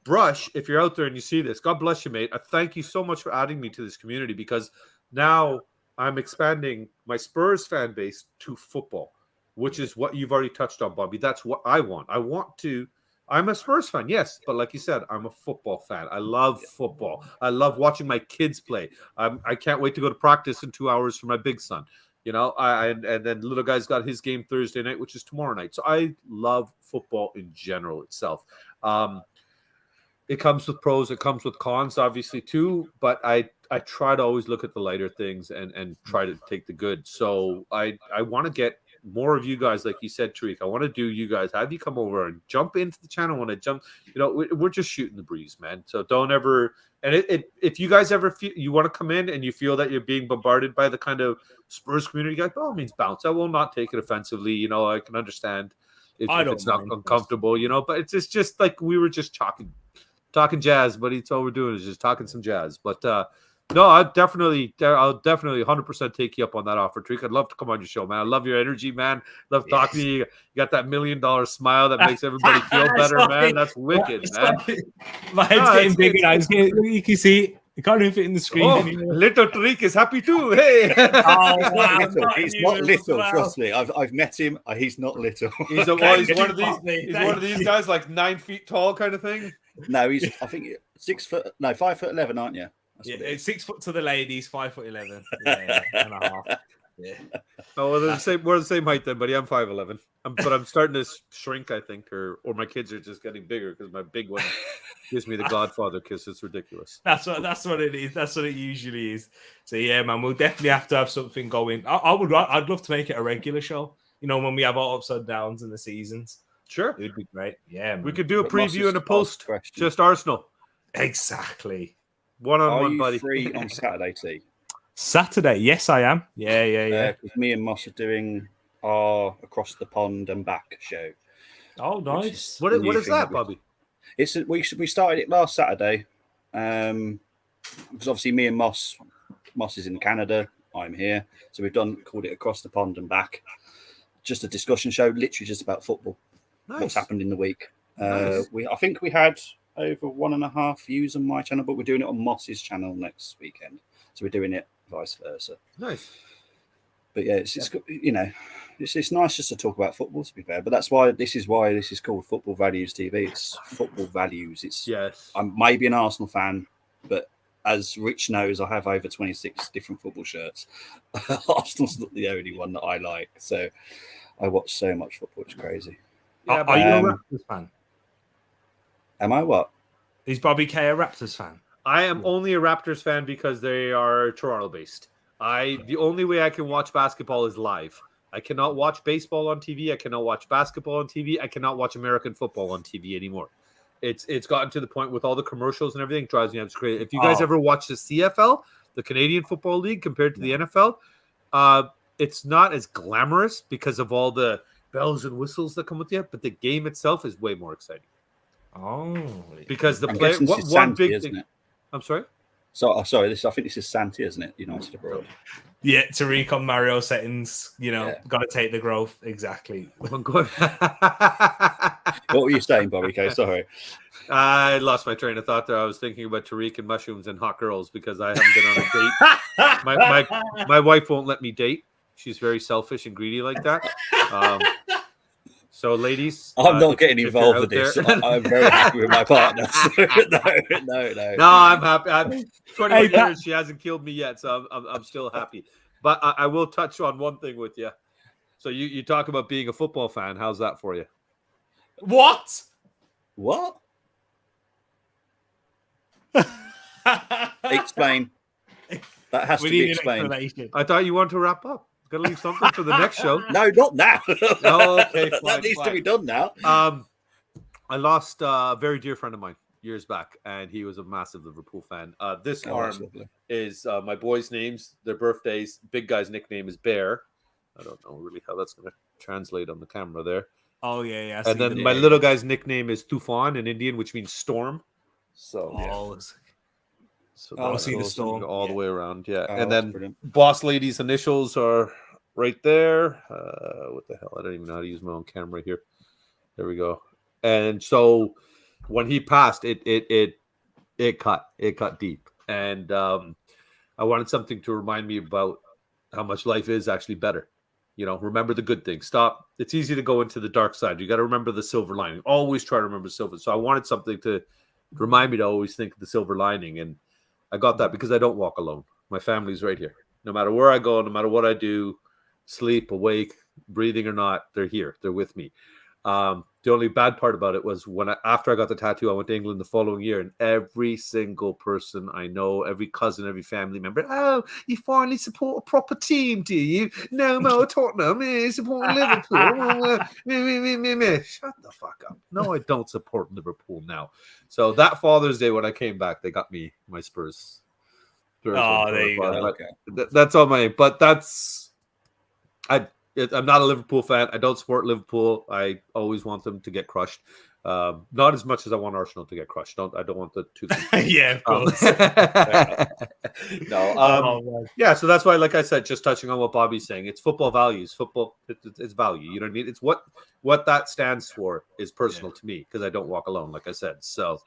Brush, if you're out there and you see this, God bless you, mate. I thank you so much for adding me to this community, because now I'm expanding my Spurs fan base to football, which is what you've already touched on, Bobby. That's what I want. I'm a Spurs fan, yes, but like you said, I'm a football fan. I love football. I love watching my kids play. I can't wait to go to practice in 2 hours for my big son. You know, and then little guy's got his game Thursday night, which is tomorrow night. So I love football in general itself. It comes with pros, it comes with cons, obviously, too. But I try to always look at the lighter things and try to take the good. So I want to get more of you guys, like you said, Tariq. I want to do you guys, have you come over and jump into the channel when I jump. You know, we're just shooting the breeze, man. So don't ever. And if you guys ever feel you want to come in and you feel that you're being bombarded by the kind of Spurs community, guys, by all means, bounce. I will not take it offensively. You know, I can understand if it's not uncomfortable. You know, but it's just like we were just talking jazz, buddy. It's all we're doing is just talking some jazz. But no, I'll definitely 100% take you up on that offer, Tariq. I'd love to come on your show, man. I love your energy, man. Love talking to you. You got that $1 million smile that makes everybody feel better, man. That's wicked, man. My head's getting bigger now. You can see. You can't even fit in the screen anymore. Little Tariq is happy too. Hey, he's not little. Trust me, I've met him. He's not little. He's one of these guys, like 9 feet tall, kind of thing. No, he's I think 6 foot. No, 5'11", aren't you? It's 6 foot to the ladies, 5'11". Yeah, and a half. Yeah. Oh, well, we're the same height then, buddy. I'm 5'11". But I'm starting to shrink, I think, or my kids are just getting bigger because my big one gives me the Godfather kiss. It's ridiculous. That's what it is. That's what it usually is. So yeah, man, we'll definitely have to have something going. I'd love to make it a regular show. You know, when we have our ups and downs in the seasons. Sure, it'd be great. Yeah, man. We could do a preview and a post. Just Arsenal. Exactly. One-on-one, buddy. Free on Saturday, T? Saturday, yes, I am. Yeah. Because me and Moss are doing our Across the Pond and Back show. Oh, nice. What is that, Bobby? We started it last Saturday. Because obviously me and Moss is in Canada, I'm here. So we've called it Across the Pond and Back. Just a discussion show, literally just about football. Nice. What's happened in the week. Nice. I think we had over 1.5 views on my channel, but we're doing it on Moss's channel next weekend. So we're doing it vice versa. Nice. But yeah, it's you know, it's nice just to talk about football, to be fair. But that's why this is called Football Values TV. It's football values. I'm maybe an Arsenal fan, but as Rich knows, I have over 26 different football shirts. Arsenal's not the only one that I like. So I watch so much football. It's crazy. Yeah, are you a Raptors fan? Am I what? Is Bobby K a Raptors fan? I am only a Raptors fan because they are Toronto-based. The only way I can watch basketball is live. I cannot watch baseball on TV. I cannot watch basketball on TV. I cannot watch American football on TV anymore. It's gotten to the point with all the commercials and everything, drives me up crazy. If you guys ever watch the CFL, the Canadian Football League, compared to the NFL, it's not as glamorous because of all the bells and whistles that come with it, but the game itself is way more exciting. Oh, because the I'm player, guessing this is one Santi, big isn't thing. it? I'm sorry. So, I think this is Santi, isn't it? United Abroad. Yeah, Tariq on Mario settings, got to take the growth. Exactly. I'm good. What were you saying, Bobby K? Sorry. I lost my train of thought there. I was thinking about Tariq and mushrooms and hot girls because I haven't been on a date. My wife won't let me date. She's very selfish and greedy like that. So, ladies, I'm not getting involved with this. I'm very happy with my partner. No. No, I'm happy. I'm 21 years. She hasn't killed me yet, so I'm still happy. But I will touch on one thing with you. So you talk about being a football fan. How's that for you? What? Explain. That has to be explained. I thought you wanted to wrap up. Got to leave something for the next show. No, not now. Oh, okay, fine, that needs to be done now. I lost a very dear friend of mine years back, and he was a massive Liverpool fan. This arm is my boys' names, their birthdays. Big guy's nickname is Bear. I don't know really how that's going to translate on the camera there. Oh, yeah. And then my little guy's nickname is Tufan in Indian, which means storm. So, I'll see the storm all the way around. Yeah. Oh, and then brilliant. boss lady's initials are right there. What the hell? I don't even know how to use my own camera here. There we go. And so when he passed, it cut deep. And I wanted something to remind me about how much life is actually better. Remember the good things. Stop. It's easy to go into the dark side. You got to remember the silver lining. Always try to remember silver. So I wanted something to remind me to always think of the silver lining. And I got that because I don't walk alone. My family's right here. No matter where I go, no matter what I do, sleep, awake, breathing or not, they're here. They're with me. The only bad part about it was after I got the tattoo, I went to England the following year, and every single person I know, every cousin, every family member, oh, you finally support a proper team, do you? No more Tottenham, you support Liverpool. Shut the fuck up. No, I don't support Liverpool now. So that Father's Day when I came back, they got me my Spurs. Oh, there you go. Okay. That's all my. But that's I'm not a Liverpool fan. I don't support Liverpool. I always want them to get crushed. Not as much as I want Arsenal to get crushed. I don't want the two. Yeah, of course. No. Yeah. So that's why, like I said, just touching on what Bobby's saying, it's football values. Football, it's value. You don't need. It's what that stands for is personal to me because I don't walk alone, like I said. So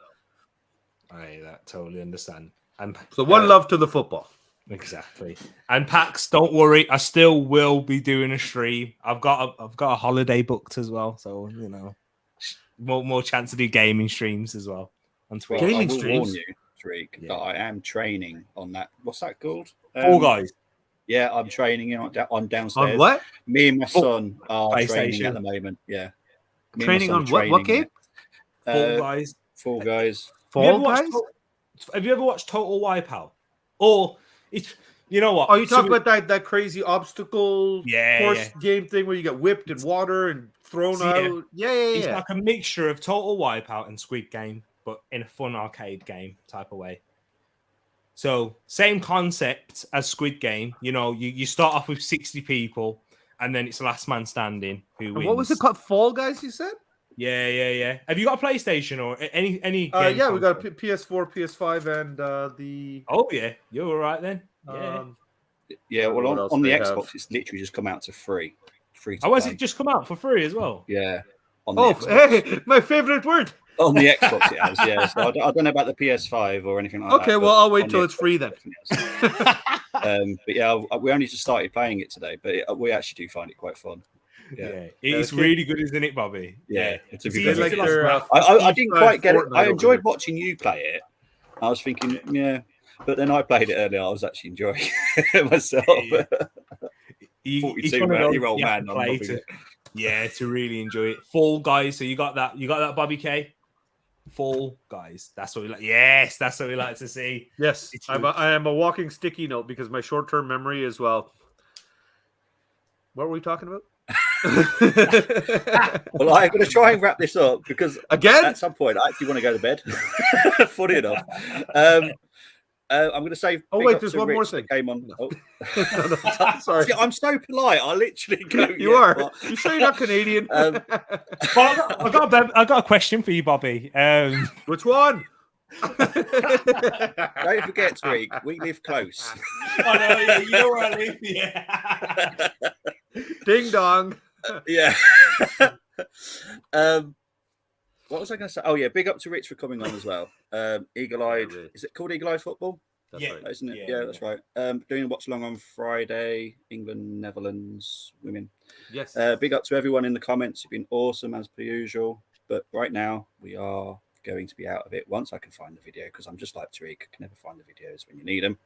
I totally understand. And so one love to the football. Exactly. And Pax, don't worry, I still will be doing a stream. I've got a holiday booked as well, so more chance to do gaming streams as well on Twitch. Gaming I will streams. warn you, Tariq, that I am training on that. What's that called? Fall Guys. Yeah, I'm training on downstairs. On what? Me and my son are training at the moment. Yeah. Training on what game? Fall Guys. Fall Guys. Fall Guys. Have you ever watched Total Wipeout? Or it's what? Oh, you talk about that crazy obstacle course game thing where you get whipped in water and thrown out. Yeah. It's like a mixture of Total Wipeout and Squid Game, but in a fun arcade game type of way. So same concept as Squid Game. You start off with 60 people, and then it's last man standing who wins. What was it called? Fall Guys, you said? Yeah. Have you got a PlayStation or any game? Yeah, we got a PS4, PS5, and the. Oh yeah, you're all right then. Yeah. Well, on the Xbox, it's literally just come out to free. Oh, has it just come out for free as well? Yeah. Hey, my favorite word. On the Xbox, it has. Yeah. So I don't know about the PS5 or anything like that. Okay, well, I'll wait till it's free then. But yeah, we only just started playing it today, but we actually do find it quite fun. Yeah, it's really good, isn't it, Bobby? Yeah, it's like I didn't quite get it. I enjoyed watching you play it. I was thinking, but then I played it earlier. I was actually enjoying it myself. 42-year-old man. To really enjoy it. Fall Guys. So you got that, Bobby K. Fall Guys. That's what we like. Yes, that's what we like to see. Yes, I am a walking sticky note because my short-term memory as well. What were we talking about? Well, I'm going to try and wrap this up because again, at some point, I actually want to go to bed. Funny enough. I'm going to say. Oh wait, there's one more thing. Came on. No. Oh. No, sorry, See, I'm so polite. I literally go. You are. Well, you sure you're not Canadian? Well, I got a question for you, Bobby. Which one? Don't forget, Tariq, we live close. I know, yeah, you know where I live. Yeah. Ding dong. Yeah. What was I going to say? Oh yeah, big up to Rich for coming on as well. Eagle-eyed. Yeah, Is it called Eagle-eyed Football? That's Yeah. right. Isn't it? Yeah, Yeah, that's right. Doing a watch along on Friday. England, Netherlands, women. Yes. Big up to everyone in the comments. You've been awesome as per usual. But right now we are going to be out of it once I can find the video, because I'm just like Tariq, I can never find the videos when you need them.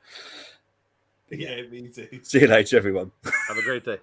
Yeah, me too. See you later, everyone. Have a great day.